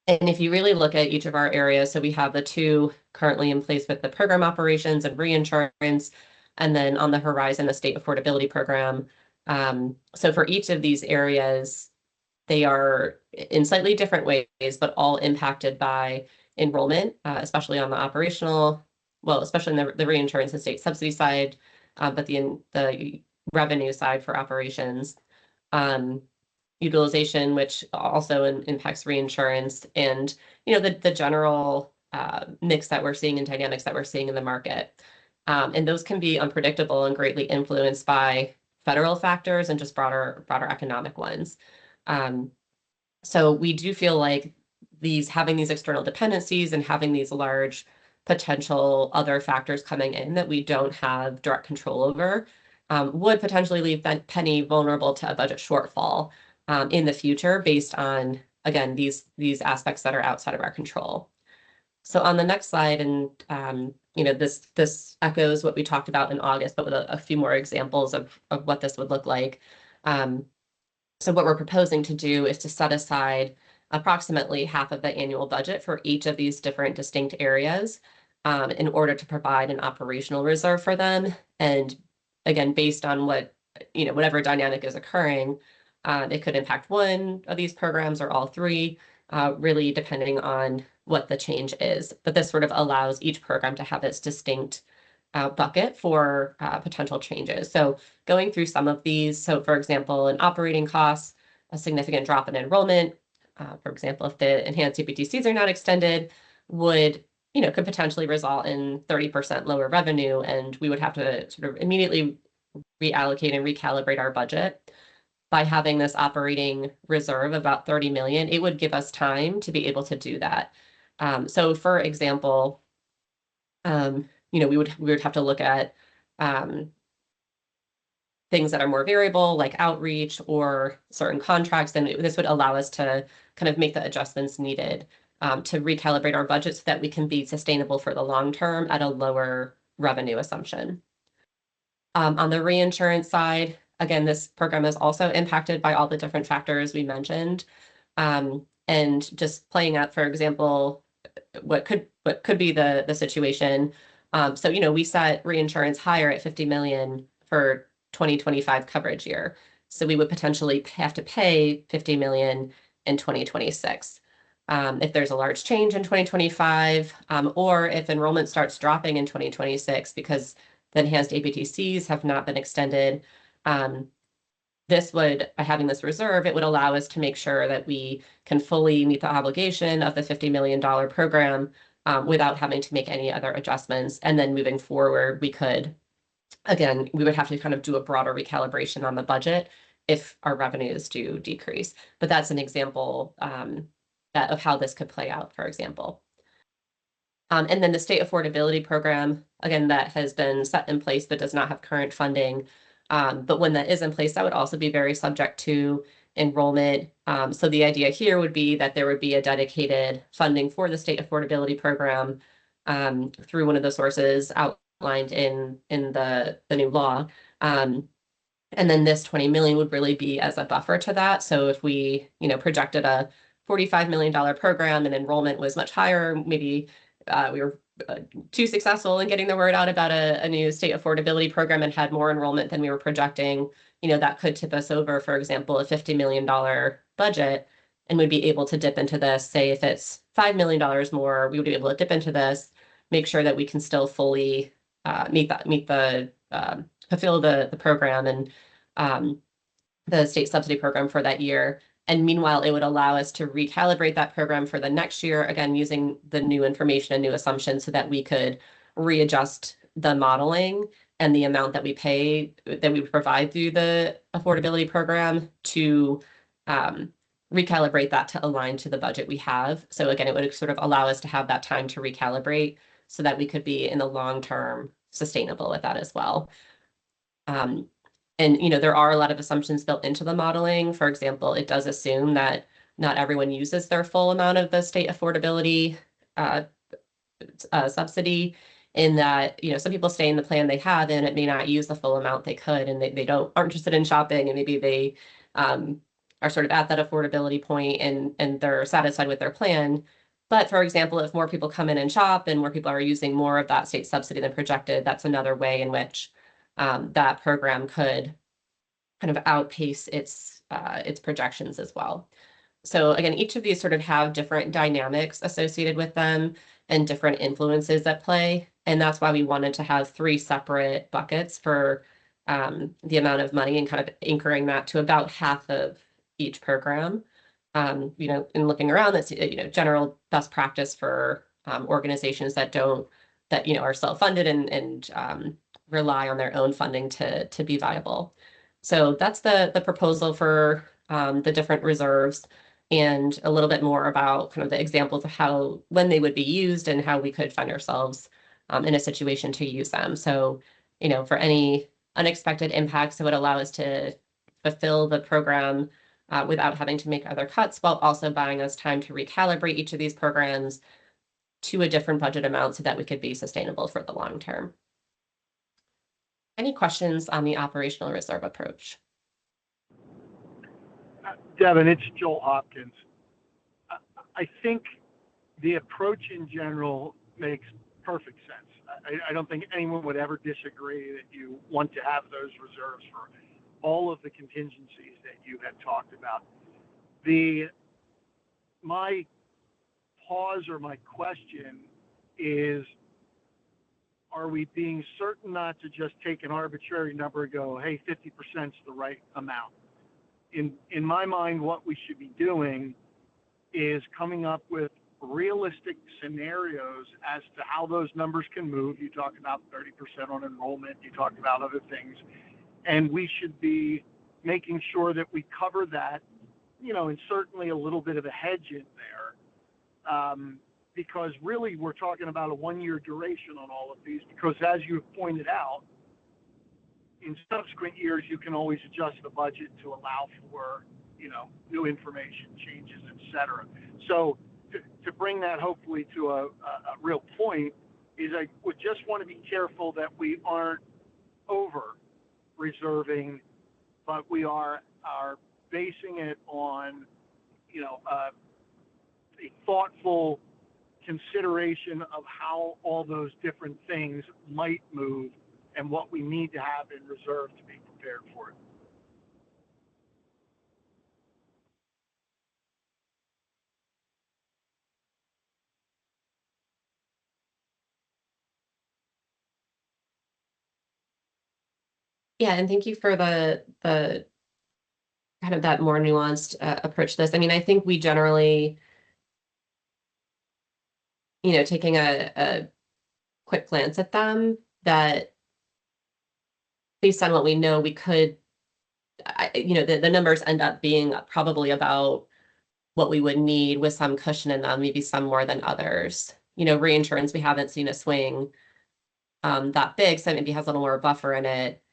And if you really look at each of our areas, so we have the two currently in place with the program operations and reinsurance, and then on the horizon, the state affordability program. So for each of these areas, they are in slightly different ways, but all impacted by enrollment, especially on the operational, especially in the reinsurance and state subsidy side, but the revenue side for operations. Utilization, which also impacts reinsurance, and the general mix that we're seeing and dynamics that we're seeing in the market. And those can be unpredictable and greatly influenced by federal factors and just broader economic ones. So we do feel like having these external dependencies and having these large potential other factors coming in that we don't have direct control over would potentially leave Pennie vulnerable to a budget shortfall in the future based on, again, these aspects that are outside of our control. So on the next slide, and this echoes what we talked about in August, but with a few more examples of what this would look like. So what we're proposing to do is to set aside approximately half of the annual budget for each of these different distinct areas in order to provide an operational reserve for them. And again, based on whatever dynamic is occurring, it could impact one of these programs or all three, really depending on what the change is. But this sort of allows each program to have its distinct bucket for potential changes. So going through some of these, so for example, in operating costs, a significant drop in enrollment, for example, if the enhanced CPTCs are not extended, could potentially result in 30% lower revenue, and we would have to sort of immediately reallocate and recalibrate our budget. By having this operating reserve about 30 million, it would give us time to be able to do that. So for example, we would have to look at things that are more variable, like outreach or certain contracts, and this would allow us to kind of make the adjustments needed to recalibrate our budget so that we can be sustainable for the long term at a lower revenue assumption. On the reinsurance side, again, this program is also impacted by all the different factors we mentioned. And just playing out, for example, what could be the situation. So, we set reinsurance higher at 50 million for 2025 coverage year. So we would potentially have to pay 50 million in 2026. If there's a large change in 2025, or if enrollment starts dropping in 2026 because the enhanced APTCs have not been extended, by having this reserve, it would allow us to make sure that we can fully meet the obligation of the $50 million program without having to make any other adjustments. And then moving forward, we would have to kind of do a broader recalibration on the budget if our revenues do decrease. But that's an example of how this could play out, for example. And then the state affordability program, again, that has been set in place but does not have current funding. But when that is in place, that would also be very subject to enrollment. So the idea here would be that there would be a dedicated funding for the state affordability program through one of the sources outlined in the new law. And then this 20 million would really be as a buffer to that. So if we, projected a $45 million program and enrollment was much higher, maybe we were too successful in getting the word out about a new state affordability program and had more enrollment than we were projecting, that could tip us over, for example, a $50 million budget, and we'd be able to dip into this. Say if it's $5 million more, we would be able to dip into this, make sure that we can still fully fulfill the program and the state subsidy program for that year. And meanwhile, it would allow us to recalibrate that program for the next year, again, using the new information and new assumptions so that we could readjust the modeling and the amount that we provide through the affordability program to recalibrate that to align to the budget we have. So again, it would sort of allow us to have that time to recalibrate so that we could be in the long term sustainable with that as well. And, there are a lot of assumptions built into the modeling. For example, it does assume that not everyone uses their full amount of the state affordability subsidy, in that, some people stay in the plan they have and it may not use the full amount they could, and they aren't interested in shopping, and maybe they are sort of at that affordability point and they're satisfied with their plan. But for example, if more people come in and shop and more people are using more of that state subsidy than projected, that's another way in which that program could kind of outpace its projections as well. So again, each of these sort of have different dynamics associated with them and different influences at play. And that's why we wanted to have 3 separate buckets for the amount of money and kind of anchoring that to about half of each program. In looking around, that's, general best practice for organizations that are self-funded and rely on their own funding to be viable. So that's the proposal for the different reserves, and a little bit more about kind of the examples of when they would be used and how we could find ourselves in a situation to use them. So, for any unexpected impacts, it would allow us to fulfill the program without having to make other cuts, while also buying us time to recalibrate each of these programs to a different budget amount so that we could be sustainable for the long term. Any questions on the operational reserve approach? Devin, it's Joel Hopkins. I think the approach in general makes perfect sense. I don't think anyone would ever disagree that you want to have those reserves for all of the contingencies that you had talked about. My pause or my question is, are we being certain not to just take an arbitrary number and go, hey, 50% is the right amount? In my mind, what we should be doing is coming up with realistic scenarios as to how those numbers can move. You talked about 30% on enrollment, you talked about other things, and we should be making sure that we cover that, and certainly a little bit of a hedge in there, because really we're talking about a 1-year duration on all of these, because as you have pointed out, in subsequent years, you can always adjust the budget to allow for, new information, changes, et cetera. So to bring that hopefully to a real point is I would just want to be careful that we aren't over reserving, but we are basing it on, a thoughtful consideration of how all those different things might move and what we need to have in reserve to be prepared for it. Yeah, and thank you for the kind of that more nuanced approach to this. I mean, I think we generally, taking a quick glance at them, that based on what we know, we could, the numbers end up being probably about what we would need with some cushion in them, maybe some more than others. Reinsurance, we haven't seen a swing that big, so maybe has a little more buffer in it.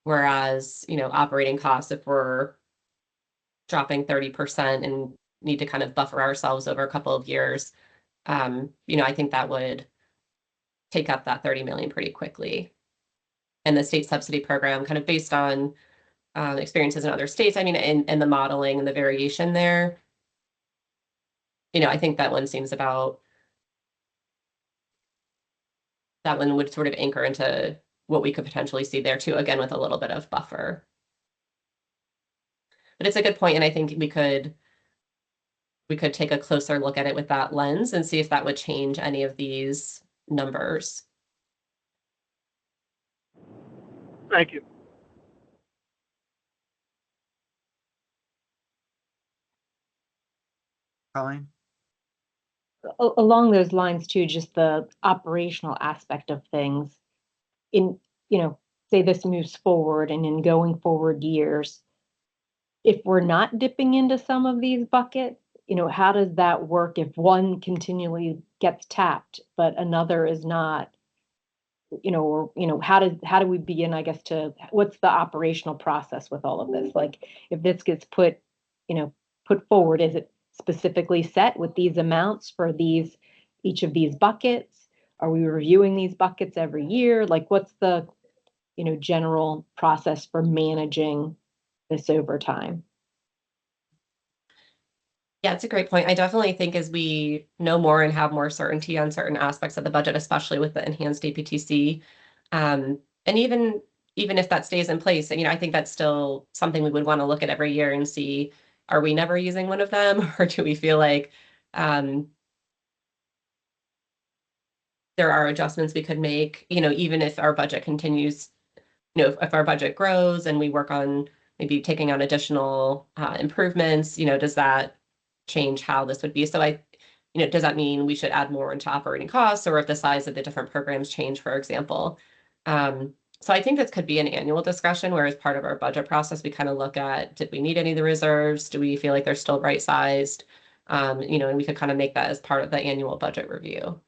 Whereas, operating costs, if we're dropping 30% and need to kind of buffer ourselves over a couple of years, I think that would take up that 30 million pretty quickly. And the state subsidy program, kind of based on experiences in other states, I mean, and the modeling and the variation there, I think that one seems about, that one would sort of anchor into what we could potentially see there too, again, with a little bit of buffer. But it's a good point, and I think we could take a closer look at it with that lens and see if that would change any of these numbers. Thank you. Colleen? Along those lines too, just the operational aspect of things in, say this moves forward and in going forward years, if we're not dipping into some of these buckets, how does that work if one continually gets tapped, but another is not, or, how do we begin, I guess, what's the operational process with all of this? Like if this gets put forward, is it specifically set with these amounts for each of these buckets? Are we reviewing these buckets every year? Like what's the, general process for managing this over time? Yeah, it's a great point. I definitely think as we know more and have more certainty on certain aspects of the budget, especially with the enhanced APTC, and even if that stays in place, I think that's still something we would want to look at every year and see, are we never using one of them, or do we feel like there are adjustments we could make, even if our budget continues, if our budget grows and we work on maybe taking on additional improvements, does that change how this would be? So does that mean we should add more into operating costs, or if the size of the different programs change, for example? So I think this could be an annual discussion, where as part of our budget process, we kind of look at, did we need any of the reserves? Do we feel like they're still right sized? And we could kind of make that as part of the annual budget review.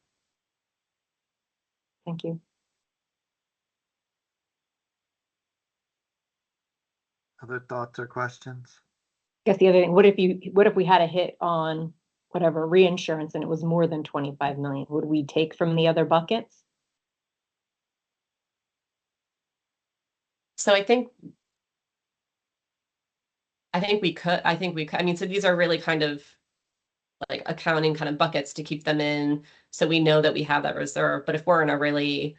Thank you. Other thoughts or questions? I guess the other thing, what if we had a hit on whatever reinsurance and it was more than 25 million? Would we take from the other buckets? So I think we could. I mean, so these are really kind of like accounting kind of buckets to keep them in, so we know that we have that reserve. But if we're in a really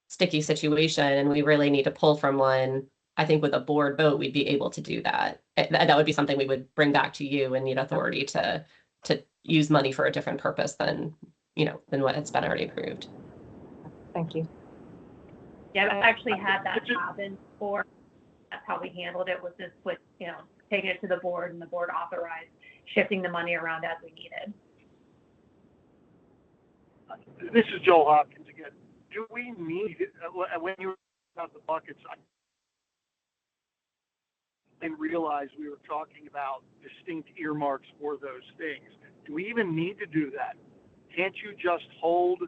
sticky situation and we really need to pull from one, I think with a board vote, we'd be able to do that. That would be something we would bring back to you and need authority to use money for a different purpose than what has been already approved. Thank you. Yeah, I've actually had that happen before. That's how we handled it, was just with, taking it to the board, and the board authorized shifting the money around as we needed. This is Joel Hopkins again. Do we need, when you were about the buckets, I didn't realize we were talking about distinct earmarks for those things. Do we even need to do that? Can't you just hold,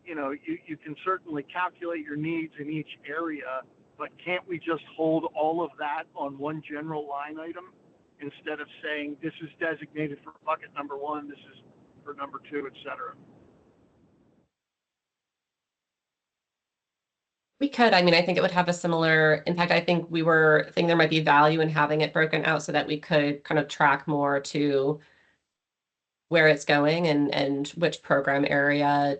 you can certainly calculate your needs in each area, but can't we just hold all of that on one general line item instead of saying this is designated for bucket number 1, this is for number 2, et cetera? We could. I mean, I think it would have a similar impact. I think we were thinking there might be value in having it broken out so that we could kind of track more to where it's going and which program area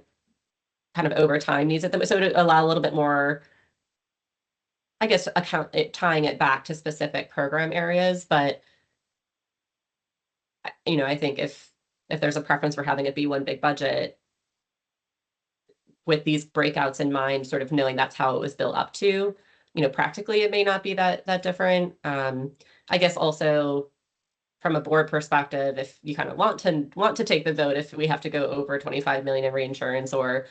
kind of over time needs it. So to allow a little bit more, I guess, tying it back to specific program areas. But I think if there's a preference for having it be one big budget, with these breakouts in mind, sort of knowing that's how it was built up to, practically it may not be that different. I guess also from a board perspective, if you kind of want to take the vote, if we have to go over 25 million in reinsurance or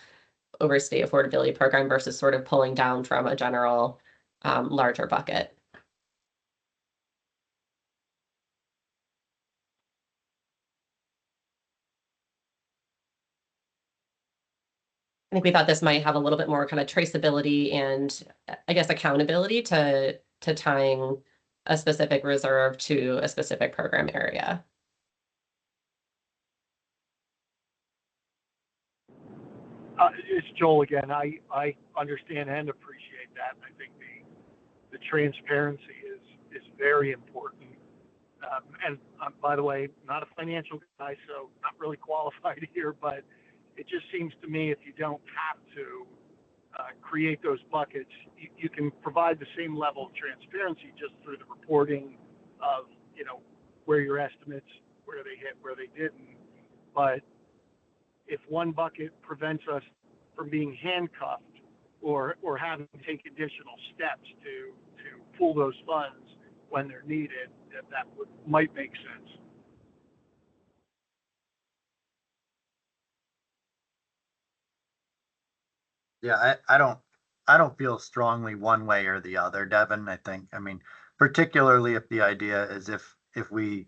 over state affordability program versus sort of pulling down from a general larger bucket. I think we thought this might have a little bit more kind of traceability and I guess accountability to tying a specific reserve to a specific program area. It's Joel again. I understand and appreciate that. I think the transparency is very important. And by the way, not a financial guy, so not really qualified here, but it just seems to me if you don't have to create those buckets, you can provide the same level of transparency just through the reporting of, where your estimates, where they hit, where they didn't. But if one bucket prevents us from being handcuffed or having to take additional steps to pull those funds when they're needed, that might make sense. Yeah, I don't feel strongly one way or the other, Devin. I mean, particularly if the idea is if we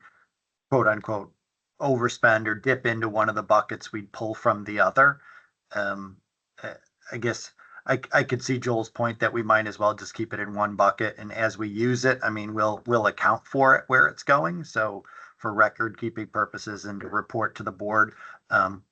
quote unquote overspend or dip into one of the buckets, we'd pull from the other. I guess I could see Joel's point that we might as well just keep it in one bucket, and as we use it, I mean, we'll account for it where it's going. So for record keeping purposes and to report to the board,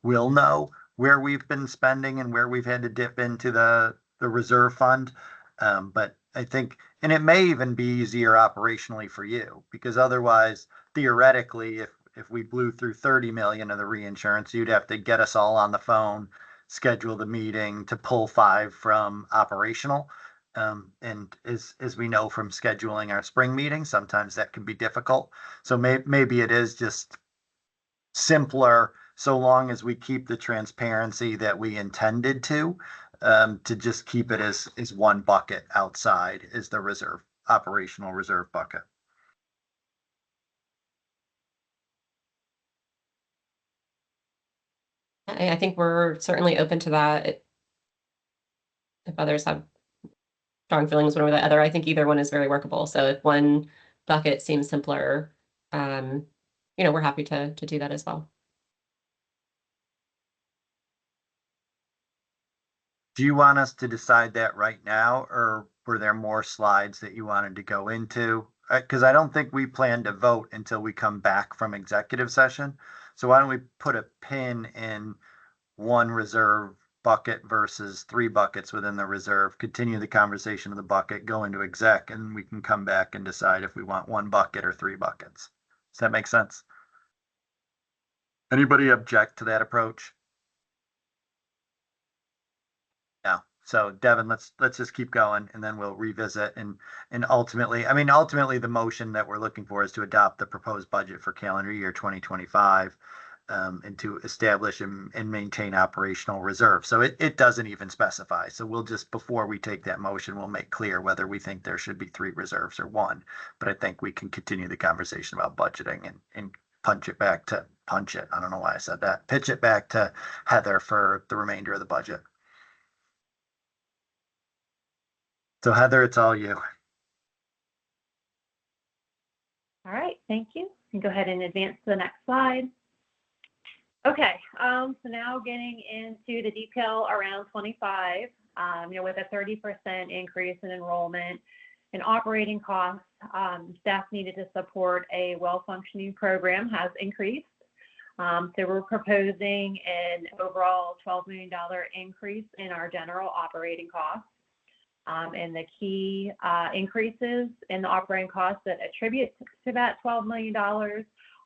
we'll know where we've been spending and where we've had to dip into the reserve fund. But I think, and it may even be easier operationally for you, because otherwise, theoretically, if we blew through 30 million of the reinsurance, you'd have to get us all on the phone, schedule the meeting to pull 5 from operational. And as we know from scheduling our spring meeting, sometimes that can be difficult. So maybe it is just simpler, so long as we keep the transparency that we intended to just keep it as one bucket outside is the operational reserve bucket. I think we're certainly open to that. If others have strong feelings one way or the other, I think either one is very workable. So if one bucket seems simpler, we're happy to do that as well. Do you want us to decide that right now, or were there more slides that you wanted to go into? Because I don't think we plan to vote until we come back from executive session. So why don't we put a pin in one reserve bucket versus 3 buckets within the reserve, continue the conversation of the bucket, go into exec, and we can come back and decide if we want 1 bucket or 3 buckets. Does that make sense? Anybody object to that approach? No. So Devin, let's just keep going and then we'll revisit and ultimately, the motion that we're looking for is to adopt the proposed budget for calendar year 2025 and to establish and maintain operational reserve. So it doesn't even specify. So we'll just, before we take that motion, we'll make clear whether we think there should be 3 reserves or 1. But I think we can continue the conversation about budgeting and punch it. I don't know why I said that. Pitch it back to Heather for the remainder of the budget. So Heather, it's all you. All right, thank you. You can go ahead and advance to the next slide. Okay, so now getting into the detail around 25, with a 30% increase in enrollment and operating costs, staff needed to support a well-functioning program has increased. So we're proposing an overall $12 million increase in our general operating costs. And the key increases in the operating costs that attribute to that $12 million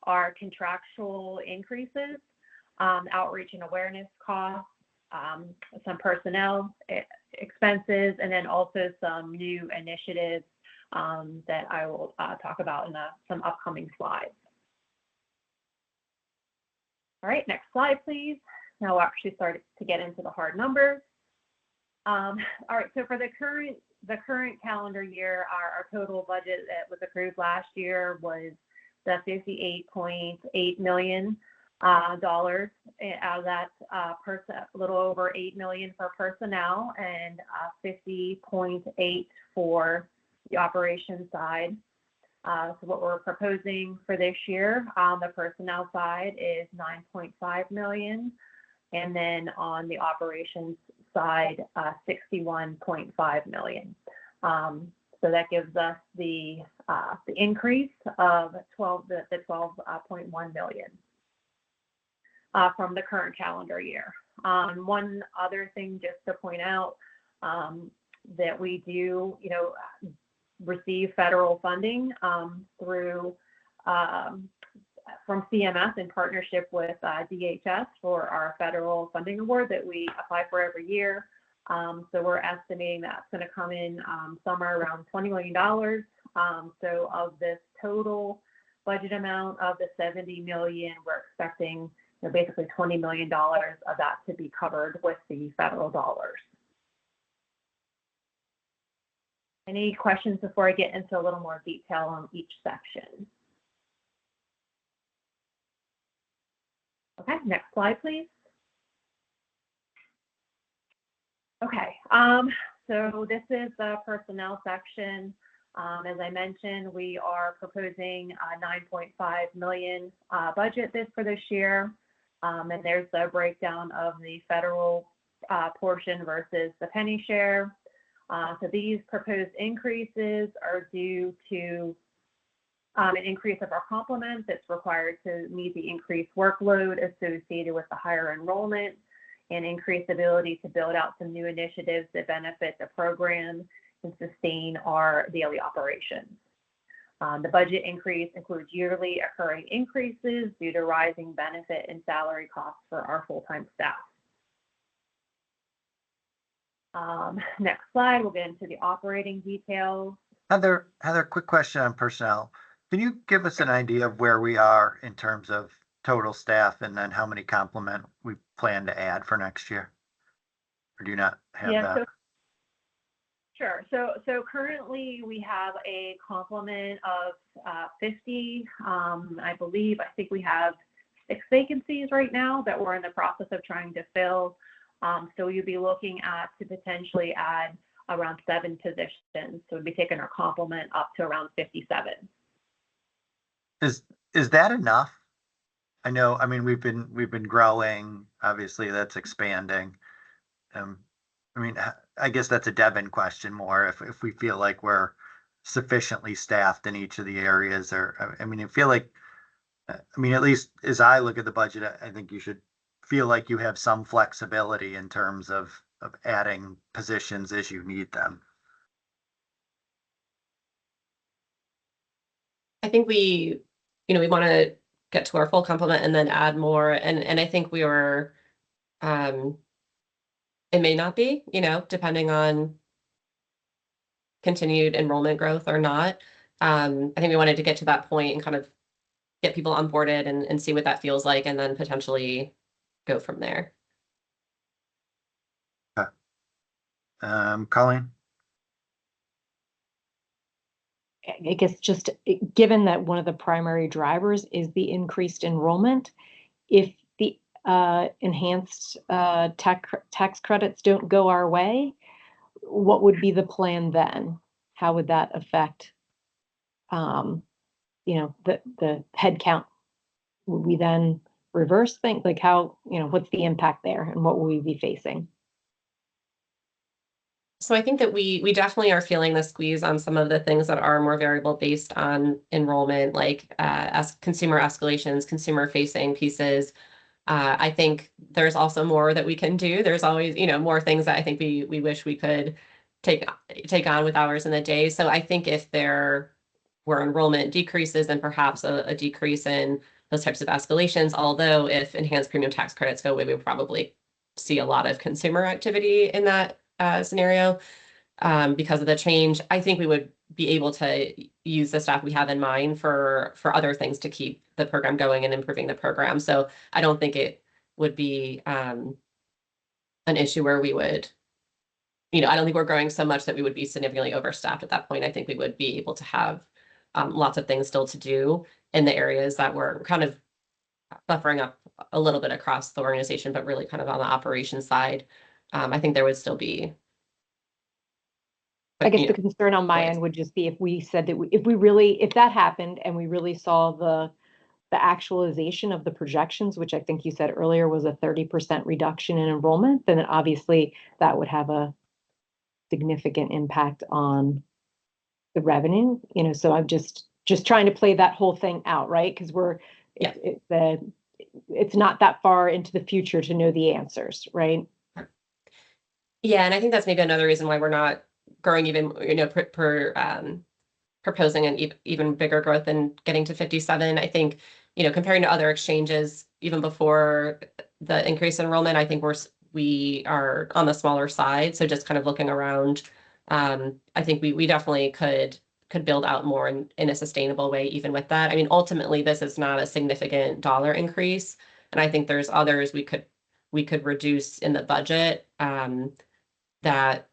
are contractual increases, outreach and awareness costs, some personnel expenses, and then also some new initiatives that I will talk about in some upcoming slides. All right, next slide, please. Now we'll actually start to get into the hard numbers. All right, so for the current calendar year, our total budget that was approved last year was the $58.8 million. Out of that, a little over $8 million for personnel and $50.8 for the operations side. So what we're proposing for this year on the personnel side is $9.5 million. And then on the operations side, $61.5 million. So that gives us the increase of the $12.1 million from the current calendar year. One other thing just to point out that we do, receive federal funding through from CMS in partnership with DHS for our federal funding award that we apply for every year. So we're estimating that's going to come in somewhere around $20 million. So of this total budget amount of the $70 million, we're expecting basically $20 million of that to be covered with the federal dollars. Any questions before I get into a little more detail on each section? Okay, next slide, please. Okay, so this is the personnel section. As I mentioned, we are proposing a $9.5 million budget for this year. And there's the breakdown of the federal portion versus the Pennie share. So these proposed increases are due to an increase of our complement that's required to meet the increased workload associated with the higher enrollment and increased ability to build out some new initiatives that benefit the program and sustain our daily operations. The budget increase includes yearly occurring increases due to rising benefit and salary costs for our full-time staff. Next slide, we'll get into the operating details. Heather, quick question on personnel. Can you give us an idea of where we are in terms of total staff and then how many complement we plan to add for next year? Or do you not have that? Sure. So currently we have a complement of 50. I think we have 6 vacancies right now that we're in the process of trying to fill. So you'd be looking at to potentially add around 7 positions. So we'd be taking our complement up to around 57. Is that enough? I know, I mean, we've been growing, obviously that's expanding. I mean, I guess that's a Devin question more, if we feel like we're sufficiently staffed in each of the areas, or, I mean, I feel like, I mean, at least as I look at the budget, I think you should feel like you have some flexibility in terms of adding positions as you need them. I think we want to get to our full complement and then add more. And I think we were, it may not be, depending on continued enrollment growth or not. I think we wanted to get to that point and kind of get people onboarded and see what that feels like, and then potentially go from there. Okay. Colleen? I guess just given that one of the primary drivers is the increased enrollment, if the enhanced tax credits don't go our way, what would be the plan then? How would that affect, the head count? Would we then reverse things? Like how, what's the impact there and what will we be facing? So I think that we definitely are feeling the squeeze on some of the things that are more variable based on enrollment, like as consumer escalations, consumer facing pieces. I think there's also more that we can do. There's always, more things that I think we wish we could take on with hours in the day. So I think if there were enrollment decreases and perhaps a decrease in those types of escalations, although if enhanced premium tax credits go away, we would probably see a lot of consumer activity in that scenario because of the change. I think we would be able to use the staff we have in mind for other things to keep the program going and improving the program. So I don't think it would be an issue where we would, I don't think we're growing so much that we would be significantly overstaffed at that point. I think we would be able to have lots of things still to do in the areas that we're kind of buffering up a little bit across the organization, but really kind of on the operations side. I think there would still be. I guess the concern on my end would just be if we said that if that happened and we really saw the actualization of the projections, which I think you said earlier was a 30% reduction in enrollment, then obviously that would have a significant impact on the revenue, so I'm just trying to play that whole thing out, right? Because it's not that far into the future to know the answers, right? Yeah, and I think that's maybe another reason why we're not growing even, proposing an even bigger growth and getting to 57. I think, comparing to other exchanges, even before the increased enrollment, I think we are on the smaller side. So just kind of looking around, I think we definitely could build out more in a sustainable way, even with that. I mean, ultimately, this is not a significant dollar increase. And I think there's others we could reduce in the budget that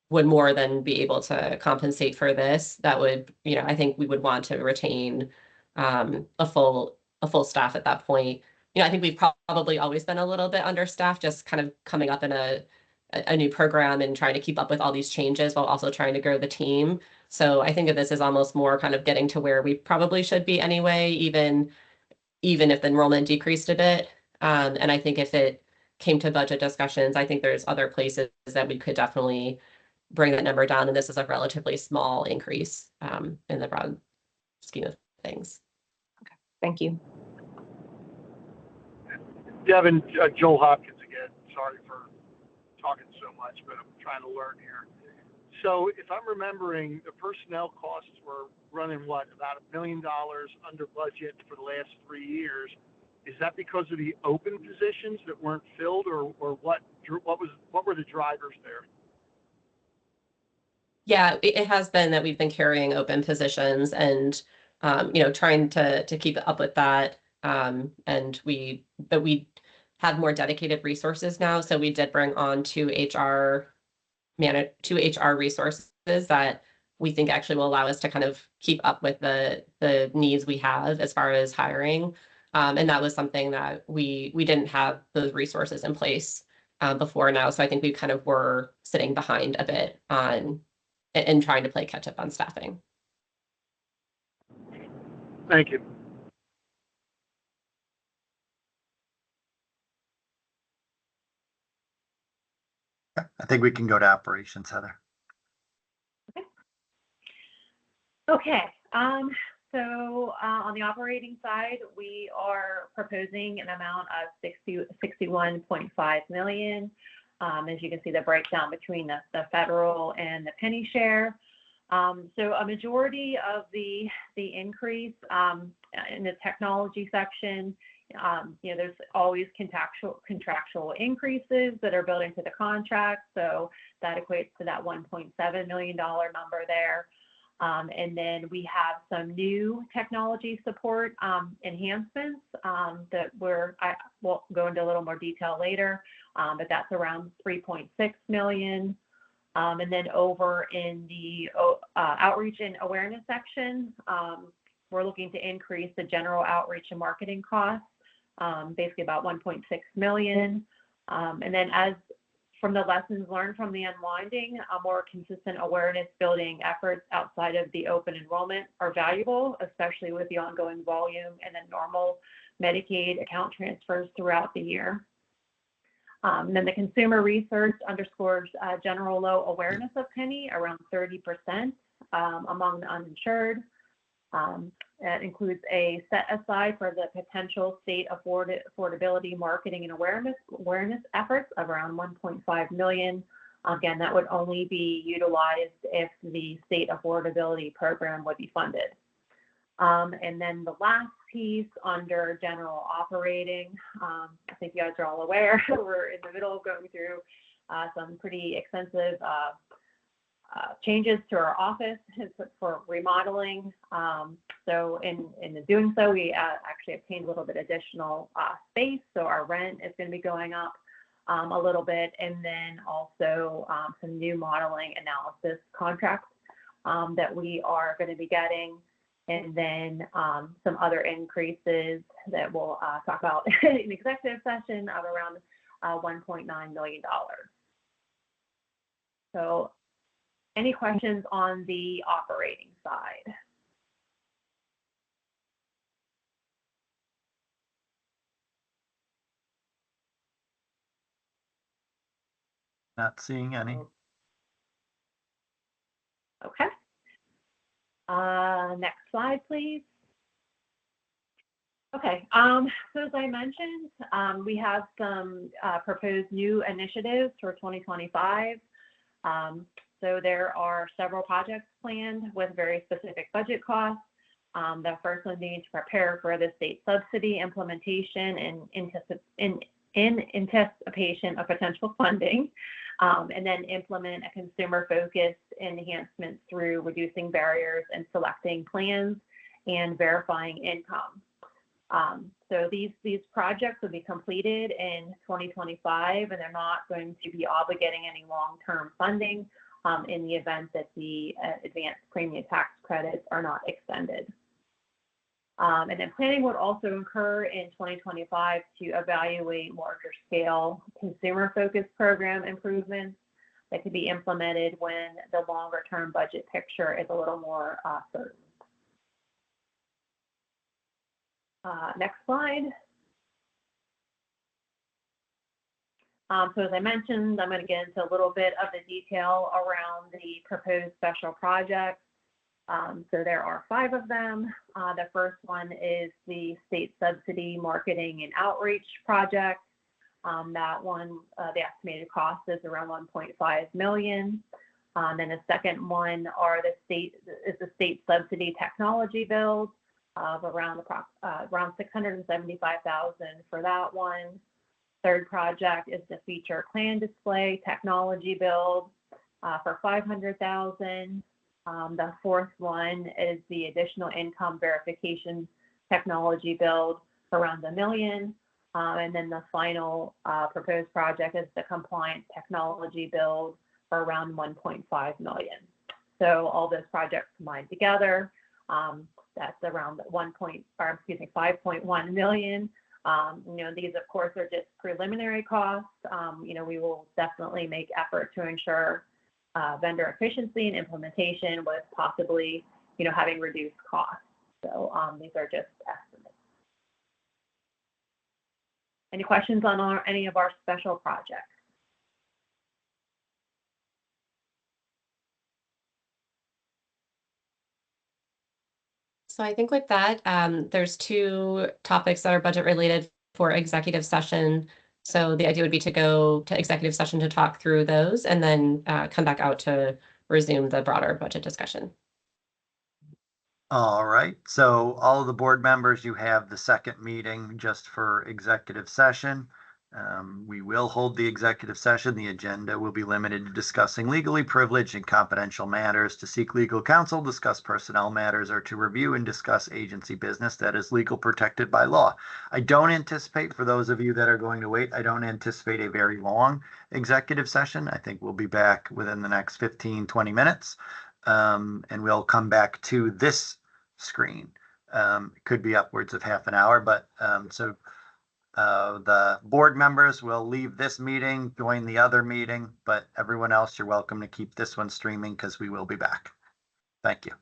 would more than be able to compensate for this. That would, I think we would want to retain a full staff at that point. I think we've probably always been a little bit understaffed, just kind of coming up in a new program and trying to keep up with all these changes while also trying to grow the team. So I think of this as almost more kind of getting to where we probably should be anyway, even if the enrollment decreased a bit. And I think if it came to budget discussions, I think there's other places that we could definitely bring that number down. And this is a relatively small increase in the broad scheme of things. Okay, thank you. Devin, Joel Hopkins again. Sorry for talking so much, but I'm trying to learn here. So if I'm remembering, the personnel costs were running about $1 million under budget for the last 3 years. Is that because of the open positions that weren't filled, or what were the drivers there? Yeah, it has been that we've been carrying open positions and trying to keep up with that. But we have more dedicated resources now. So we did bring on two HR resources that we think actually will allow us to kind of keep up with the needs we have as far as hiring. And that was something that we didn't have those resources in place before now. So I think we kind of were sitting behind a bit on and trying to play catch up on staffing. Thank you. I think we can go to operations, Heather. Okay, so on the operating side, we are proposing an amount of 61.5 million. As you can see, the breakdown between the federal and the Pennie share. So a majority of the increase in the technology section, there's always contractual increases that are built into the contract. So that equates to that $1.7 million number there. And then we have some new technology support enhancements that I will go into a little more detail later, but that's around 3.6 million. And then over in the outreach and awareness section, we're looking to increase the general outreach and marketing costs, basically about 1.6 million. And then from the lessons learned from the unwinding, a more consistent awareness building efforts outside of the open enrollment are valuable, especially with the ongoing volume and then normal Medicaid account transfers throughout the year. Then the consumer research underscores general low awareness of Pennie, around 30% among the uninsured. That includes a set aside for the potential state affordability marketing and awareness efforts of around 1.5 million. Again, that would only be utilized if the state affordability program would be funded. And then the last piece under general operating, I think you guys are all aware, we're in the middle of going through some pretty extensive changes to our office for remodeling. So in doing so, we actually obtained a little bit additional space. So our rent is going to be going up a little bit, and then also some new modeling analysis contracts that we are going to be getting, and then some other increases that we'll talk about in executive session of around $1.9 million. So any questions on the operating side? Not seeing any. Okay. Next slide, please. Okay, so as I mentioned, we have some proposed new initiatives for 2025. So there are several projects planned with very specific budget costs. The first one being to prepare for the state subsidy implementation and in anticipation of potential funding, and then implement a consumer-focused enhancements through reducing barriers and selecting plans and verifying income. So these projects will be completed in 2025, and they're not going to be obligating any long-term funding in the event that the advanced premium tax credits are not extended. And then planning would also incur in 2025 to evaluate larger scale consumer-focused program improvements that could be implemented when the longer term budget picture is a little more certain. Next slide. So as I mentioned, I'm going to get into a little bit of the detail around the proposed special projects. So there are 5 of them. The first one is the state subsidy marketing and outreach project. That one, the estimated cost is around 1.5 million. Then the second one is the state subsidy technology build of around 675,000 for that one. Third project is the feature plan display technology build for 500,000. The fourth one is the additional income verification technology build for around $1 million. And then the final proposed project is the compliance technology build for around 1.5 million. So all those projects combined together, that's around 5.1 million. These of course are just preliminary costs. We will definitely make effort to ensure vendor efficiency and implementation with possibly, having reduced costs. So these are just estimates. Any questions on any of our special projects? So I think with that, there's two topics that are budget related for executive session. So the idea would be to go to executive session to talk through those and then come back out to resume the broader budget discussion. All right, so all of the board members, you have the second meeting just for executive session. We will hold the executive session. The agenda will be limited to discussing legally privileged and confidential matters, to seek legal counsel, discuss personnel matters, or to review and discuss agency business that is legal protected by law. I don't anticipate, for those of you that are going to wait, I don't anticipate a very long executive session. I think we'll be back within the next 15, 20 minutes. And we'll come back to this screen. It could be upwards of half an hour, but the board members will leave this meeting, join the other meeting, but everyone else, you're welcome to keep this one streaming because we will be back. Thank you.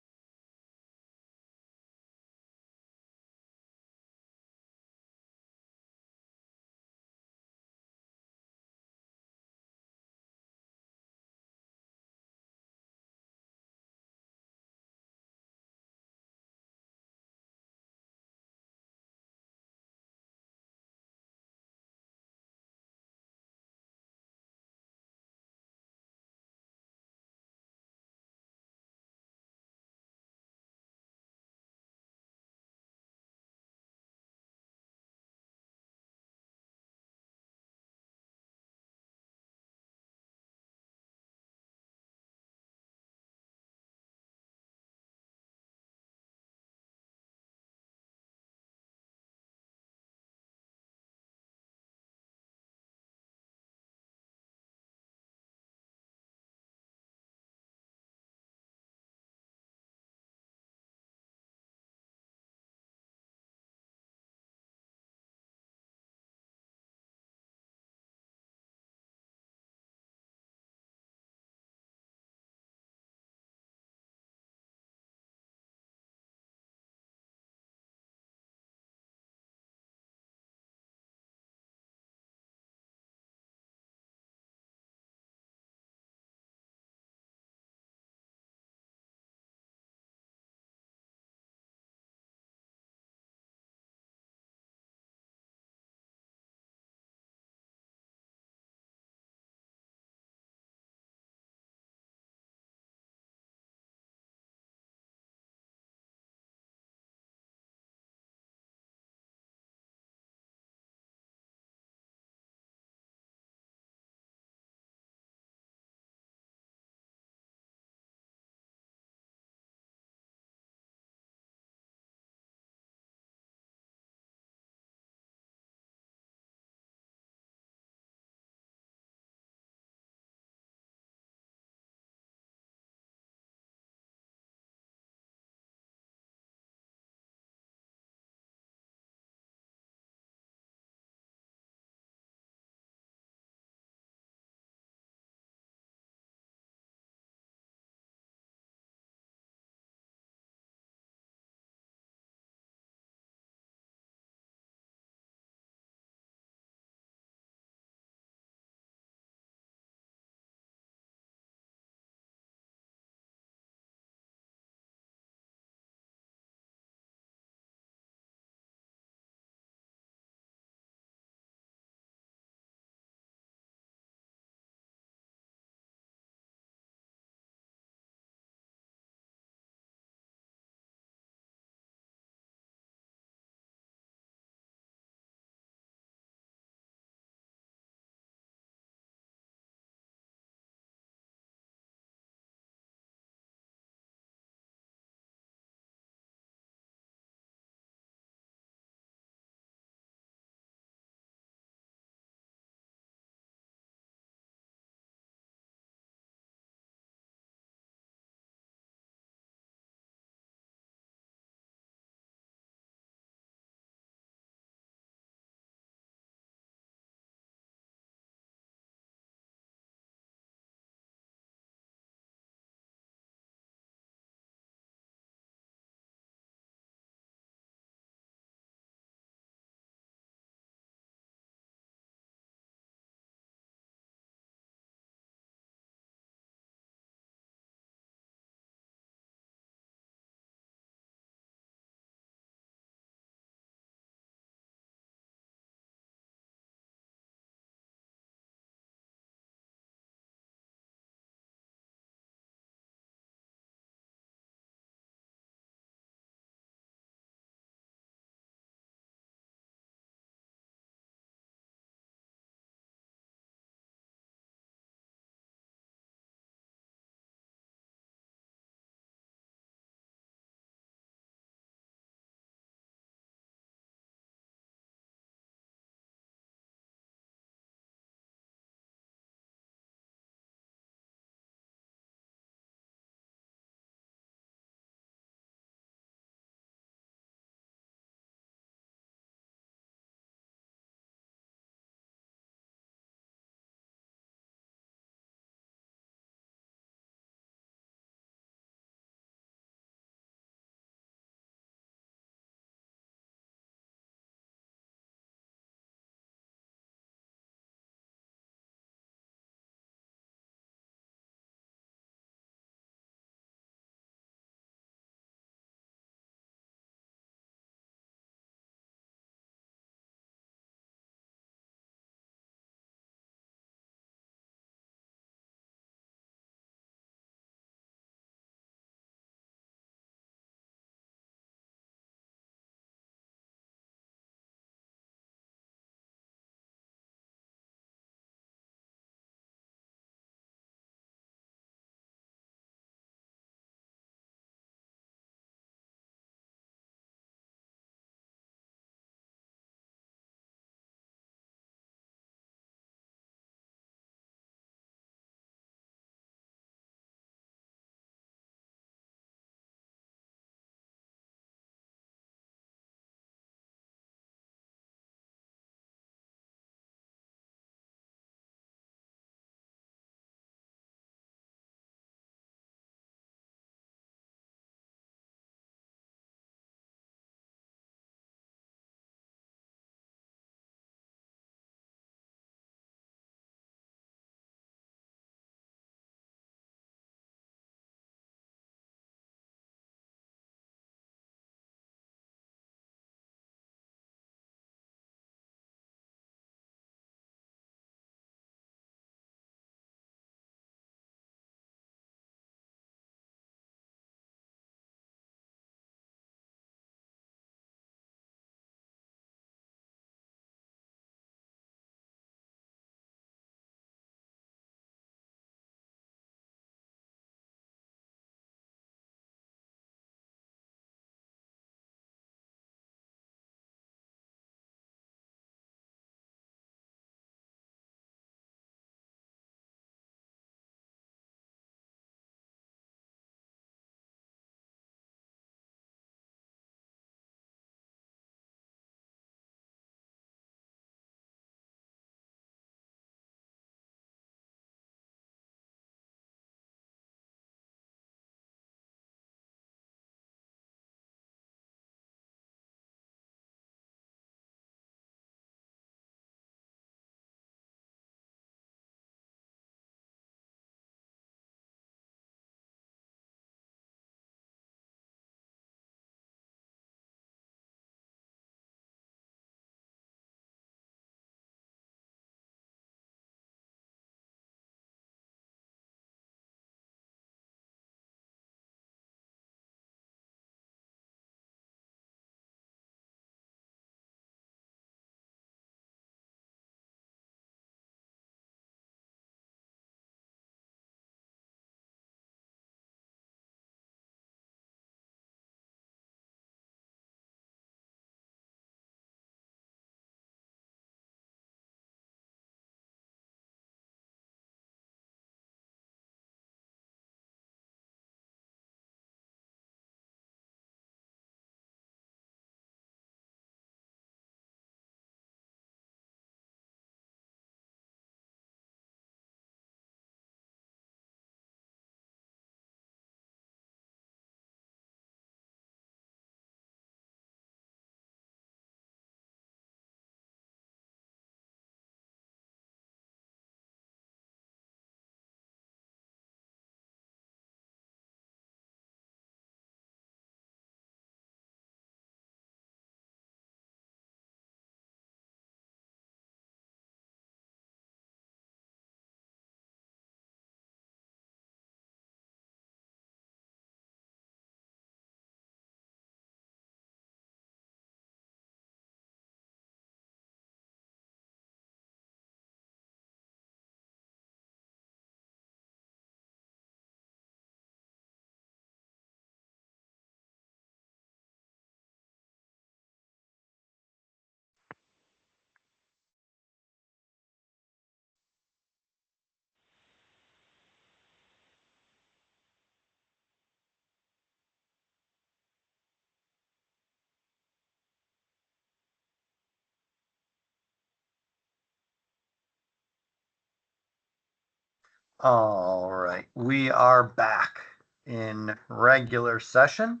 All right, we are back in regular session.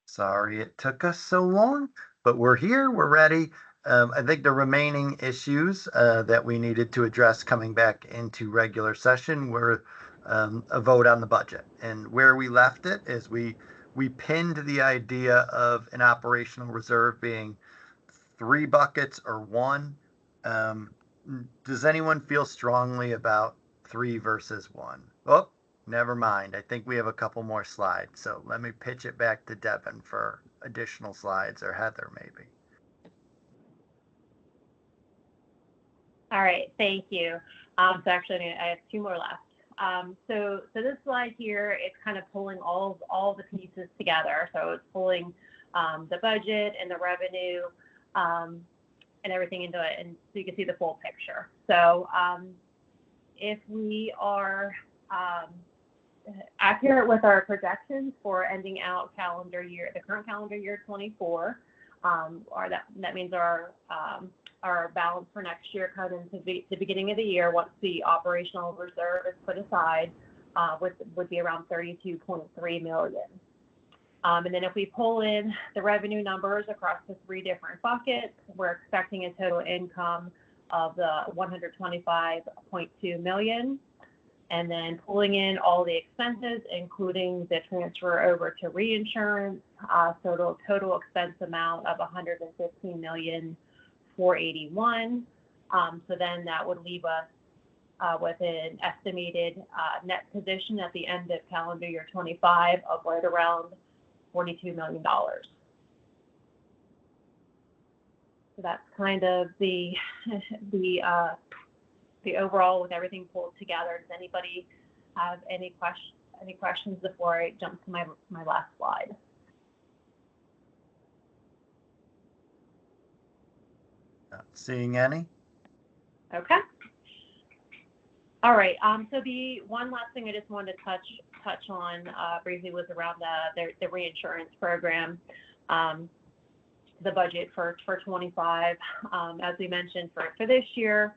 Sorry it took us so long, but we're here, we're ready. I think the remaining issues that we needed to address coming back into regular session were a vote on the budget. And where we left it is we pinned the idea of an operational reserve being 3 buckets or 1. Does anyone feel strongly about 3 versus 1? Oh, never mind. I think we have a couple more slides. So let me pitch it back to Devin for additional slides, or Heather maybe. All right, thank you. So actually, I have 2 more left. So this slide here, it's kind of pulling all the pieces together. So it's pulling the budget and the revenue and everything into it, and so you can see the full picture. So if we are accurate with our projections for ending out the current calendar year 24, that means our balance for next year cut into the beginning of the year, once the operational reserve is put aside, would be around 32.3 million. And then if we pull in the revenue numbers across the 3 different buckets, we're expecting a total income of the 125.2 million. And then pulling in all the expenses, including the transfer over to reinsurance, so total expense amount of 115,481,000. So then that would leave us with an estimated net position at the end of calendar year 25 of right around $42 million. So that's kind of the overall with everything pulled together. Does anybody have any questions before I jump to my last slide? Not seeing any. Okay. All right. So the one last thing I just wanted to touch on briefly was around the reinsurance program, the budget for 25. As we mentioned, for this year,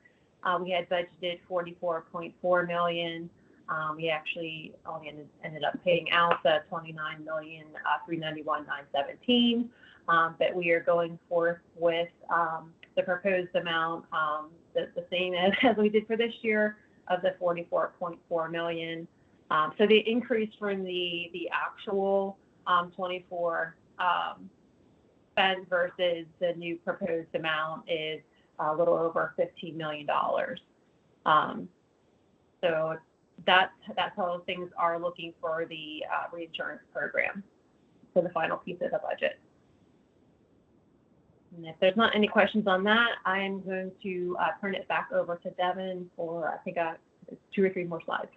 we had budgeted 44.4 million. We actually only ended up paying out the 29,391,917. But we are going forth with the proposed amount, the same as we did for this year, of the 44.4 million. So the increase from the actual 24 spend versus the new proposed amount is a little over $15 million. So that's how things are looking for the reinsurance program for the final piece of the budget. And if there's not any questions on that, I am going to turn it back over to Devin for, I think, 2 or 3 more slides.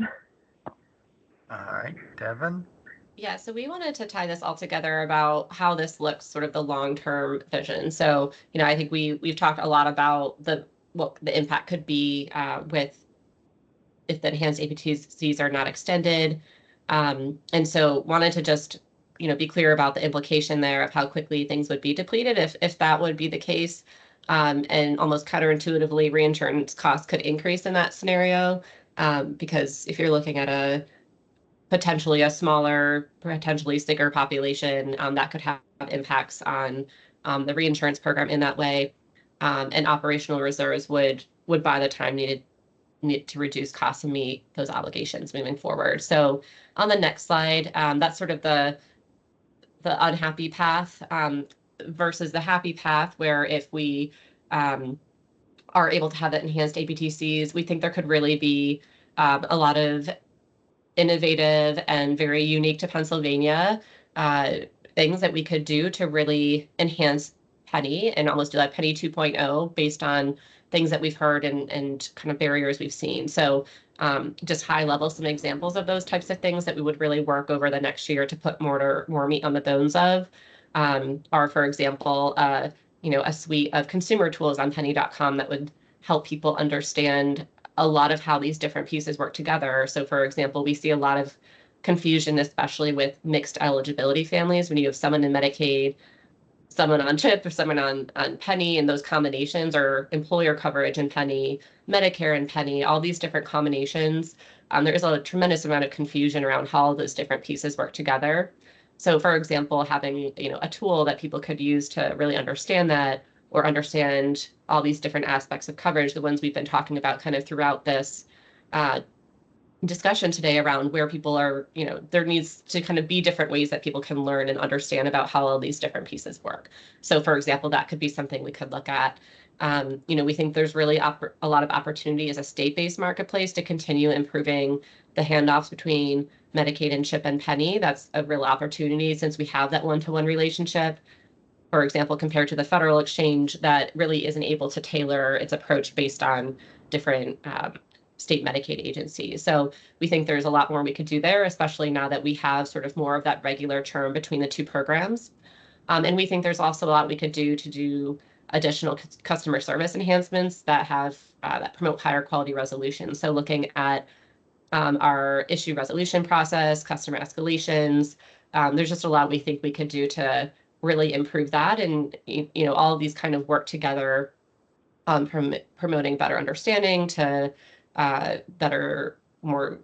All right, Devin. Yeah, so we wanted to tie this all together about how this looks, sort of the long-term vision. So, I think we've talked a lot about what the impact could be with if the enhanced APTCs are not extended. And so wanted to just, be clear about the implication there of how quickly things would be depleted if that would be the case. And almost counterintuitively, reinsurance costs could increase in that scenario because if you're looking at potentially a smaller, potentially sicker population, that could have impacts on the reinsurance program in that way. And operational reserves would by the time need to reduce costs and meet those obligations moving forward. So on the next slide, that's sort of the unhappy path versus the happy path, where if we are able to have the enhanced APTCs, we think there could really be a lot of innovative and very unique to Pennsylvania things that we could do to really enhance Pennie and almost do like Pennie 2.0 based on things that we've heard and kind of barriers we've seen. So just high level, some examples of those types of things that we would really work over the next year to put more meat on the bones of are, for example, a suite of consumer tools on Pennie.com that would help people understand a lot of how these different pieces work together. So, for example, we see a lot of confusion, especially with mixed eligibility families. When you have someone in Medicaid, someone on CHIP or someone on Pennie, and those combinations, or employer coverage and Pennie, Medicare and Pennie, all these different combinations. There is a tremendous amount of confusion around how all those different pieces work together. So for example, having, a tool that people could use to really understand that, or understand all these different aspects of coverage, the ones we've been talking about kind of throughout this discussion today, around where people are, there needs to kind of be different ways that people can learn and understand about how all these different pieces work. So for example, that could be something we could look at. We think there's really a lot of opportunity as a state-based marketplace to continue improving the handoffs between Medicaid and CHIP and Pennie. That's a real opportunity, since we have that one-to-one relationship, for example, compared to the federal exchange that really isn't able to tailor its approach based on different state Medicaid agencies. So we think there's a lot more we could do there, especially now that we have sort of more of that regular term between the two programs. And we think there's also a lot we could do to do additional customer service enhancements that have that promote higher quality resolution. So looking at our issue resolution process, customer escalations, there's just a lot we think we could do to really improve that. And all of these kind of work together, from promoting better understanding to better, more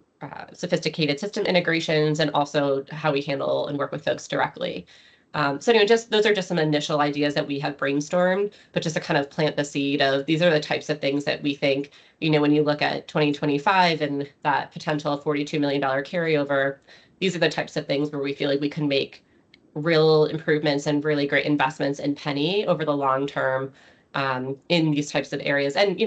sophisticated system integrations, and also how we handle and work with folks directly. So anyway, those are just some initial ideas that we have brainstormed, but just to kind of plant the seed of, these are the types of things that we think, when you look at 2025 and that potential $42 million carryover, these are the types of things where we feel like we can make real improvements and really great investments in Pennie over the long term, in these types of areas. And,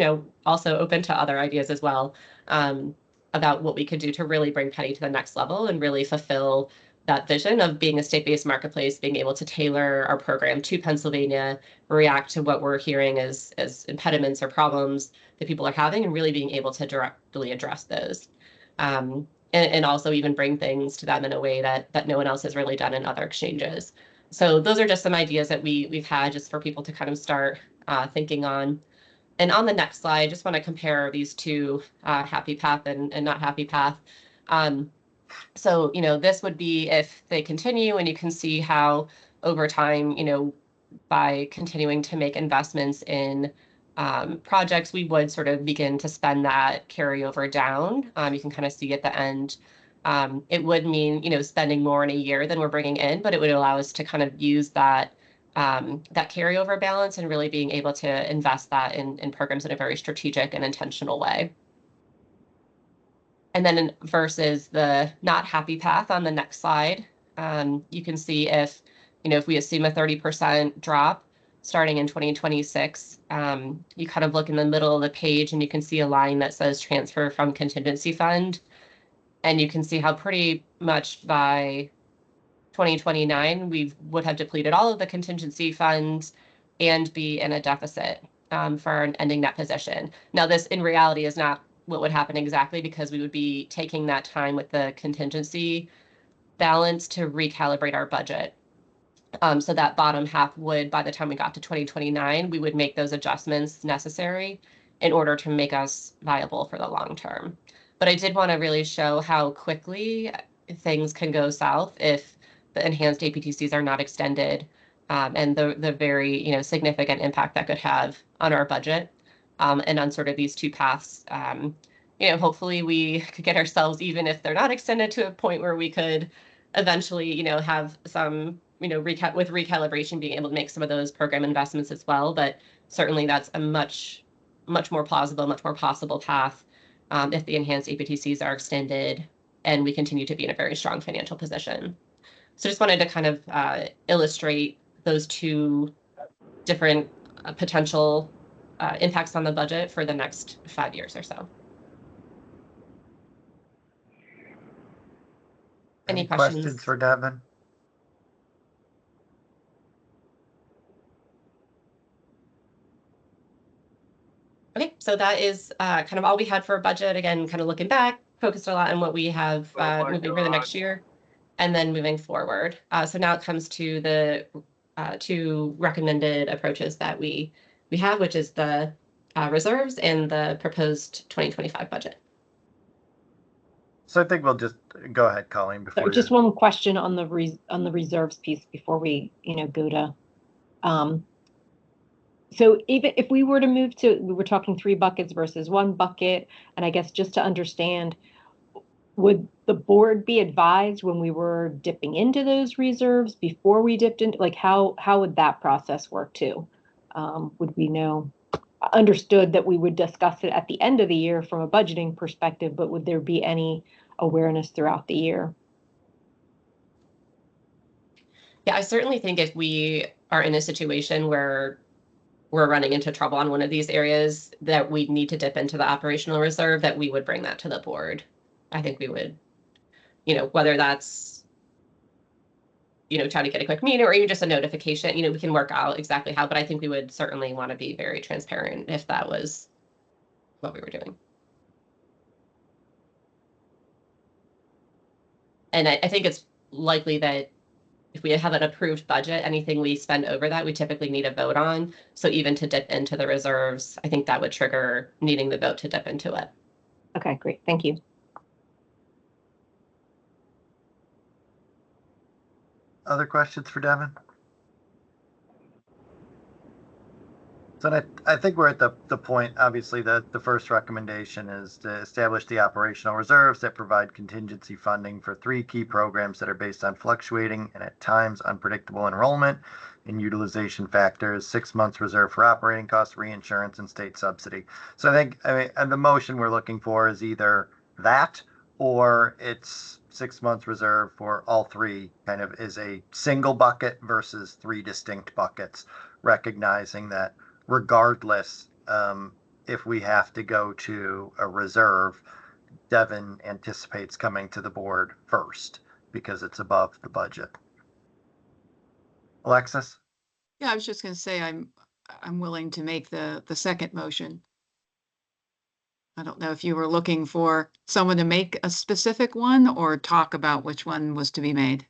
also open to other ideas as well, about what we could do to really bring Pennie to the next level and really fulfill that vision of being a state-based marketplace, being able to tailor our program to Pennsylvania, react to what we're hearing as impediments or problems that people are having, and really being able to directly address those. And also even bring things to them in a way that no one else has really done in other exchanges. So those are just some ideas that we've had, just for people to kind of start thinking on. And on the next slide, I just want to compare these two, happy path and not happy path. So, this would be if they continue, and you can see how over time, by continuing to make investments in projects, we would sort of begin to spend that carryover down. You can kind of see at the end, it would mean, spending more in a year than we're bringing in, but it would allow us to kind of use that carryover balance, and really being able to invest that in programs in a very strategic and intentional way. And then versus the not happy path on the next slide, you can see if we assume a 30% drop starting in 2026, you kind of look in the middle of the page and you can see a line that says transfer from contingency fund. And you can see how pretty much by 2029, we would have depleted all of the contingency funds and be in a deficit for an ending net position. Now, this in reality is not what would happen exactly, because we would be taking that time with the contingency balance to recalibrate our budget. So that bottom half would, by the time we got to 2029, we would make those adjustments necessary in order to make us viable for the long term. But I did want to really show how quickly things can go south if the enhanced APTCs are not extended, and the very significant impact that could have on our budget, and on sort of these two paths. Hopefully we could get ourselves, even if they're not extended, to a point where we could eventually have some with recalibration being able to make some of those program investments as well. But certainly that's a much more plausible, much more possible path, if the enhanced APTCs are extended and we continue to be in a very strong financial position. So just wanted to kind of illustrate those two different potential impacts on the budget for the next 5 years or so. Any questions for Devin? Okay, so that is kind of all we had for budget. Again, kind of looking back, focused a lot on what we have moving for the next year, and then moving forward. So now it comes to the two recommended approaches that we have, which is the reserves and the proposed 2025 budget. So I think we'll just go ahead, Colleen. Before Just one question on the reserves piece before we go to So even if we were to move to, we were talking 3 buckets versus 1 bucket, and I guess just to understand, would the board be advised when we were dipping into those reserves before we dipped into, like, how would that process work too? Would we know, understood that we would discuss it at the end of the year from a budgeting perspective, but would there be any awareness throughout the year? Yeah, I certainly think if we are in a situation where we're running into trouble on one of these areas that we need to dip into the operational reserve, that we would bring that to the board. I think we would, whether that's, try to get a quick meeting or even just a notification, we can work out exactly how, but I think we would certainly want to be very transparent if that was what we were doing. And I think it's likely that if we have an approved budget, anything we spend over that, we typically need a vote on. So even to dip into the reserves, I think that would trigger needing the vote to dip into it. Okay, great. Thank you. Other questions for Devin? So I think we're at the point, obviously, that the first recommendation is to establish the operational reserves that provide contingency funding for 3 key programs that are based on fluctuating and at times unpredictable enrollment and utilization factors, 6 months reserve for operating costs, reinsurance, and state subsidy. So I think, and the motion we're looking for is either that or it's 6 months reserve for all 3, kind of is a single bucket versus 3 distinct buckets, recognizing that regardless, if we have to go to a reserve, Devin anticipates coming to the board first because it's above the budget. Alexis? Yeah, I was just going to say I'm willing to make the second motion. I don't know if you were looking for someone to make a specific one or talk about which one was to be made.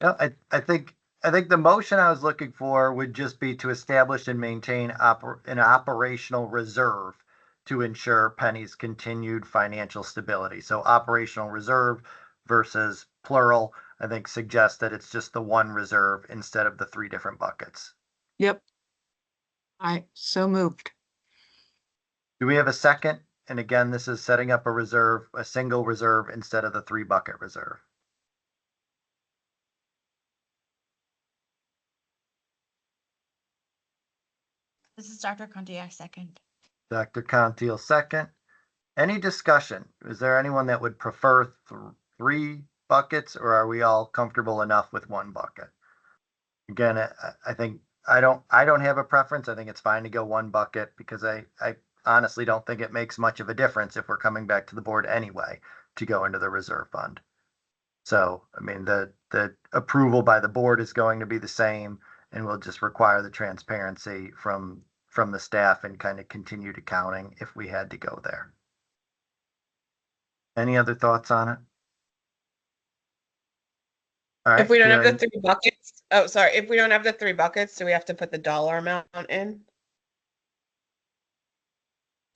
Yeah, I think the motion I was looking for would just be to establish and maintain an operational reserve to ensure Pennie's continued financial stability. So operational reserve versus plural, I think suggests that it's just the one reserve instead of the 3 different buckets. Yep. I so moved. Do we have a second? And again, this is setting up a reserve, a single reserve instead of the 3 bucket reserve. This is Dr. Conti, I second. Dr. Contiel second. Any discussion? Is there anyone that would prefer 3 buckets, or are we all comfortable enough with 1 bucket? Again, I think I don't have a preference. I think it's fine to go 1 bucket because I honestly don't think it makes much of a difference if we're coming back to the board anyway to go into the reserve fund. So, I mean, the approval by the board is going to be the same, and we'll just require the transparency from the staff and kind of continued accounting if we had to go there. Any other thoughts on it? All right, If we don't have the hearing- 3 buckets, oh, sorry, if we don't have the 3 buckets, do we have to put the dollar amount in?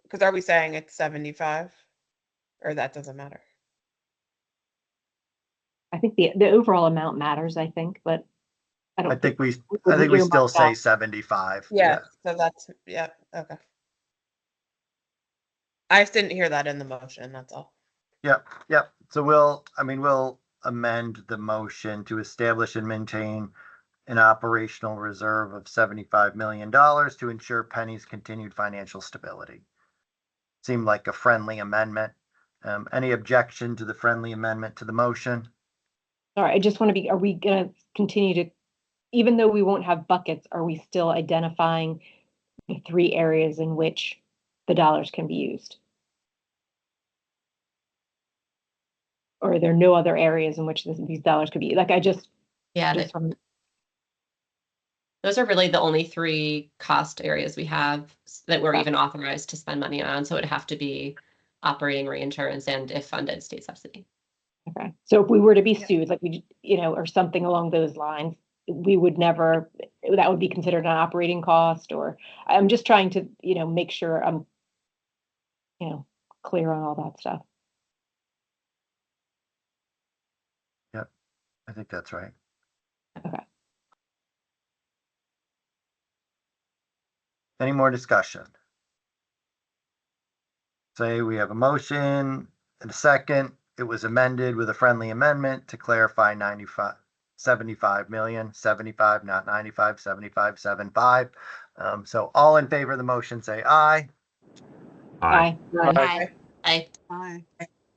Because are we saying it's 75? Or that doesn't matter? I think the overall amount matters, I think, but I think we still say 75. Yeah, so that's, yeah, okay. I just didn't hear that in the motion, that's all. Yep. So we'll amend the motion to establish and maintain an operational reserve of $75 million to ensure Pennie's continued financial stability. Seemed like a friendly amendment. Any objection to the friendly amendment to the motion? Sorry, I just want to be, are we going to continue to, even though we won't have buckets, are we still identifying the 3 areas in which the dollars can be used? Or are there no other areas in which these dollars could be, like, Those are really the only 3 cost areas we have that we're even authorized to spend money on. So it'd have to be operating, reinsurance, and if funded, state subsidy. Okay, so if we were to be sued, like or something along those lines, we would never, that would be considered an operating cost, or I'm just trying to, make sure I'm, clear on all that stuff. Yep, I think that's right. Okay. Any more discussion? Say we have a motion and a second. It was amended with a friendly amendment to clarify 75 million, 75, not 95, 75, 75. So all in favor of the motion, say aye. Aye. I,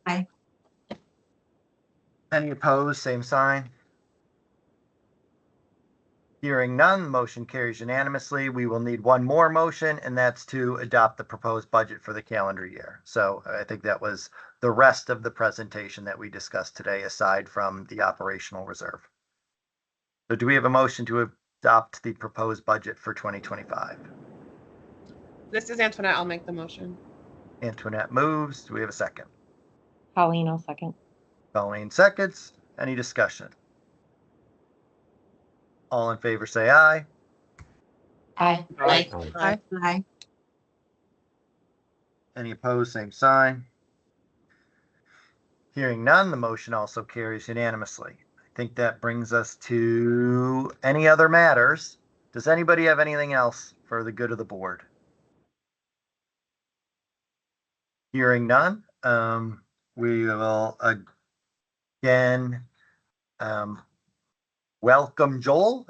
Aye. Any opposed, same sign. Hearing none, the motion carries unanimously. We will need one more motion, and that's to adopt the proposed budget for the calendar year. So I think that was the rest of the presentation that we discussed today, aside from the operational reserve. So do we have a motion to adopt the proposed budget for 2025? This is Antoinette. I'll make the motion. Antoinette moves. Do we have a second? Colleen, I'll second. Colleen seconds. Any discussion? All in favor, say aye. Aye. I, Any opposed, same sign. Hearing none, the motion also carries unanimously. I think that brings us to any other matters. Does anybody have anything else for the good of the board? Hearing none, we will again welcome Joel.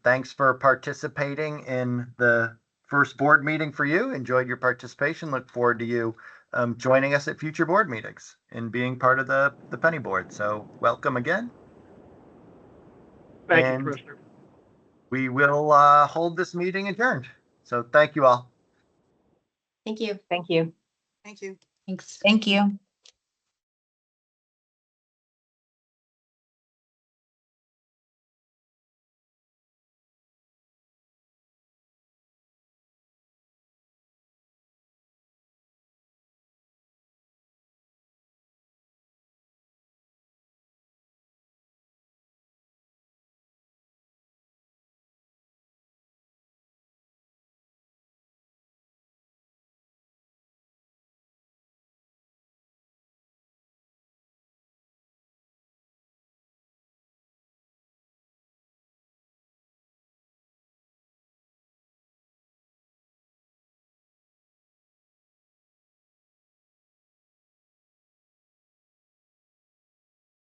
Thanks for participating in the first board meeting for you. Enjoyed your participation. Look forward to you joining us at future board meetings and being part of the Pennie board. So welcome again. Thank And you, Commissioner. we will hold this meeting adjourned. So thank you all. Thank you. Thank you. Thank you. thanks. Thank you.